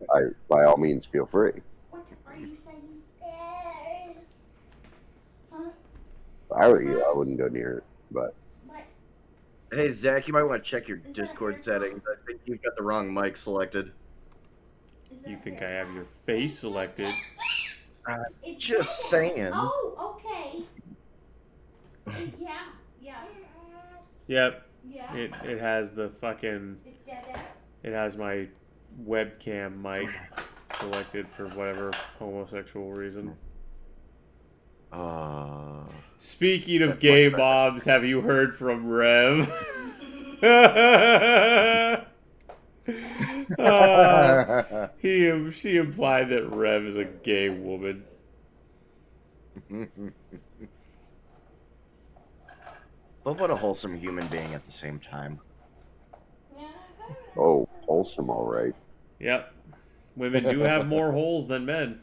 By all means, feel free. What are you saying? If I were you, I wouldn't go near it, but... Hey, Zach, you might want to check your Discord settings. I think you've got the wrong mic selected. You think I have your face selected? Just saying. Oh, okay. Yeah. Yep. Yeah. It has the fucking... It has my webcam mic selected for whatever homosexual reason. Speaking of gay moms, have you heard from Rev? She implied that Rev is a gay woman. But what a wholesome human being at the same time. Oh, wholesome, all right. Yep. Women do have more holes than men.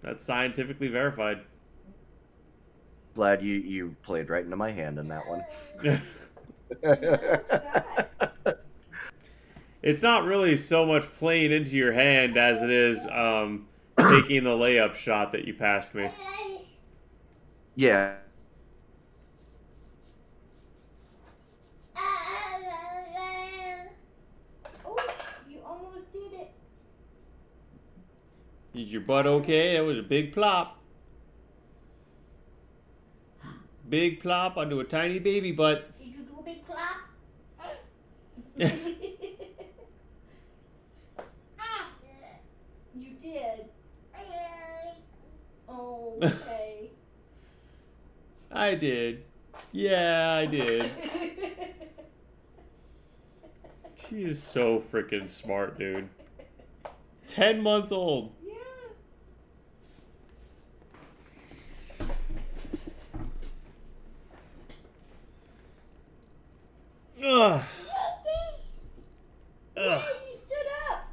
That's scientifically verified. Glad you played right into my hand in that one. It's not really so much playing into your hand as it is taking the layup shot that you passed me. Yeah. Oh, you almost did it. Is your butt okay? That was a big plop. Big plop onto a tiny baby butt. Did you do a big clap? You did. Oh, okay. I did. Yeah, I did. She is so freaking smart, dude. 10 months old. Ugh. Yeah, you stood up.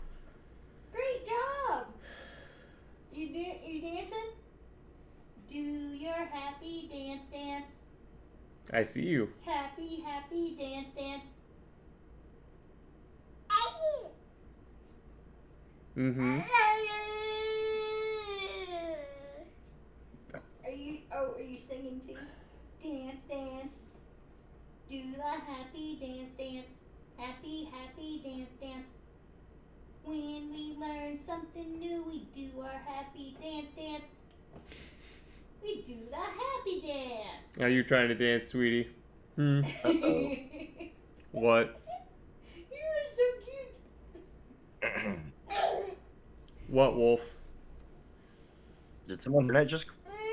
Great job. You dancing? Do your happy dance. I see you. Happy dance. Mm-hmm. Are you singing too? Dance, dance. Do the happy dance, dance. Happy, happy dance, dance. When we learn something new, we do our happy dance, dance. We do the happy dance. Are you trying to dance, sweetie? Hmm. What? You are so cute. What, Wolf? Did someone just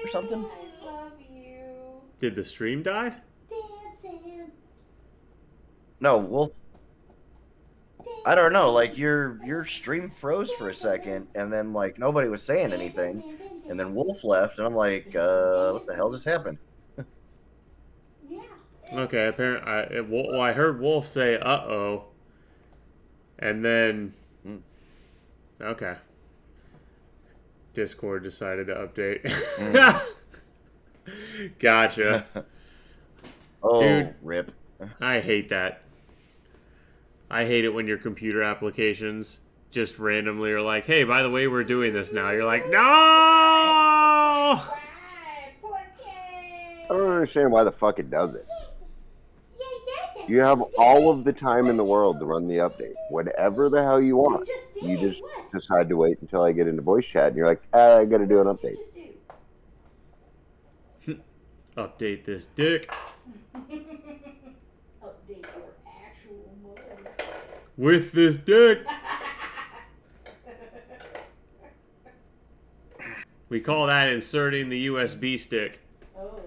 or something? I love you. Did the stream die? Dancing. No, Wolf. I don't know. Like your stream froze for a second, and then like nobody was saying anything, and then Wolf left, and I'm like, what the hell just happened? Okay, apparently, I heard Wolf say "uh-oh," and then okay, Discord decided to update. Gotcha. Oh, dude, rip. I hate that. I hate it when your computer applications just randomly are like, "Hey, by the way, we're doing this now." You're like, "No!" I don't understand why the fuck it does it. You have all of the time in the world to run the update. Whatever the hell you want. You just decide to wait until I get into voice chat, and you're like, I gotta do an update. Update this dick. Update your actual mother. With this dick. We call that inserting the USB stick. Oh.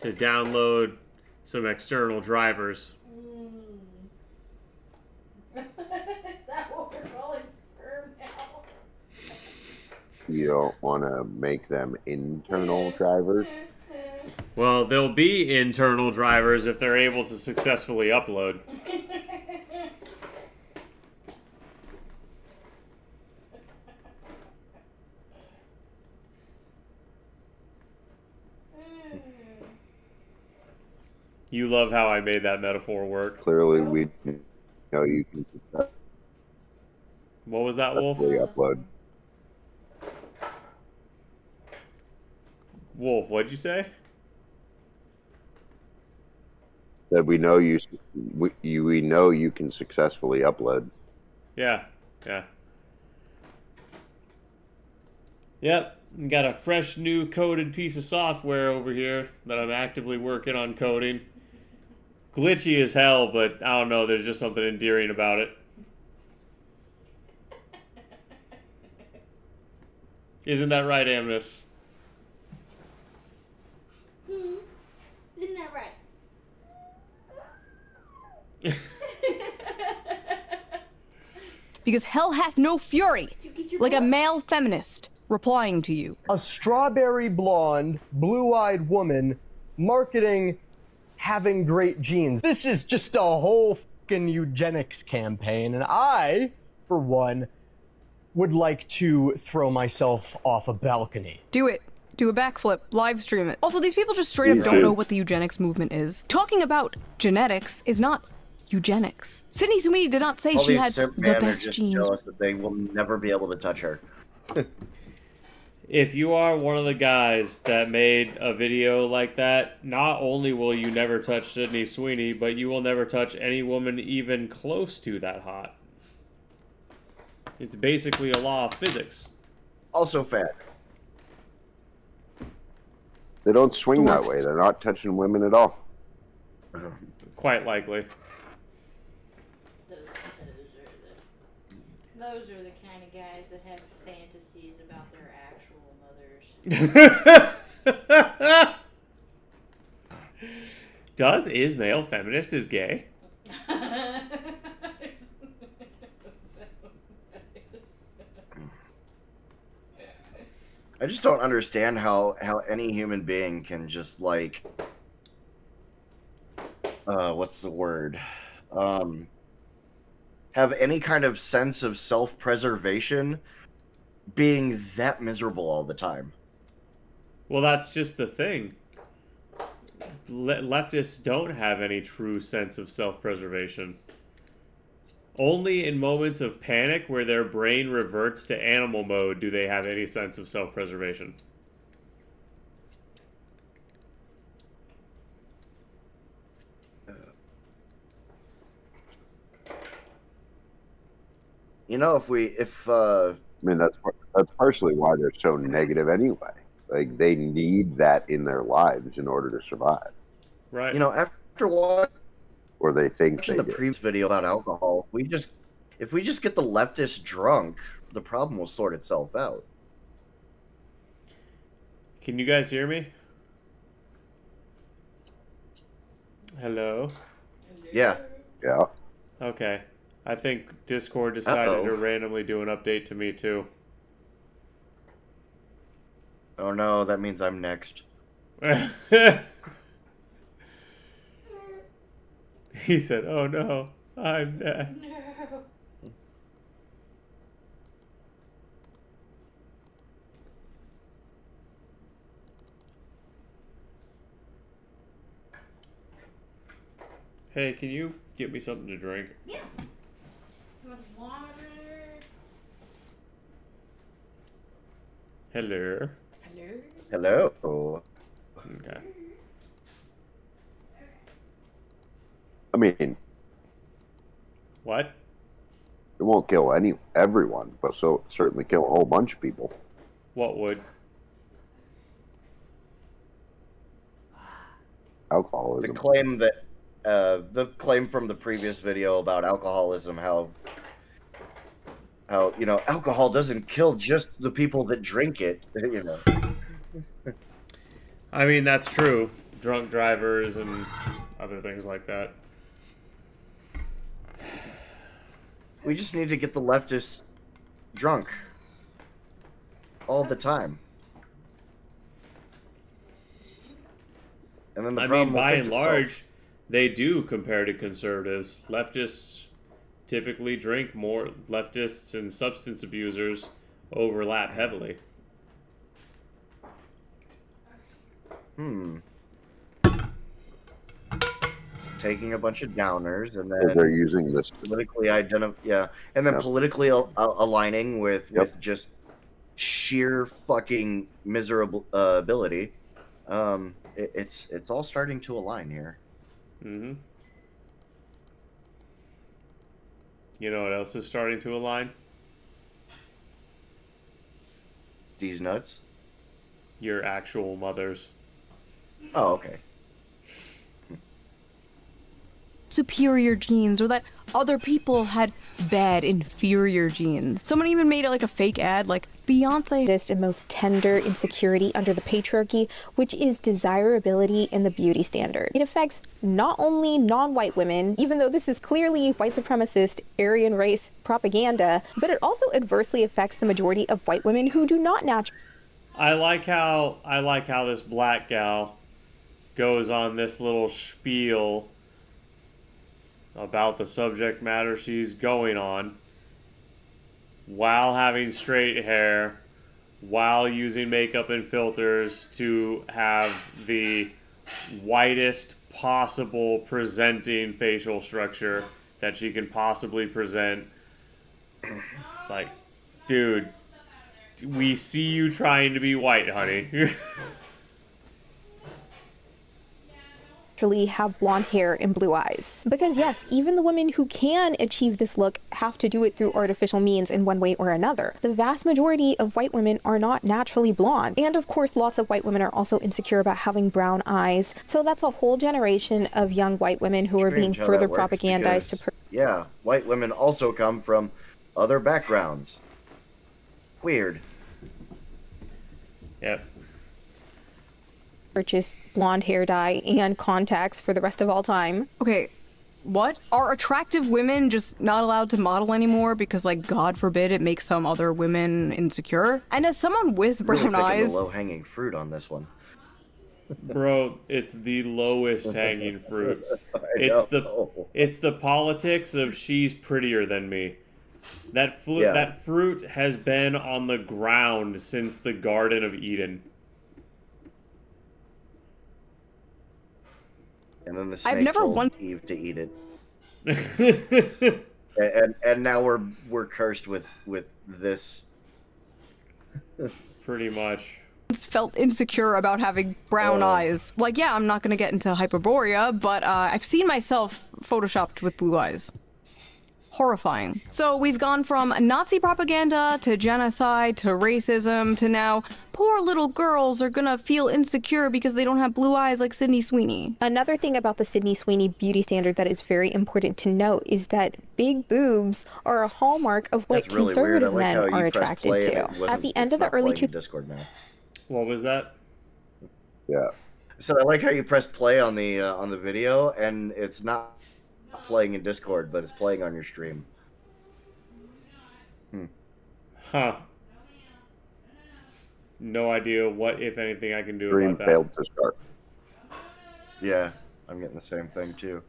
To download some external drivers. Is that what we're calling sperm now? You don't want to make them internal drivers. Well, they'll be internal drivers if they're able to successfully upload. You love how I made that metaphor work. Clearly, we know you can What was that, Wolf? successfully upload. Wolf, what'd you say? That we know we know you can successfully upload. Yeah, yeah. Yep, got a fresh new coded piece of software over here that I'm actively working on coding. Glitchy as hell, but I don't know, there's just something endearing about it. Isn't that right, Amnes? Isn't that right? Because hell hath no fury, like a male feminist replying to you. A strawberry blonde, blue-eyed woman marketing having great genes. This is just a whole fucking eugenics campaign, and I, for one, would like to throw myself off a balcony. Do it. Do a backflip. Live stream it. Also, these people just straight up don't know what the eugenics movement is. Talking about genetics is not eugenics. Sydney Sweeney did not say she had the best genes. Jealous that they will never be able to touch her. If you are one of the guys that made a video like that, not only will you never touch Sydney Sweeney, but you will never touch any woman even close to that hot. It's basically a law of physics. Also fat. They don't swing that way. They're not touching women at all. Quite likely. Those are the kind of guys that have fantasies about their actual mothers. Does Ismail feminist is gay? I just don't understand how any human being can just like what's the word? Have any kind of sense of self-preservation being that miserable all the time. Well, that's just the thing. Leftists don't have any true sense of self-preservation. Only in moments of panic where their brain reverts to animal mode do they have any sense of self-preservation. You know, I mean, that's partially why they're so negative anyway. Like, they need that in their lives in order to survive. Right. You know, after watching Or they think they the do. previous video about alcohol, if we just get the leftists drunk, the problem will sort itself out. Can you guys hear me? Hello? Yeah. Yeah. Okay. I think Discord decided Uh-oh. to randomly do an update to me too. Oh no, that means I'm next. He said, "Oh no, I'm next." Hey, can you get me something to drink? Yeah. With water. Hello. Hello. Okay. I mean, What? it won't kill everyone, but certainly kill a whole bunch of people. What would? Alcoholism. The claim from the previous video about alcoholism, how alcohol doesn't kill just the people that drink it, you know. I mean, that's true. Drunk drivers and other things like that. We just need to get the leftists drunk all the time. And then the I problem mean, will by fix and itself. large, they do compare to conservatives. Leftists typically drink more. Leftists and substance abusers overlap heavily. Taking a bunch of downers and Because then they're using this. politically and then Yep. politically aligning with just sheer fucking miserable ability. It's all starting to align here. Mm-hmm. You know what else is starting to align? These nuts. Your actual mothers. Oh, okay. Superior genes, or that other people had bad, inferior genes. Someone even made it like a fake ad, like Beyonce. And most tender insecurity under the patriarchy, which is desirability in the beauty standard. It affects not only non-white women, even though this is clearly white supremacist Aryan race propaganda, but it also adversely affects the majority of white women who do not naturally. I like how this black gal goes on this little spiel about the subject matter she's going on while having straight hair, while using makeup and filters to have the whitest possible presenting facial structure that she can possibly present. Like, dude, we see you trying to be white, honey. Have blonde hair and blue eyes. Because yes, even the women who can achieve this look have to do it through artificial means in one way or another. The vast majority of white women are not naturally blonde. And of course, lots of white women are also insecure about having brown eyes. So that's a whole generation of young white women who are being Strange how further that works, propagandized because, to yeah, white women also come from other backgrounds. Weird. Yep. purchase blonde hair dye and contacts for the rest of all time. Okay, what? Are attractive women just not allowed to model anymore because, like, God forbid it makes some other women insecure? And as someone with Really brown picking eyes... the low-hanging fruit on this one. Bro, it's the lowest hanging fruit. know. It's the politics of she's prettier than me. That fruit has been on the ground since the Garden of Eden. And then the I've snake never told won- Eve to eat it. and now we're cursed with this. Pretty much. Felt insecure about having brown eyes. Like, yeah, I'm not gonna get into Hyperborea, but I've seen myself photoshopped with blue eyes. Horrifying. So we've gone from Nazi propaganda to genocide to racism to now poor little girls are gonna feel insecure because they don't have blue eyes like Sydney Sweeney. Another thing about the Sydney Sweeney beauty standard that is very important to note is that big boobs are a hallmark of what That's really weird. I conservative like men how you are pressed attracted play and to. it wasn't- At the end it's of the not early playing in Discord now. What was that? Yeah. So I like how you press play on the video and it's not playing in Discord, but it's playing on your stream. Huh. No idea what, if anything, I can do Stream about that. failed to start. Yeah, I'm getting the same thing too.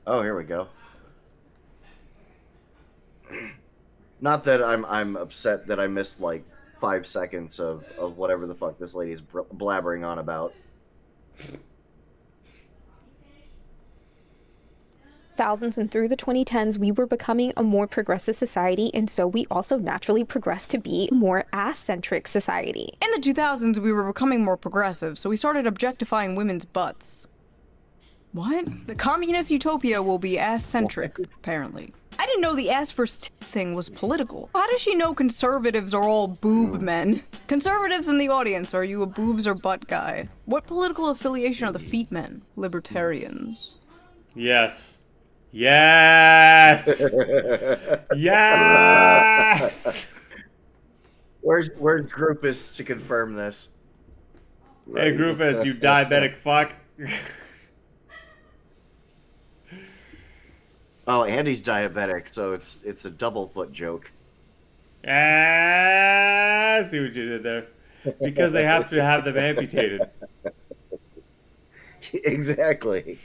Oh, here we go. Not that I'm upset that I missed like 5 seconds of whatever the fuck this lady's blabbering on about. Thousands and through the 2010s, we were becoming a more progressive society, and so we also naturally progressed to be a more ass-centric society. In the 2000s, we were becoming more progressive, so we started objectifying women's butts. What? The communist utopia will be ass-centric, apparently. I didn't know the ass first thing was political. How does she know conservatives are all boob men? Conservatives in the audience, are you a boobs or butt guy? What political affiliation are the feet men? Libertarians. Yes. Yes! Yes! Where's Groupus to confirm this? Hey, Groupus, you diabetic fuck. Oh, Andy's diabetic, so it's a double foot joke. Ah, I see what you did there. Because they have to have them amputated. Exactly.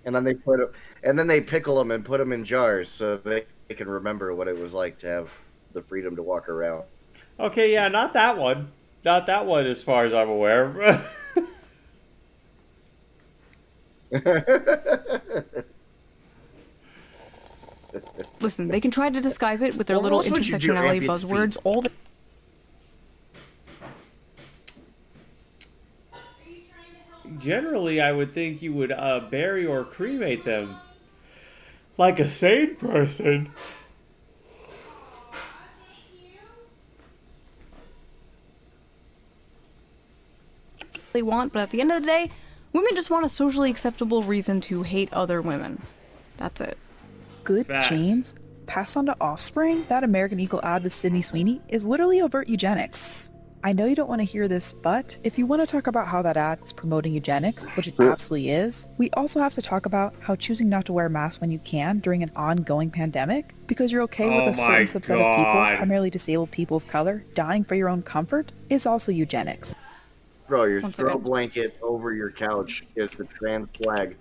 And then they pickle them and put them in jars so they can remember what it was like to have the freedom to walk around. Okay, yeah, not that one. Not that one as far as I'm aware. Listen, they can try to disguise it with their What little else would you do, intersectionality Andy's buzzwords feet? all the Generally, I would think you would bury or cremate them. Like a sane person. they want, but at the end of the day, women just want a socially acceptable reason to hate other women. That's it. Good Facts. genes passed on to offspring. That American Eagle ad with Sydney Sweeney is literally overt eugenics. I know you don't want to hear this, but if you want to talk about how that ad is promoting eugenics, which it absolutely is, we also have to talk about how choosing not to wear a mask when you can during an ongoing pandemic, because you're okay with Oh a certain my subset of people, God. primarily disabled people of color, dying for your own comfort, is also eugenics. Bro, your One throw second. blanket over your couch is the trans flag,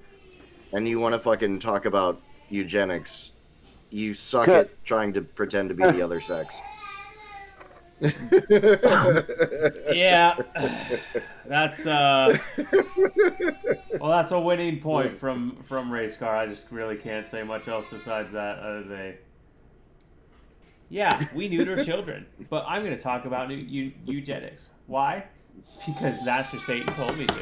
and you want to fucking talk about eugenics. You suck at trying to pretend to be the other sex. Yeah. That's well, that's a winning point from Race Car. I just really can't say much else besides that. That is a yeah, we neuter children, but I'm going to talk about eugenics. Why? Because Master Satan told me to.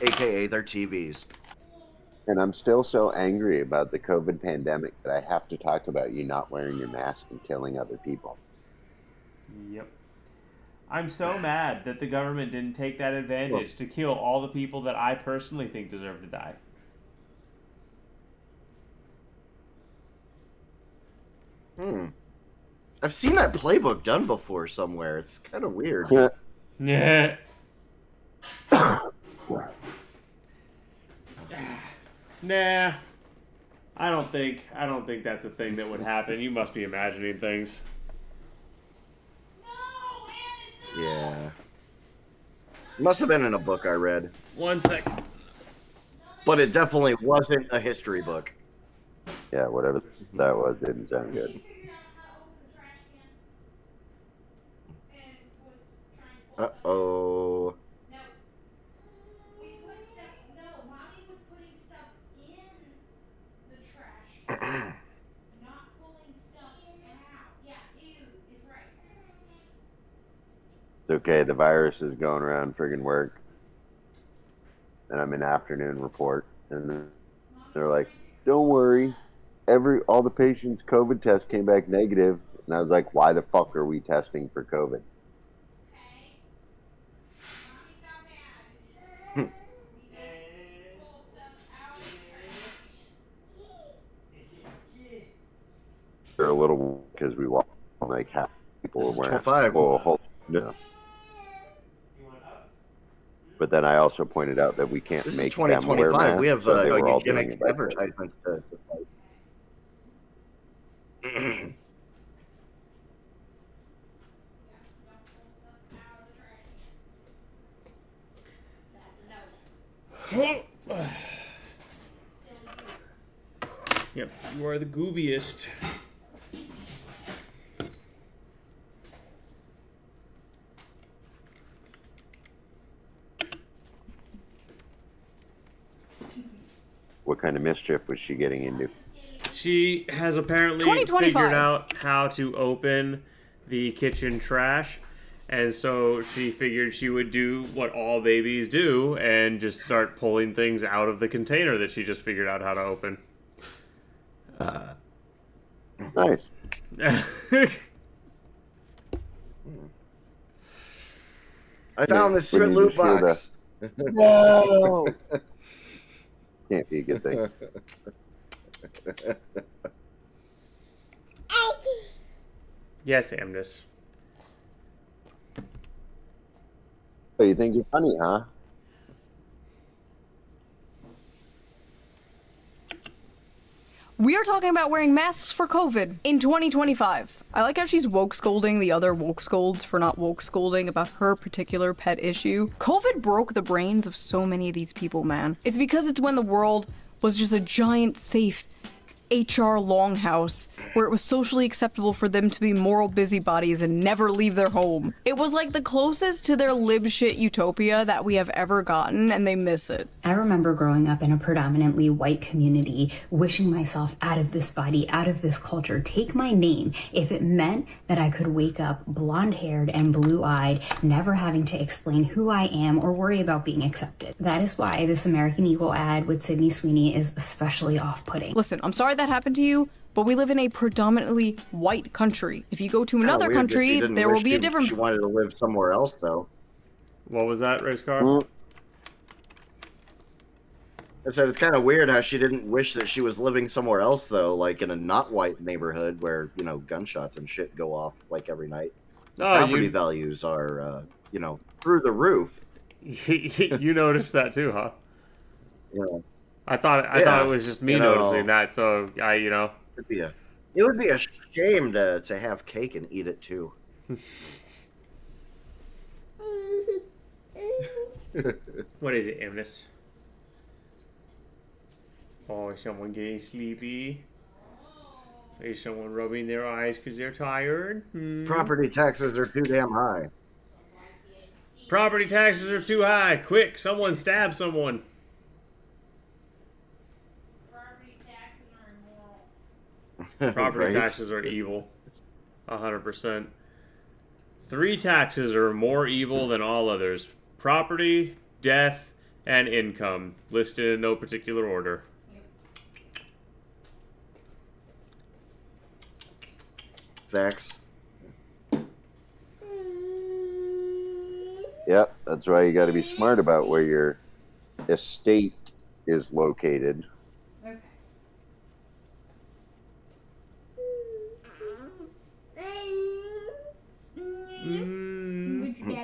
AKA their TVs. And I'm still so angry about the COVID pandemic that I have to talk about you not wearing your mask and killing other people. Yep. I'm so mad that the government didn't take that advantage to kill all the people that I personally think deserve to die. I've seen that playbook done before somewhere. It's kind of weird. Yeah. Nah. I don't think that's a thing that would happen. You must be imagining things. Yeah. Must have been in a book I read. 1 sec. But it definitely wasn't a history book. Yeah, whatever that was didn't sound good. okay. The virus is going around friggin' work, and I'm in afternoon report, and then they're like, "Don't worry, all the patients' COVID test came back negative." And I was like, "Why the fuck are we testing for COVID?" They're a little because we walk like half people This is are wearing 25. no. But then I also pointed out that we can't This is make them wear 2025. We masks, have so they were all doing eugenic it by advertisements to Yep, you are the goobiest. What kind of mischief was she getting into? She has apparently 2025. figured out how to open the kitchen trash, and so she figured she would do what all babies do and just start pulling things out of the container that she just figured out how to open. Nice. I found this secret When you loot just hear box. No! Can't be a good thing. Yes, Amnes. Oh, you think you're funny, huh? We are talking about wearing masks for COVID in 2025. I like how she's woke scolding the other woke scolds for not woke scolding about her particular pet issue. COVID broke the brains of so many of these people, man. It's because it's when the world was just a giant, safe HR longhouse where it was socially acceptable for them to be moral busybodies and never leave their home. It was like the closest to their lib shit utopia that we have ever gotten, and they miss it. I remember growing up in a predominantly white community, wishing myself out of this body, out of this culture, take my name, if it meant that I could wake up blonde-haired and blue-eyed, never having to explain who I am or worry about being accepted. That is why this American Eagle ad with Sydney Sweeney is especially off-putting. Listen, I'm sorry that happened to you, but we live in a predominantly white country. If you go to another Weird that she country, didn't there will wish be a different... She wanted to live somewhere else, though. What was that, race car? I said it's kind of weird how she didn't wish that she was living somewhere else, though, like in a not white neighborhood where, you know, gunshots and shit go off like every night. Oh, Property values are, you know, through the roof. You noticed that too, huh? Yeah. I thought it was just me noticing that, so it would be a shame to have cake and eat it too. What is it, Amnes? Oh, is someone getting sleepy? Is someone rubbing their eyes because they're tired? Property taxes are too damn high. Property taxes are too high. Quick, someone stab someone. Property Right? taxes are evil. 100%. 3 taxes are more evil than all others. Property, death, and income. Listed in no particular order. Facts. Yep, that's why you got to be smart about where your estate is located.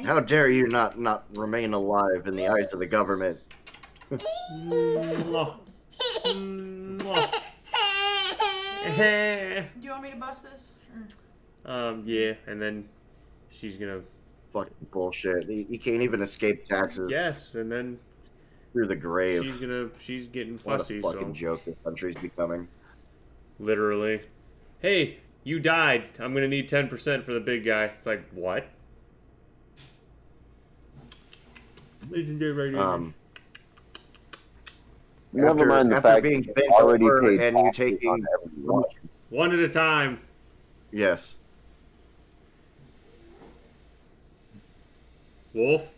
How dare you not remain alive in the eyes of the government? Do you want me to bust this? Yeah, and then she's gonna... Fucking bullshit. You can't even escape taxes. Yes, and then... Through the grave. She's getting What fussy, a fucking so... joke this country's becoming. Literally. Hey, you died. I'm gonna need 10% for the big guy. It's like, what? Never mind the after fact being that bent you already over paid and you taxes taking on everyone. One at a time. Yes. Wolf?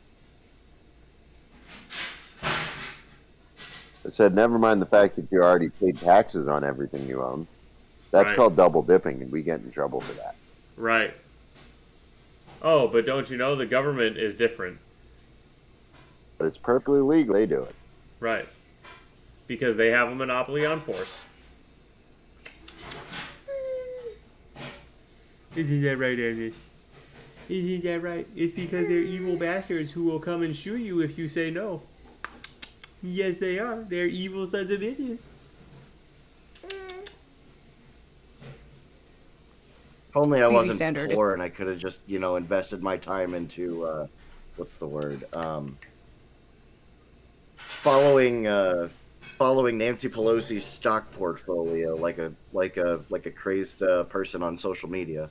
I said, never mind the fact that you already paid taxes on everything you own. That's Right. called double dipping, and we get in trouble for that. Right. Oh, but don't you know the government is different? But it's perfectly legal. They do it. Right. Because they have a monopoly on force. Isn't that right, Anders? Isn't that right? It's because they're evil bastards who will come and shoot you if you say no. Yes, they are. They're evil sons of bitches. If only I Beauty wasn't standard. poor and I could have just, invested my time into, what's the word? Following Nancy Pelosi's stock portfolio like a crazed person on social media.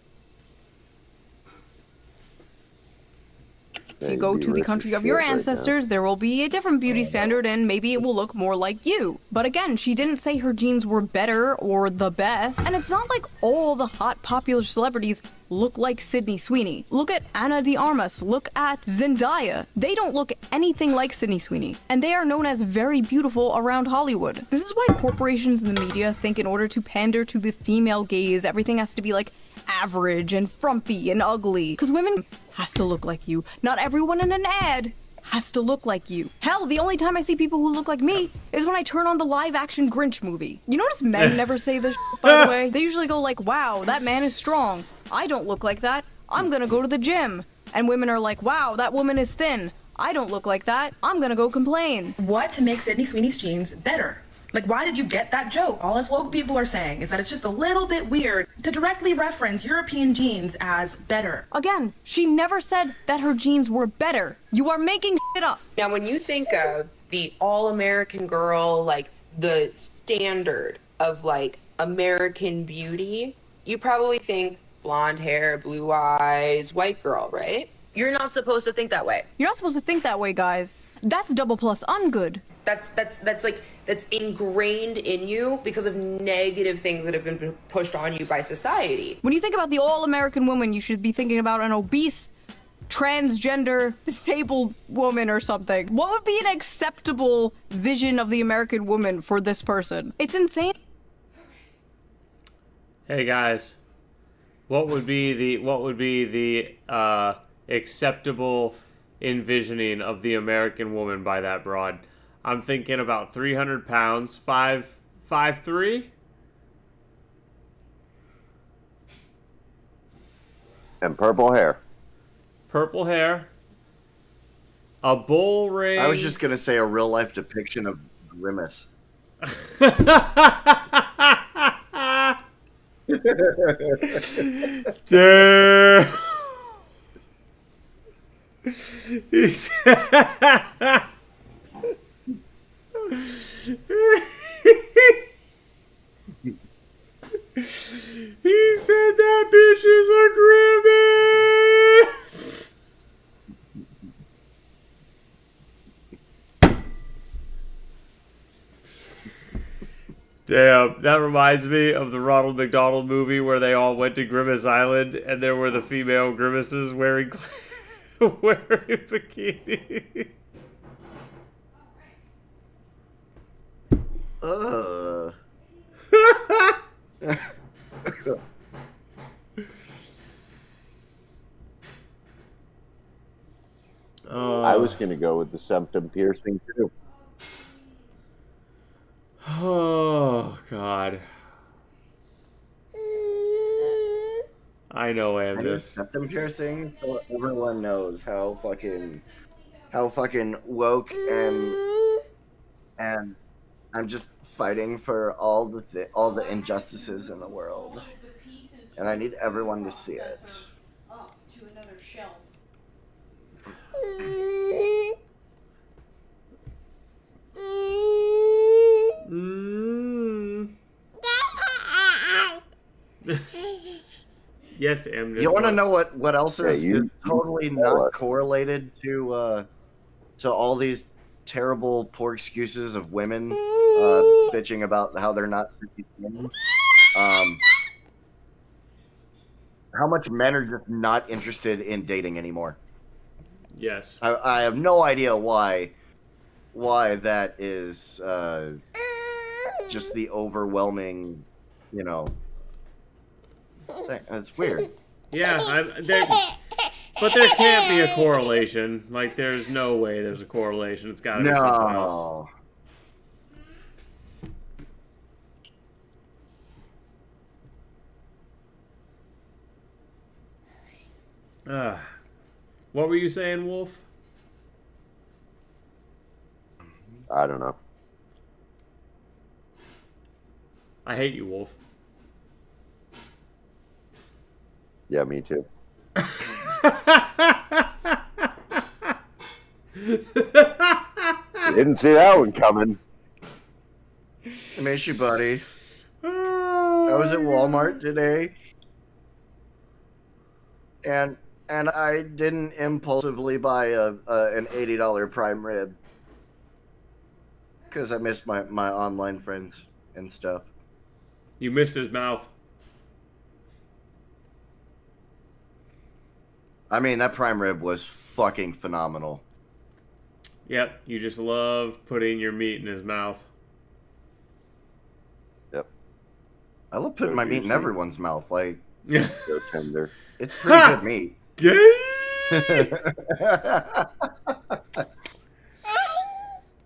If you go to the country of your ancestors, there will be a different beauty standard and maybe it will look more like you. But again, she didn't say her genes were better or the best, and it's not like all the hot popular celebrities look like Sydney Sweeney. Look at Ana de Armas, look at Zendaya. They don't look anything like Sydney Sweeney, and they are known as very beautiful around Hollywood. This is why corporations and the media think in order to pander to the female gaze, everything has to be like average and frumpy and ugly. Because women has to look like you. Not everyone in an ad has to look like you. Hell, the only time I see people who look like me is when I turn on the live-action Grinch movie. You notice men never say this shit, by the way? They usually go like, wow, that man is strong. I don't look like that. I'm gonna go to the gym. And women are like, wow, that woman is thin. I don't look like that. I'm gonna go complain. What makes Sydney Sweeney's jeans better? Like, why did you get that joke? All us woke people are saying is that it's just a little bit weird to directly reference European jeans as better. Again, she never said that her jeans were better. You are making shit up. Now, when you think of the all-American girl, like the standard of like American beauty, you probably think blonde hair, blue eyes, white girl, right? You're not supposed to think that way. You're not supposed to think that way, guys. That's double plus ungood. That's ingrained in you because of negative things that have been pushed on you by society. When you think about the all-American woman, you should be thinking about an obese, transgender, disabled woman or something. What would be an acceptable vision of the American woman for this person? It's insane. Hey guys, what would be the acceptable envisioning of the American woman by that broad? I'm thinking about 300 pounds, 5'3". And purple hair. Purple hair. A bull ring. I was just gonna say a real life depiction of Grimace. Damn. He said... He said that bitch is a grimace. Damn, that reminds me of the Ronald McDonald movie where they all went to Grimace Island and there were the female grimaces wearing bikini. I was going to go with the septum piercing too. Oh, God. I know, Amnis. Septum piercing, so everyone knows how fucking woke and I'm just fighting for all the injustices in the world, and I need everyone to see it. Up to another shelf. Yes, Amnis. You want to know what else is totally not it. correlated to all these terrible poor excuses of women bitching about how they're not women? How much men are just not interested in dating anymore? Yes. I have no idea why that is just the overwhelming, you know, thing. It's weird. Yeah, but there can't be a correlation. Like, there's no way there's a correlation. It's got to be something else. What were you saying, Wolf? I don't know. I hate you, Wolf. Yeah, me too. Didn't see that one coming. I miss you, buddy. I was at Walmart today, and I didn't impulsively buy an $80 prime rib because I missed my online friends and stuff. You missed his mouth. I mean, that prime rib was fucking phenomenal. Yep, you just love putting your meat in his mouth. Yep. I love putting my meat in everyone's mouth. Like, so tender. It's pretty good meat. Gay.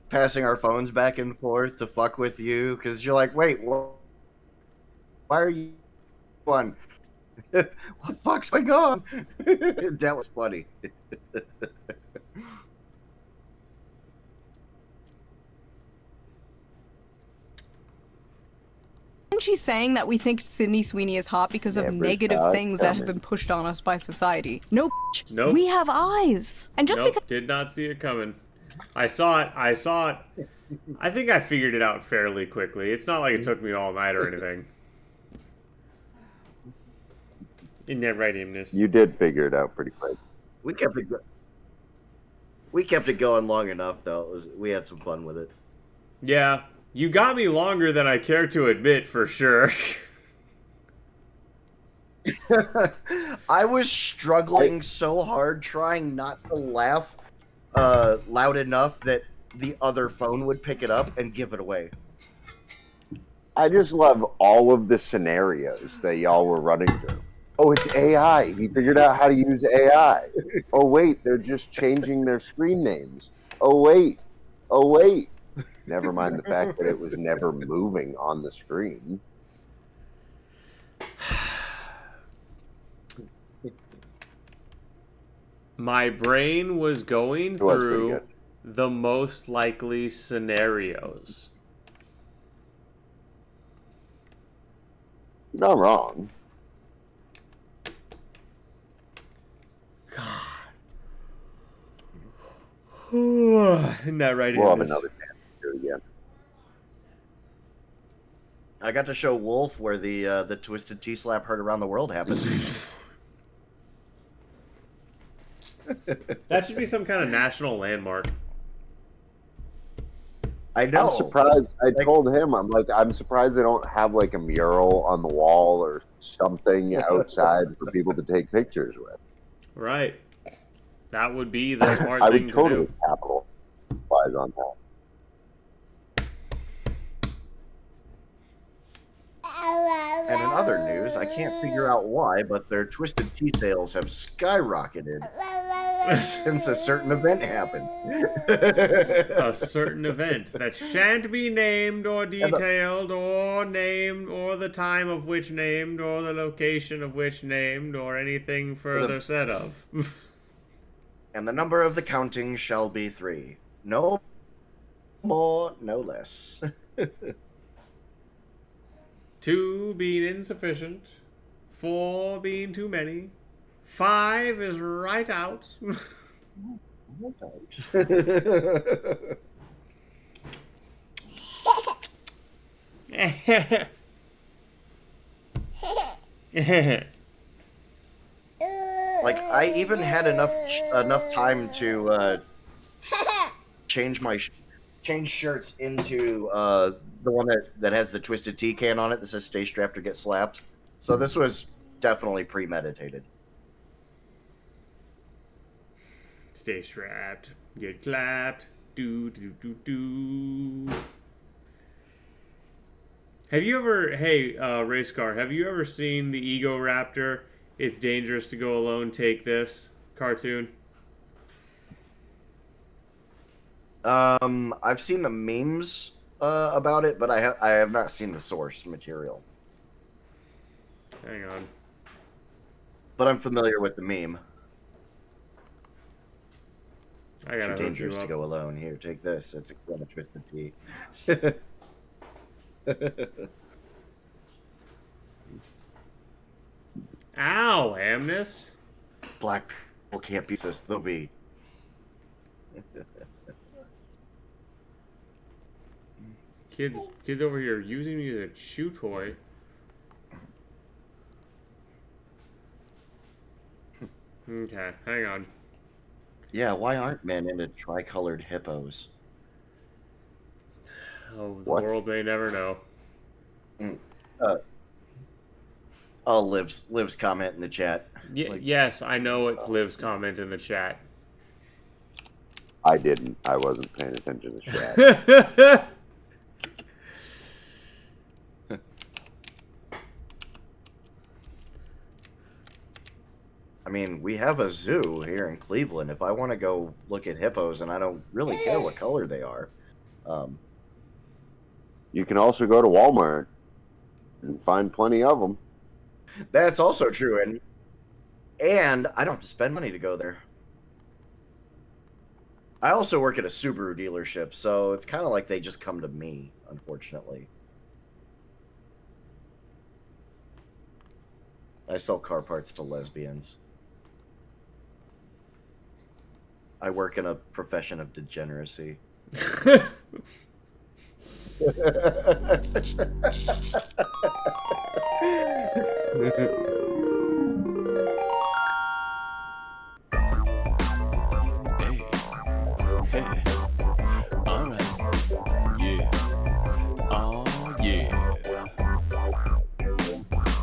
Passing our phones back and forth to fuck with you because you're like, wait, why are you one? What the fuck's going on? That was funny. Isn't she saying that we think Sydney Sweeney is hot because of negative things that have been pushed on us by society? Nope. Nope. We have eyes. And just Nope, because did not see it coming. I saw it. I think I figured it out fairly quickly. It's not like it took me all night or anything. In that right, Imness. You did figure it out pretty quick. We kept it going long enough, though. We had some fun with it. Yeah, you got me longer than I care to admit, for sure. I was struggling so hard trying not to laugh loud enough that the other phone would pick it up and give it away. I just love all of the scenarios that y'all were running through. Oh, it's AI. He figured out how to use AI. Oh, wait, they're just changing their screen names. Oh, wait. Oh, wait. Never mind the fact that it was never moving on the screen. My brain was going through the most likely scenarios. You're not wrong. Isn't that right? We'll have another chance to do it again. I got to show Wolf where the Twisted T-Slap heard around the world happened. That should be some kind of national landmark. I know. I'm surprised. I told him, I'm surprised they don't have like a mural on the wall or something outside for people to take pictures with. Right. That would be the smart I thing would totally to do. capitalize on that. And in other news, I can't figure out why, but their Twisted Tea sales have skyrocketed since a certain event happened. A certain event that shan't be named or detailed or named or the time of which named or the location of which named or anything further said of. And the number of the counting shall be 3. No more, no less. 2 being insufficient, 4 being too many, 5 is right out. Like, I even had enough time to change shirts into the one that has the Twisted Tea can on it that says "Stay strapped or get slapped." So this was definitely premeditated. Stay strapped. Get clapped. Do do do do. Have you ever, hey, race car, have you ever seen the Ego Raptor? It's dangerous to go alone. Take this cartoon. I've seen the memes about it, but I have not seen the source material. Hang on. But I'm familiar with the meme. I gotta Too hook dangerous you to up. go alone. Here, take this. It's a twisted tea. Ow, Amnes. Black people can't be this. They'll be. Kids over here using me as a chew toy. Okay, hang on. Yeah, why aren't men into tricolored hippos? Oh, the world may never know. Oh, Liv's comment in the chat. Yes, I know it's Liv's comment in the chat. I didn't. I wasn't paying attention to chat. I mean, we have a zoo here in Cleveland. If I want to go look at hippos, and I don't really care what color they are. You can also go to Walmart and find plenty of them. That's also true, and I don't have to spend money to go there. I also work at a Subaru dealership, so it's kind of like they just come to me, unfortunately. I sell car parts to lesbians. I work in a profession of degeneracy. Hey, alright, yeah, oh yeah.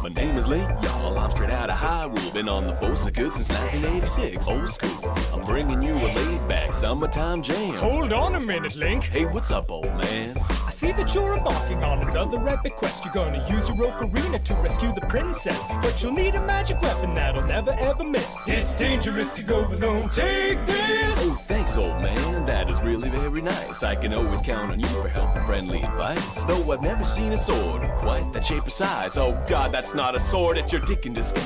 My name is Lake, y'all, I'm straight out of Hyrule. Been on the force of good since 1986, old school. I'm bringing you a laid-back summertime jam. Hold on a minute, Link. Hey, what's up, old man? I see that you're embarking on another epic quest. You're gonna use your ocarina to rescue the princess, but you'll need a magic weapon that'll never ever miss. It's dangerous to go alone. Take this! Oh, thanks, old man, that is really very nice. I can always count on you for help and friendly advice. Though I've never seen a sword of quite that shape or size. Oh god, that's not a sword, it's your dick in disguise.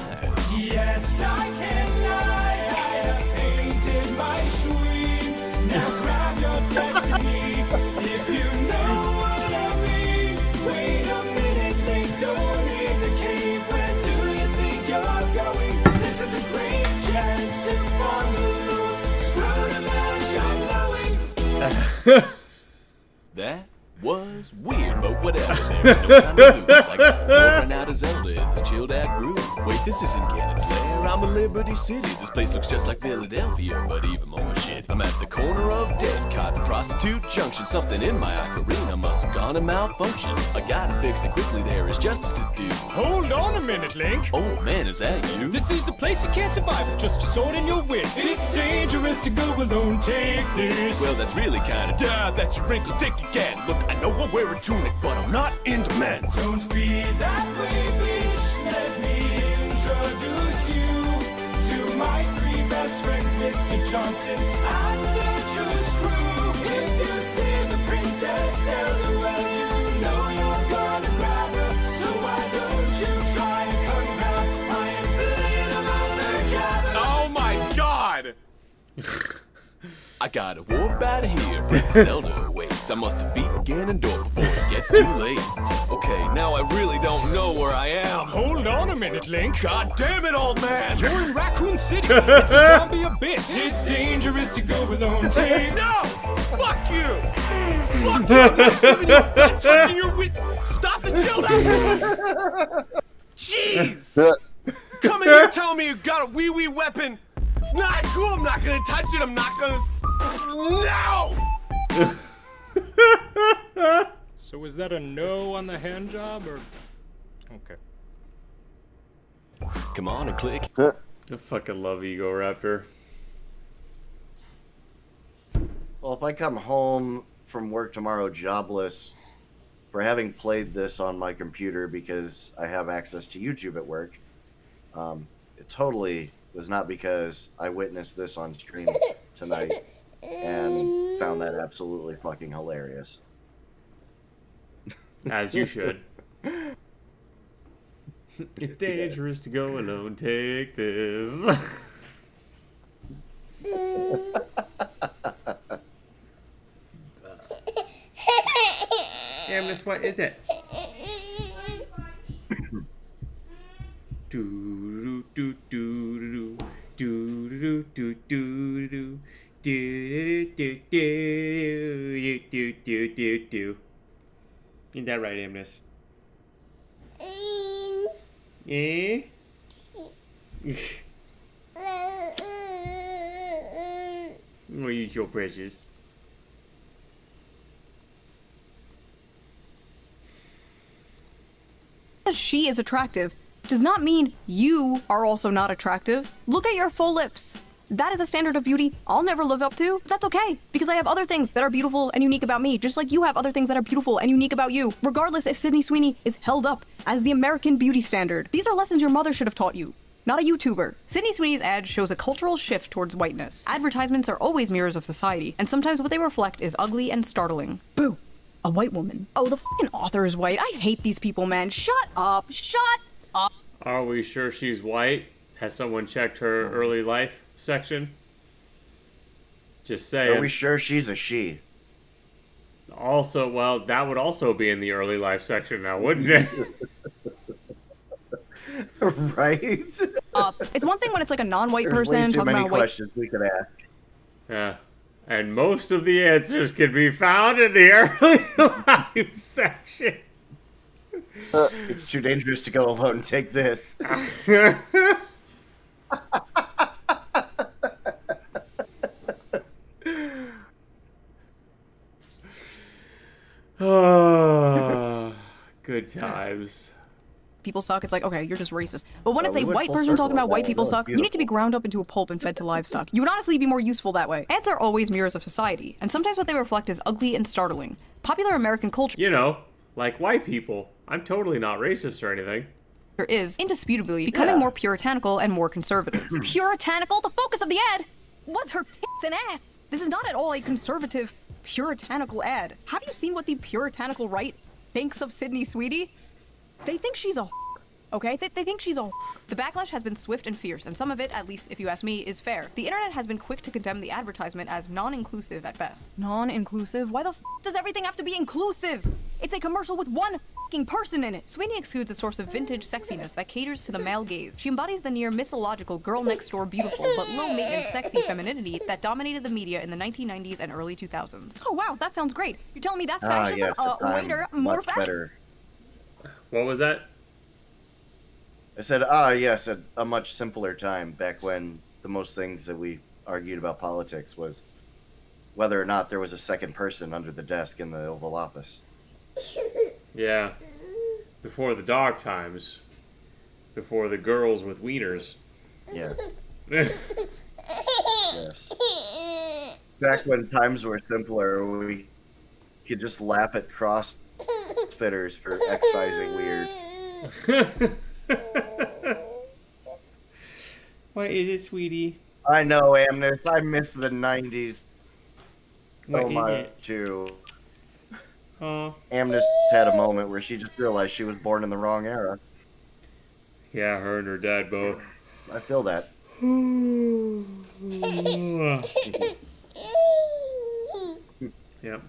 Yes, I can lie. I have painted my dream. Now grab your destiny. If you know what I mean. Wait a minute, Link, don't leave the cave. Where do you think you're going? This is a great chance to follow. Screw the man, shop blowing. That was weird, but whatever. There's no time to lose. I got pouring out of Zelda in this chilled out groove. Wait, this isn't Ganon's Lair. I'm in Liberty City. This place looks just like Philadelphia, but even more shit. I'm at the corner of Dead Cotton Prostitute Junction. Something in my ocarina must have gone and malfunctioned. I gotta fix it quickly. There is justice to do. Hold on a minute, Link. Oh man, is that you? This is a place you can't survive with just your sword and your wits. It's dangerous to go alone. Take this. Well, that's really kind of duh that you wrinkle dick again. Look, I know I wear a tunic, but I'm not into men. Don't be that way, bitch. Let me introduce you to my three best friends, Mr. Johnson and the Juice Crew. If you see the princess Zelda, well, you know you're gonna grab her. So why don't you try to come back? I am feeling about the cabin. Oh my god! I gotta warp out of here. Princess Zelda waits. I must defeat Ganondorf before it gets too late. Okay, now I really don't know where I am. Hold on a minute, Link. God damn it, old man! You're in Raccoon City. It's a zombie abyss. It's dangerous to go alone. Take No! Fuck you! Fuck you! I'm not giving you I'm touching your wit. Stop the chilled out! Jeez! Come in here telling me you got a wee-wee weapon. It's not cool. I'm not gonna touch it. I'm not gonna. No! So is that a no on the hand job, or? Okay. Come on and click. I fucking love Ego Raptor. Well, if I come home from work tomorrow jobless for having played this on my computer because I have access to YouTube at work, it totally was not because I witnessed this on stream tonight and found that absolutely fucking hilarious. As you should. It's dangerous to go alone. Take this. Amnes, what is it? Do do do do do do do do do do do do do do do. Ain't that right, Amnes? Eh? Oh, you so precious. She is attractive does not mean you are also not attractive. Look at your full lips. That is a standard of beauty I'll never live up to. That's okay, because I have other things that are beautiful and unique about me, just like you have other things that are beautiful and unique about you, regardless if Sydney Sweeney is held up as the American beauty standard. These are lessons your mother should have taught you, not a YouTuber. Sydney Sweeney's ad shows a cultural shift towards whiteness. Advertisements are always mirrors of society, and sometimes what they reflect is ugly and startling. Boo! A white woman. Oh, the fucking author is white. I hate these people, man. Shut up. Shut up. Are we sure she's white? Has someone checked her early life section? Just saying. Are we sure she's a she? Also, well, that would also be in the early life section now, wouldn't it? Right? It's one thing when it's like a non-white There's way person too talking many about white. questions we could ask. Yeah. And most of the answers can be found in the early life section. It's too dangerous to go alone. Take this. Oh, good times. People suck, it's like, okay, you're just racist. But when it's we a went white full person circle talking about on white that. people That was suck, you need to be beautiful. ground up into a pulp and fed to livestock. You would honestly be more useful that way. Ads are always mirrors of society, and sometimes what they reflect is ugly and startling. Popular American culture You know, like white people. I'm totally not racist or anything. is indisputably becoming more puritanical and more conservative. Puritanical? The focus of the ad was her tits and ass. This is not at all a conservative, puritanical ad. Have you seen what the puritanical right thinks of Sydney Sweeney? They think she's a okay? They think she's a The backlash has been swift and fierce, and some of it, at least if you ask me, is fair. The internet has been quick to condemn the advertisement as non-inclusive at best. Non-inclusive? Why the does everything have to be inclusive? It's a commercial with one fucking person in it. Sweeney exudes a source of vintage sexiness that caters to the male gaze. She embodies the near mythological girl next door beautiful but low maintenance sexy femininity that dominated the media in the 1990s and early 2000s. Oh wow, that sounds great. You're telling me that's fascism? Yes, a time Waiter, more much fascism. better. What was that? I said, yes, at a much simpler time, back when the most things that we argued about politics was whether or not there was a second person under the desk in the Oval Office. Yeah. Before the dark times. Before the girls with wieners. Yeah. Yes. Back when times were simpler, we could just laugh at crossfitters for excising weird. What is it, sweetie? I know, Amnes. I miss the 90s What so is much, it? too. Oh. Amnes had a moment where she just realized she was born in the wrong era. Yeah, her and her dad both. I feel that. Yep.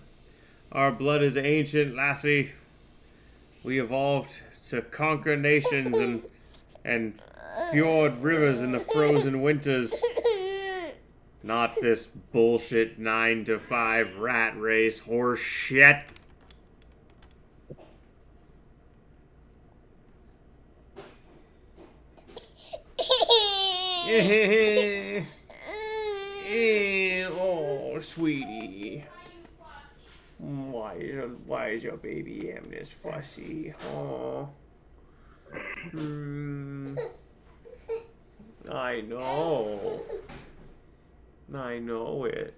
Our blood is ancient, lassie. We evolved to conquer nations and fjord rivers in the frozen winters. Not this bullshit 9-to-5 rat race horse shit. Oh, sweetie. Why is your baby Amnes fussy? Oh. I know. I know it.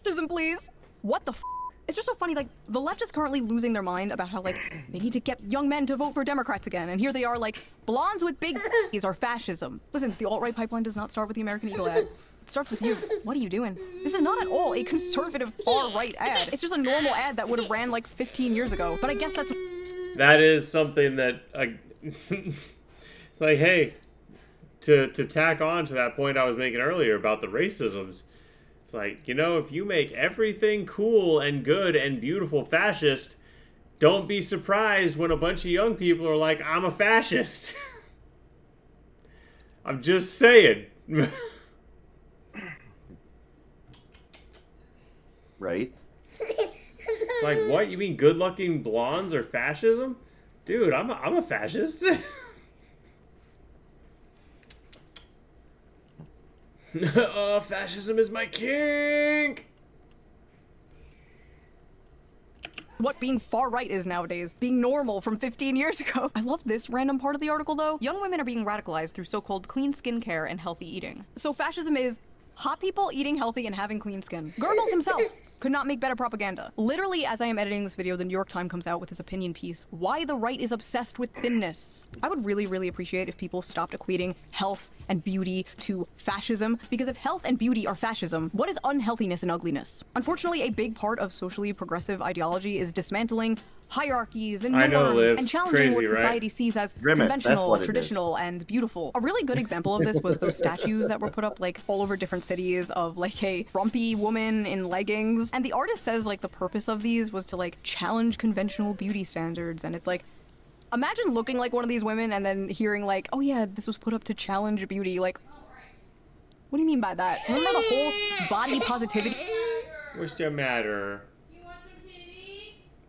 fascism, please. What the f? It's just so funny, like, the left is currently losing their mind about how, like, they need to get young men to vote for Democrats again, and here they are, like, blondes with big are fascism. Listen, the alt-right pipeline does not start with the American Eagle ad. It starts with you. What are you doing? This is not at all a conservative far-right ad. It's just a normal ad that would have ran, like, 15 years ago, but I guess that's... That is something that, it's like, hey, to tack on to that point I was making earlier about the racisms, it's like, you know, if you make everything cool and good and beautiful fascist, don't be surprised when a bunch of young people are like, I'm a fascist. I'm just saying. Right? It's like, what? You mean good-looking blondes are fascism? Dude, I'm a fascist. Fascism is my kink. What being far right is nowadays, being normal from 15 years ago. I love this random part of the article though. Young women are being radicalized through so-called clean skincare and healthy eating. So fascism is hot people eating healthy and having clean skin. Goebbels himself could not make better propaganda. Literally, as I am editing this video, the New York Times comes out with his opinion piece, Why the Right is Obsessed with Thinness. I would really, really appreciate if people stopped equating health and beauty to fascism, because if health and beauty are fascism, what is unhealthiness and ugliness? Unfortunately, a big part of socially progressive ideology is dismantling hierarchies and norms and challenging what society sees as conventional, traditional, and beautiful. A really good example of this was those statues that were put up like all over different cities of like a frumpy woman in leggings. And the artist says like the purpose of these was to like challenge conventional beauty standards. And it's like, imagine looking like one of these women and then hearing like, oh yeah, this was put up to challenge beauty. Like, what do you mean by that? Remember the whole body positivity? What's the matter?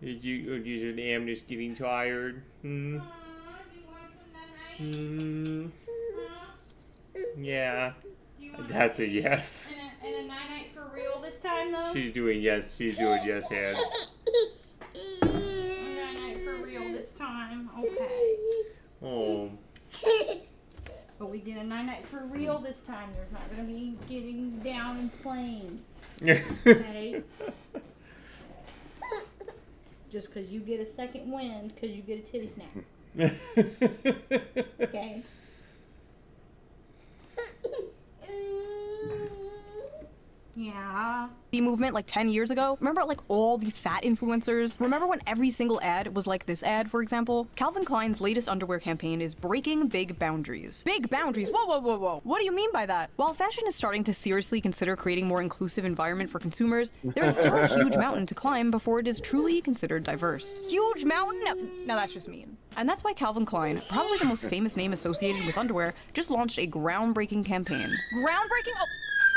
I'm just getting tired. Yeah. That's a yes. And a night-night for real this time, though? She's doing yes. She's doing yes hands. A night-night for real this time. Okay. Oh. But we get a night-night for real this time. There's not going to be getting down and playing. Okay? Just because you get a second wind, because you get a titty snap. Okay? Yeah. The movement like 10 years ago. Remember like all the fat influencers? Remember when every single ad was like this ad, for example? Calvin Klein's latest underwear campaign is breaking big boundaries. Big boundaries? Whoa, whoa, whoa, whoa. What do you mean by that? While fashion is starting to seriously consider creating more inclusive environment for consumers, there is still a huge mountain to climb before it is truly considered diverse. Huge mountain? No, that's just mean. And that's why Calvin Klein, probably the most famous name associated with underwear, just launched a groundbreaking campaign. Groundbreaking? Oh,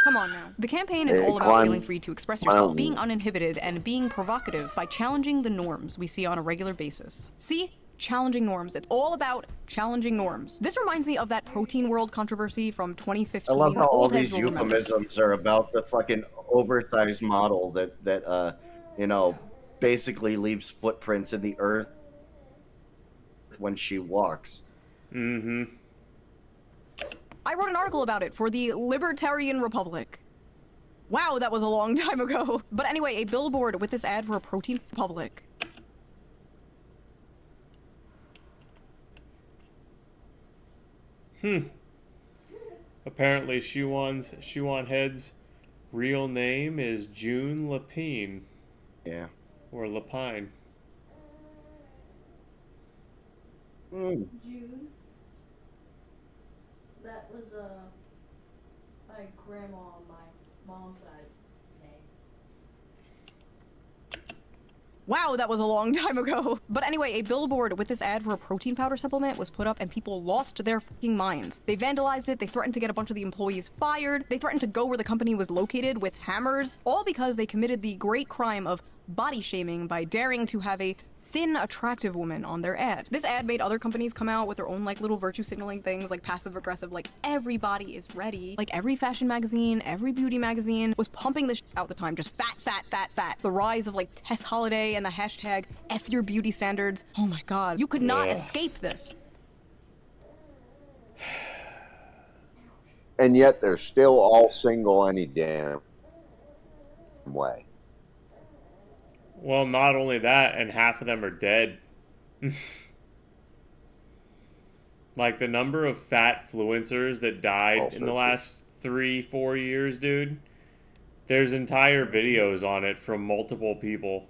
come on now. The campaign is all about feeling free to express yourself, being uninhibited, and being provocative by challenging the norms we see on a regular basis. See? Challenging norms. It's all about challenging norms. This reminds me of that Protein World controversy from 2015. I love how all these euphemisms are about the fucking oversized model that you know, basically leaves footprints in the earth when she walks. Mm-hmm. I wrote an article about it for the Libertarian Republic. Wow, that was a long time ago. But anyway, a billboard with this ad for a Protein Republic. Apparently, Shuan Head's real name is June Lapine. Yeah. Or Lapine. June. That was my grandma on my mom's side. Wow, that was a long time ago. But anyway, a billboard with this ad for a protein powder supplement was put up and people lost their fucking minds. They vandalized it, they threatened to get a bunch of the employees fired, they threatened to go where the company was located with hammers, all because they committed the great crime of body shaming by daring to have a thin, attractive woman on their ad. This ad made other companies come out with their own like little virtue signaling things like passive aggressive, like everybody is ready. Like every fashion magazine, every beauty magazine was pumping this out at the time, just fat, fat, fat, fat. The rise of like Tess Holiday and the hashtag F your beauty standards. Oh my god, you could not escape this. And yet they're still all single any damn way. Well, not only that, and half of them are dead. Like the number of fat fluencers that died Also in the true. last 3-4 years, dude. There's entire videos on it from multiple people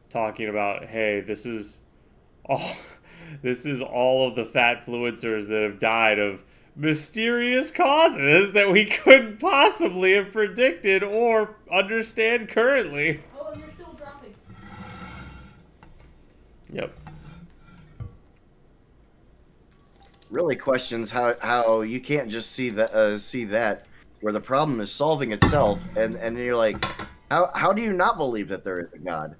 talking about, hey, this is all of the fat fluencers that have died of mysterious causes that we couldn't possibly have predicted or understand currently. Oh, and you're still dropping. Yep. Really questions how you can't just see that where the problem is solving itself, and you're like, how do you not believe that there is a God?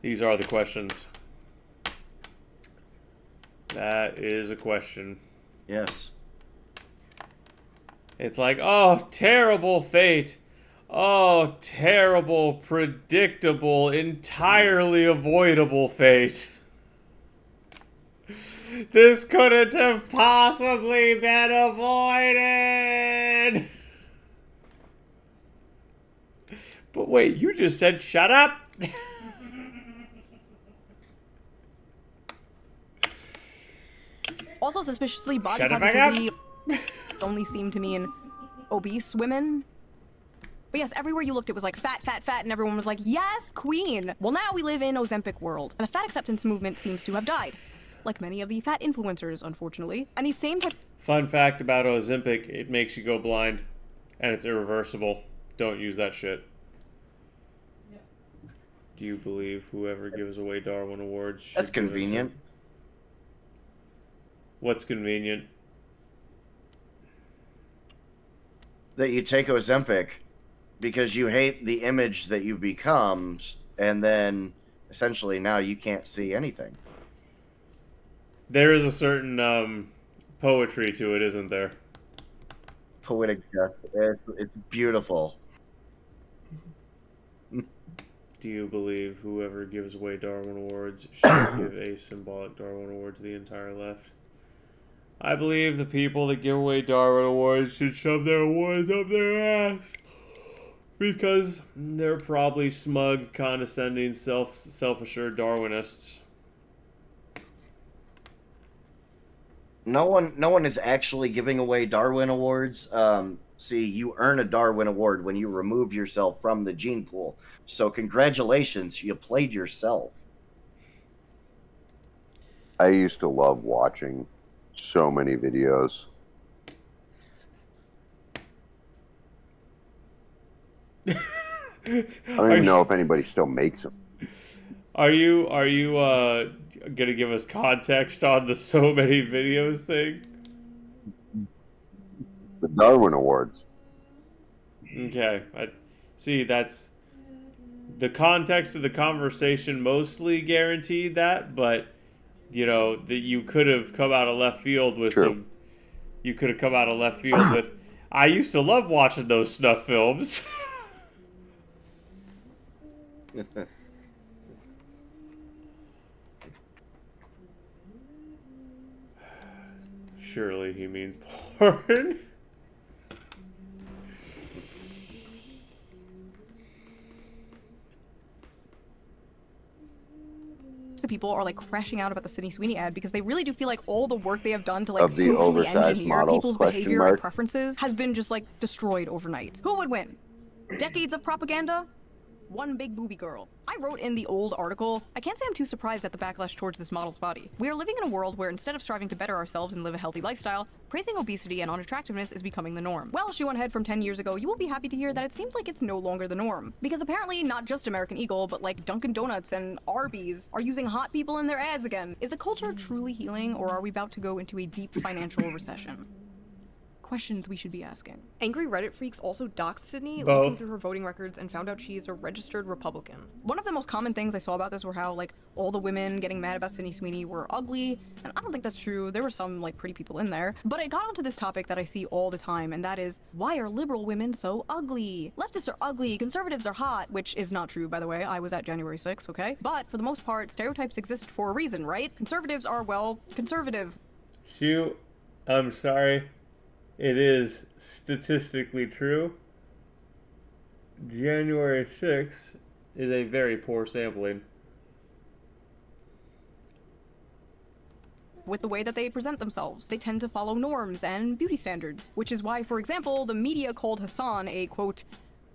These are the questions. That is a question. Yes. It's like, oh, terrible fate. Oh, terrible, predictable, entirely avoidable fate. This couldn't have possibly been avoided. But wait, you just said shut up? Also, suspiciously, body Shut it back up. positivity only seemed to mean obese women. But yes, everywhere you looked, it was like fat, fat, fat, and everyone was like, yes, queen. Well, now we live in Ozempic world, and the fat acceptance movement seems to have died. Like many of the fat influencers, unfortunately. And these same type... Fun fact about Ozempic, it makes you go blind, and it's irreversible. Don't use that shit. Do you believe whoever gives away Darwin Awards should That's give us convenient. What's convenient? That you take Ozempic because you hate the image that you become, and then essentially now you can't see anything. There is a certain poetry to it, isn't there? Poetic justice. It's beautiful. Do you believe whoever gives away Darwin Awards should give a symbolic Darwin Award to the entire left? I believe the people that give away Darwin Awards should shove their awards up their ass. Because they're probably smug, condescending, self-assured Darwinists. No one is actually giving away Darwin Awards. See, you earn a Darwin Award when you remove yourself from the gene pool. So congratulations, you played yourself. I used to love watching so many videos. I don't even know if anybody still makes them. Are you gonna give us context on the so many videos thing? The Darwin Awards. Okay, see, that's the context of the conversation mostly guaranteed that, but you know that you could have come out of left field with True. You could have come out of left field with. I used to love watching those snuff films. Surely he means porn. of people are like crashing out about the Sydney Sweeney ad because they really do feel like all the work they have done to like Of the socially oversized engineer models, people's question behavior mark. and preferences has been just like destroyed overnight. Who would win? Decades of propaganda? One big booby girl. I wrote in the old article, I can't say I'm too surprised at the backlash towards this model's body. We are living in a world where instead of striving to better ourselves and live a healthy lifestyle, praising obesity and unattractiveness is becoming the norm. Well, shoe on head from 10 years ago, you will be happy to hear that it seems like it's no longer the norm. Because apparently not just American Eagle, but like Dunkin' Donuts and Arby's are using hot people in their ads again. Is the culture truly healing, or are we about to go into a deep financial recession? Questions we should be asking. Angry Reddit freaks also doxed Sydney, Both. looking through her voting records and found out she is a registered Republican. One of the most common things I saw about this were how, like, all the women getting mad about Sydney Sweeney were ugly, and I don't think that's true. There were some, like, pretty people in there. But I got onto this topic that I see all the time, and that is, why are liberal women so ugly? Leftists are ugly, conservatives are hot, which is not true, by the way. I was at January 6th, okay? But for the most part, stereotypes exist for a reason, right? Conservatives are, well, conservative. Hugh, I'm sorry. It is statistically true. January 6th is a very poor sampling. With the way that they present themselves. They tend to follow norms and beauty standards, which is why, for example, the media called Hassan a, quote,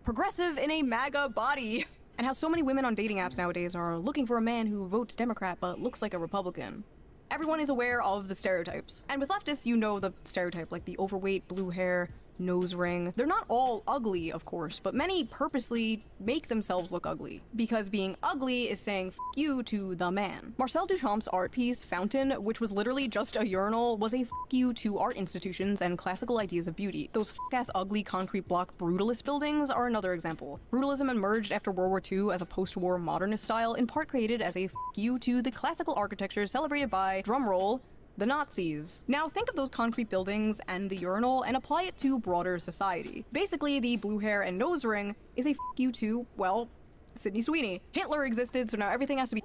progressive in a MAGA body. And how so many women on dating apps nowadays are looking for a man who votes Democrat but looks like a Republican. Everyone is aware of the stereotypes. And with leftists, you know the stereotype, like the overweight, blue hair, nose ring. They're not all ugly, of course, but many purposely make themselves look ugly, because being ugly is saying F you to the man. Marcel Duchamp's art piece, Fountain, which was literally just a urinal, was a F you to art institutions and classical ideas of beauty. Those f***ass ugly concrete block brutalist buildings are another example. Brutalism emerged after World War II as a post-war modernist style, in part created as a F you to the classical architecture celebrated by, drumroll, the Nazis. Now think of those concrete buildings and the urinal and apply it to broader society. Basically, the blue hair and nose ring is a F you to, well, Sydney Sweeney. Hitler existed, so now everything has to be.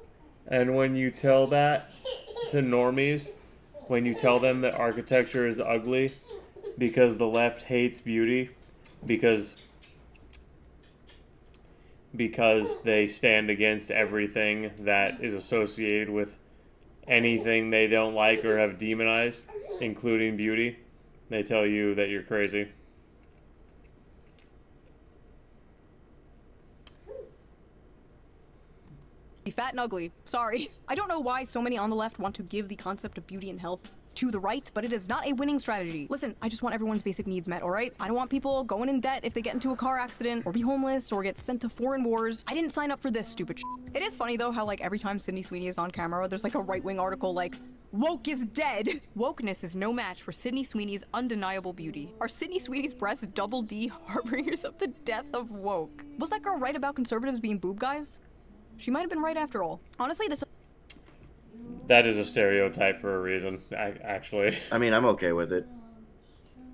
And when you tell that to normies, when you tell them that architecture is ugly because the left hates beauty, because they stand against everything that is associated with anything they don't like or have demonized, including beauty, they tell you that you're crazy. Fat and ugly. Sorry. I don't know why so many on the left want to give the concept of beauty and health to the right, but it is not a winning strategy. Listen, I just want everyone's basic needs met, alright? I don't want people going in debt if they get into a car accident, or be homeless, or get sent to foreign wars. I didn't sign up for this stupid shit. It is funny though how like every time Sydney Sweeney is on camera, there's like a right-wing article like, woke is dead. Wokeness is no match for Sydney Sweeney's undeniable beauty. Are Sydney Sweeney's breasts double D harbingers of the death of woke? Was that girl right about conservatives being boob guys? She might have been right after all. Honestly, this... That is a stereotype for a reason, actually. I mean, I'm okay with it.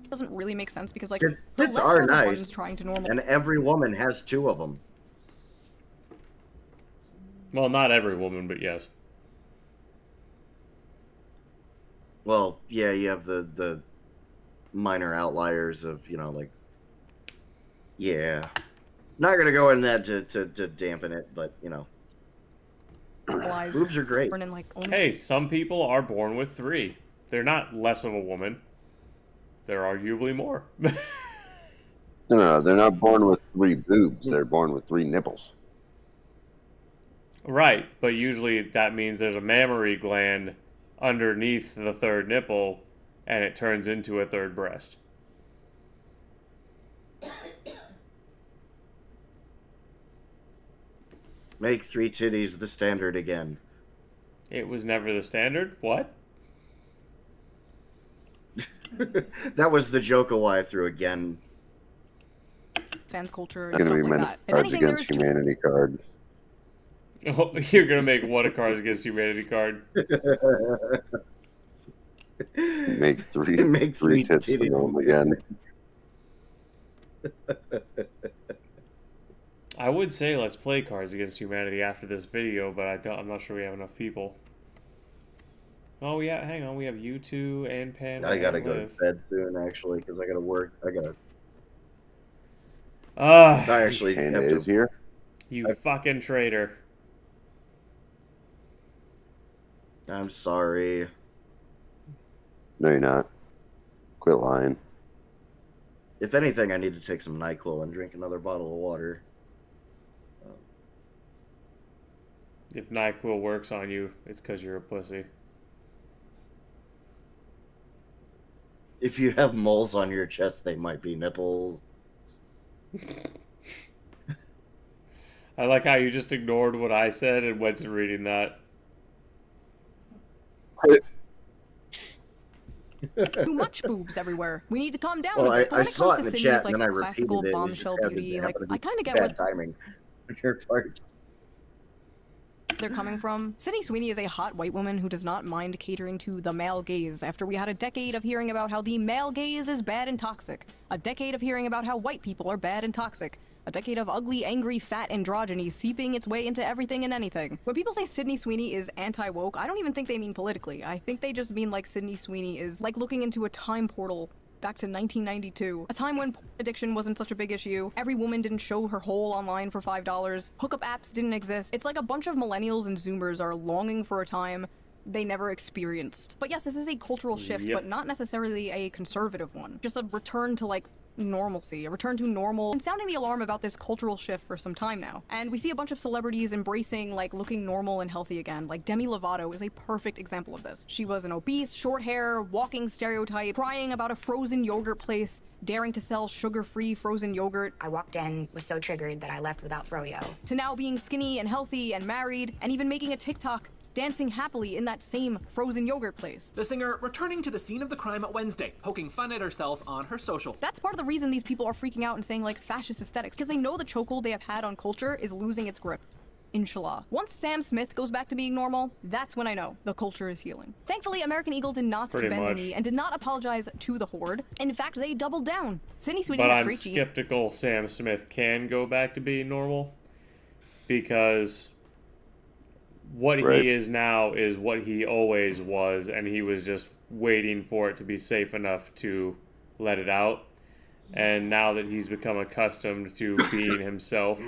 doesn't really make sense because like Tits the are left the nice, ones trying to normal. and every woman has 2 of them. Well, not every woman, but yes. Well, yeah, you have the minor outliers of, you know, like, yeah. Not gonna go in that to dampen it, but, you know. Boobs are great. Hey, some people are born with 3. They're not less of a woman. They're arguably more. No, they're not born with 3 boobs. They're born with 3 nipples. Right, but usually that means there's a mammary gland underneath the 3rd nipple, and it turns into a 3rd breast. Make 3 titties the standard again. It was never the standard? What? That was the joke I threw again. Fans culture. It's going to be like many Cards Against Humanity card. Oh, you're gonna make what a Cards Against Humanity card? Make 3 tits to know again. I would say let's play Cards Against Humanity after this video, but I'm not sure we have enough people. Oh yeah, hang on, we have you 2 and Pan. I gotta go to bed soon, actually, because I gotta work. I gotta. I actually have is here. You fucking traitor. I'm sorry. No, you're not. Quit lying. If anything, I need to take some NyQuil and drink another bottle of water. If NyQuil works on you, it's because you're a pussy. If you have moles on your chest, they might be nipples. I like how you just ignored what I said and went to reading that. Too much boobs everywhere. We need to calm down. Well, with it. But I when it saw comes it in to the Sydney's chat, like and then I classical repeated it. bombshell beauty, like I kind of get bad what timing on your part. they're coming from. Sydney Sweeney is a hot white woman who does not mind catering to the male gaze after we had a decade of hearing about how the male gaze is bad and toxic. A decade of hearing about how white people are bad and toxic. A decade of ugly, angry, fat androgyny seeping its way into everything and anything. When people say Sydney Sweeney is anti-woke, I don't even think they mean politically. I think they just mean like Sydney Sweeney is like looking into a time portal back to 1992, a time when addiction wasn't such a big issue. Every woman didn't show her hole online for $5. Hookup apps didn't exist. It's like a bunch of millennials and Zoomers are longing for a time they never experienced. But yes, this is a cultural shift, Yep. but not necessarily a conservative one. Just a return to, like, normalcy, a return to normal, and sounding the alarm about this cultural shift for some time now. And we see a bunch of celebrities embracing, like, looking normal and healthy again. Like, Demi Lovato is a perfect example of this. She was an obese, short hair, walking stereotype, crying about a frozen yogurt place, daring to sell sugar-free frozen yogurt. I walked in, was so triggered that I left without froyo. To now being skinny and healthy and married, and even making a TikTok dancing happily in that same frozen yogurt place. The singer returning to the scene of the crime Wednesday, poking fun at herself on her social. That's part of the reason these people are freaking out and saying, like, fascist aesthetics, because they know the chokehold they have had on culture is losing its grip. Inshallah. Once Sam Smith goes back to being normal, that's when I know the culture is healing. Thankfully, American Eagle did not Pretty bend the much. knee and did not apologize to the Horde. In fact, they doubled down. Sydney Sweeney But has I'm great genes. skeptical Sam Smith can go back to being normal, because what Right. he is now is what he always was, and he was just waiting for it to be safe enough to let it out. And now that he's become accustomed to being himself,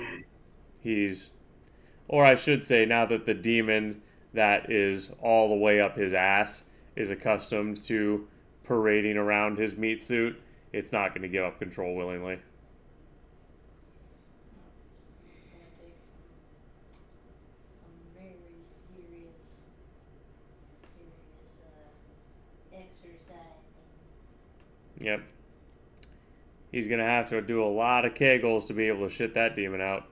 or I should say, now that the demon that is all the way up his ass is accustomed to parading around his meat suit, it's not going to give up control willingly. Yep. He's going to have to do a lot of kegels to be able to shit that demon out.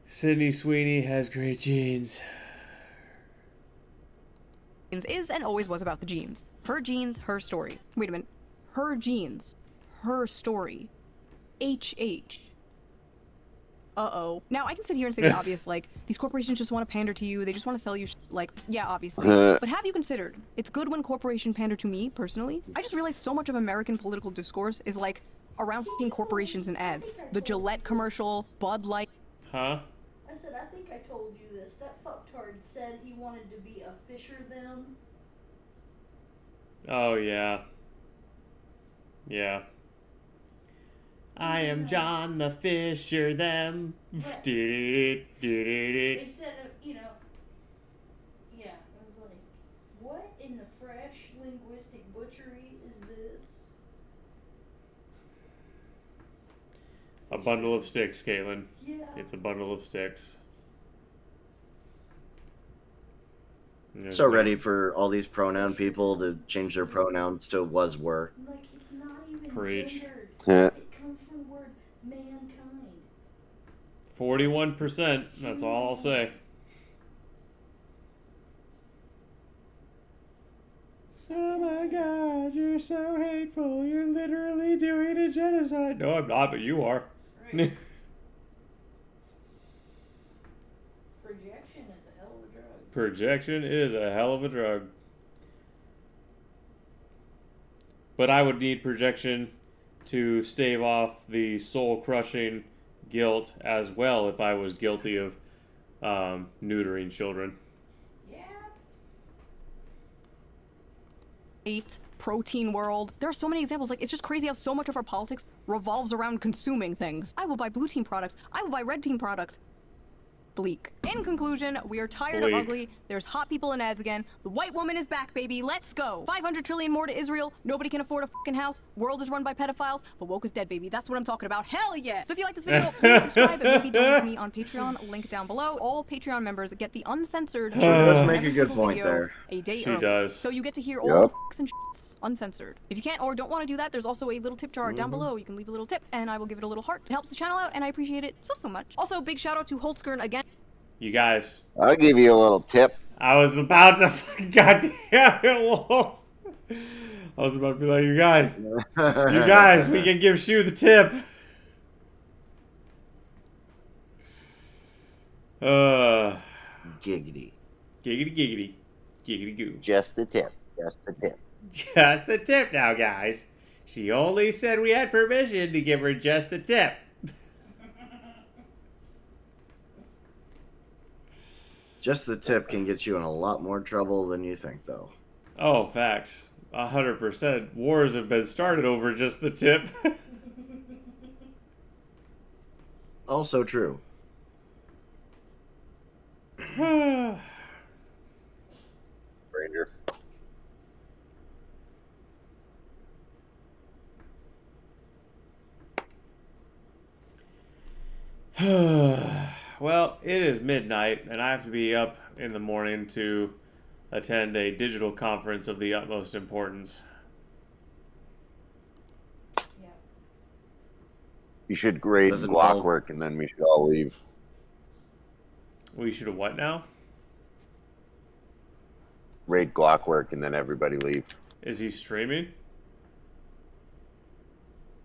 Sydney Sweeney has great genes. Is and always was about the genes. Her genes, her story. Wait a minute. Her genes, her story. HH. Uh-oh. Now, I can sit here and say the obvious, like, these corporations just want to pander to you, they just want to sell you like, yeah, obviously. But have you considered, it's good when corporations pander to me, personally? I just realized so much of American political discourse is, like, around f***ing corporations and ads. The Gillette commercial, Bud Light. Huh? I said, I think I told you this. That fucktard said he wanted to be a fisher them. Oh, yeah. Yeah. I am John the Fisher, them. Instead of, yeah, I was like, what in the fresh linguistic butchery is this? A bundle of sticks, Caitlin. Yeah. It's a bundle of sticks. So ready for all these pronoun people to change their pronouns to was were. Like, it's not even Preach. gendered. It comes from the word mankind. 41%. That's all I'll say. Oh my god, you're so hateful. You're literally doing a genocide. No, I'm not, but you are. Right. Projection is a hell of a drug. Projection is a hell of a drug. But I would need projection to stave off the soul-crushing guilt as well if I was guilty of neutering children. Protein world. There are so many examples. Like, it's just crazy how so much of our politics revolves around consuming things. I will buy blue team product. I will buy red team product. Bleak. In conclusion, we are tired Bleak. of ugly. There's hot people in ads again. The white woman is back, baby. Let's go. 500 trillion more to Israel. Nobody can afford a fucking house. World is run by pedophiles. But woke is dead, baby. That's what I'm talking about. Hell yeah. So if you like this video, please subscribe and maybe donate to me on Patreon. Link down below. All Patreon members get the uncensored. She does make every a good single point video there. A day She early. does. So you get to hear all Yep. the fucks and shits uncensored. If you can't or don't want to do that, there's also a little tip jar down below. You can leave a little tip and I will give it a little heart. It helps the channel out and I appreciate it so much. Also, big shout out to Holtzkern again. You guys. I'll give you a little tip. I was about to fucking goddamn it, Wolf. I was about to be like, you guys, we can give Shu the tip. Giggity. Giggity giggity. Giggity goo. Just the tip. Just the tip. Just the tip now, guys. She only said we had permission to give her just the tip. Just the tip can get you in a lot more trouble than you think, though. Oh, facts. 100%. Wars have been started over just the tip. Also true. Ranger. Well, it is midnight, and I have to be up in the morning to attend a digital conference of the utmost importance. You should grade Doesn't Glockwork, and then we should all leave. We should have what now? Raid Glockwork, and then everybody leave. Is he streaming?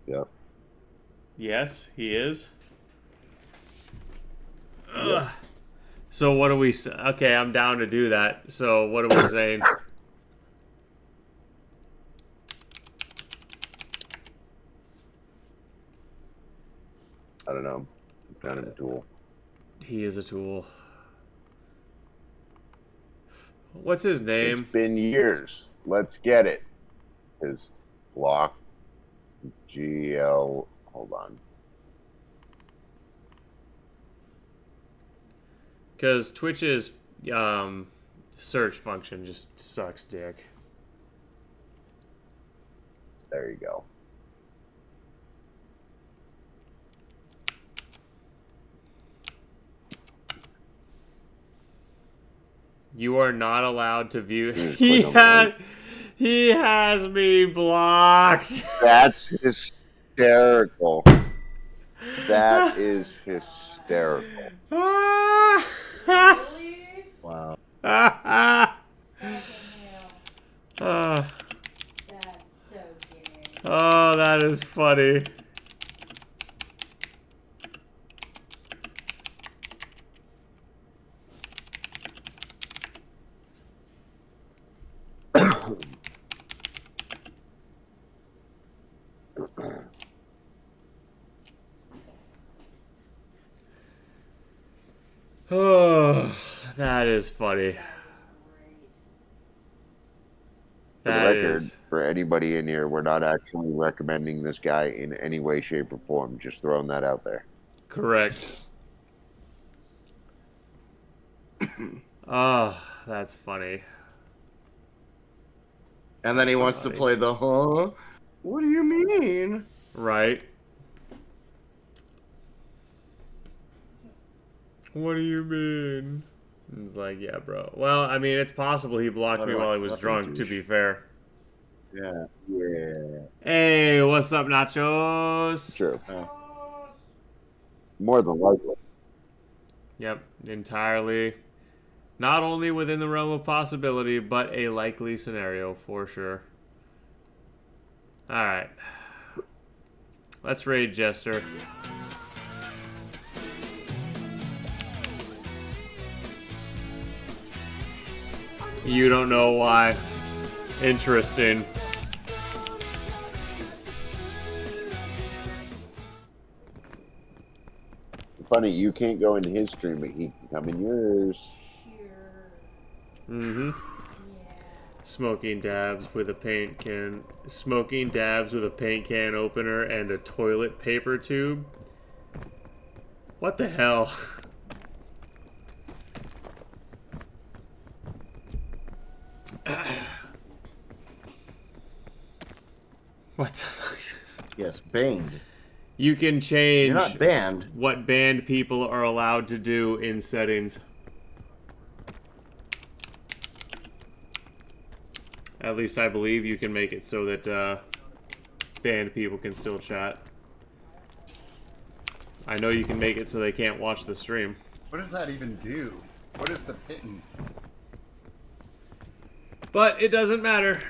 Yep. Yes, he is. Yep. So what do we say? Okay, I'm down to do that. So what are we saying? I don't know. He's kind of a tool. He is a tool. What's his name? It's been years. Let's get it. His block GL. Hold on. Because Twitch's search function just sucks dick. There you go. You are not allowed to view. Click He has me blocked. That's hysterical. That is hysterical. Really? Wow. That's so gay. Oh, that is funny. Oh, that is funny. For the That record, is. for anybody in here, we're not actually recommending this guy in any way, shape, or form. Just throwing that out there. Correct. Oh, that's funny. And then he That's wants funny. to play the huh? What do you mean? Right. What do you mean? He's like, yeah, bro. Well, I mean, it's possible he blocked me while he was drunk, to be fair. Yeah. Yeah. Hey, what's up, Nachos? True. More than likely. Yep, entirely. Not only within the realm of possibility, but a likely scenario for sure. Alright. Let's raid Jester. You don't know why. Interesting. Funny, you can't go in his stream, but he can come in yours. Mm-hmm. Smoking dabs with a paint can. Smoking dabs with a paint can opener and a toilet paper tube. What the hell? What the fuck? Yes, banned. You can change You're not banned. what banned people are allowed to do in settings. At least I believe you can make it so that banned people can still chat. I know you can make it so they can't watch the stream. What does that even do? What is the pitten? But it doesn't matter.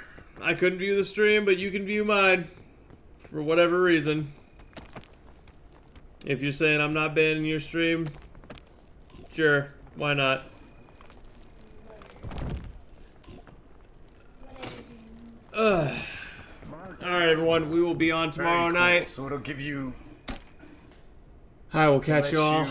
I couldn't view the stream, but you can view mine. For whatever reason. If you're saying I'm not banning your stream, sure, why not? Alright, everyone, we will be on tomorrow Very cool. night. So it'll give you. I will catch you all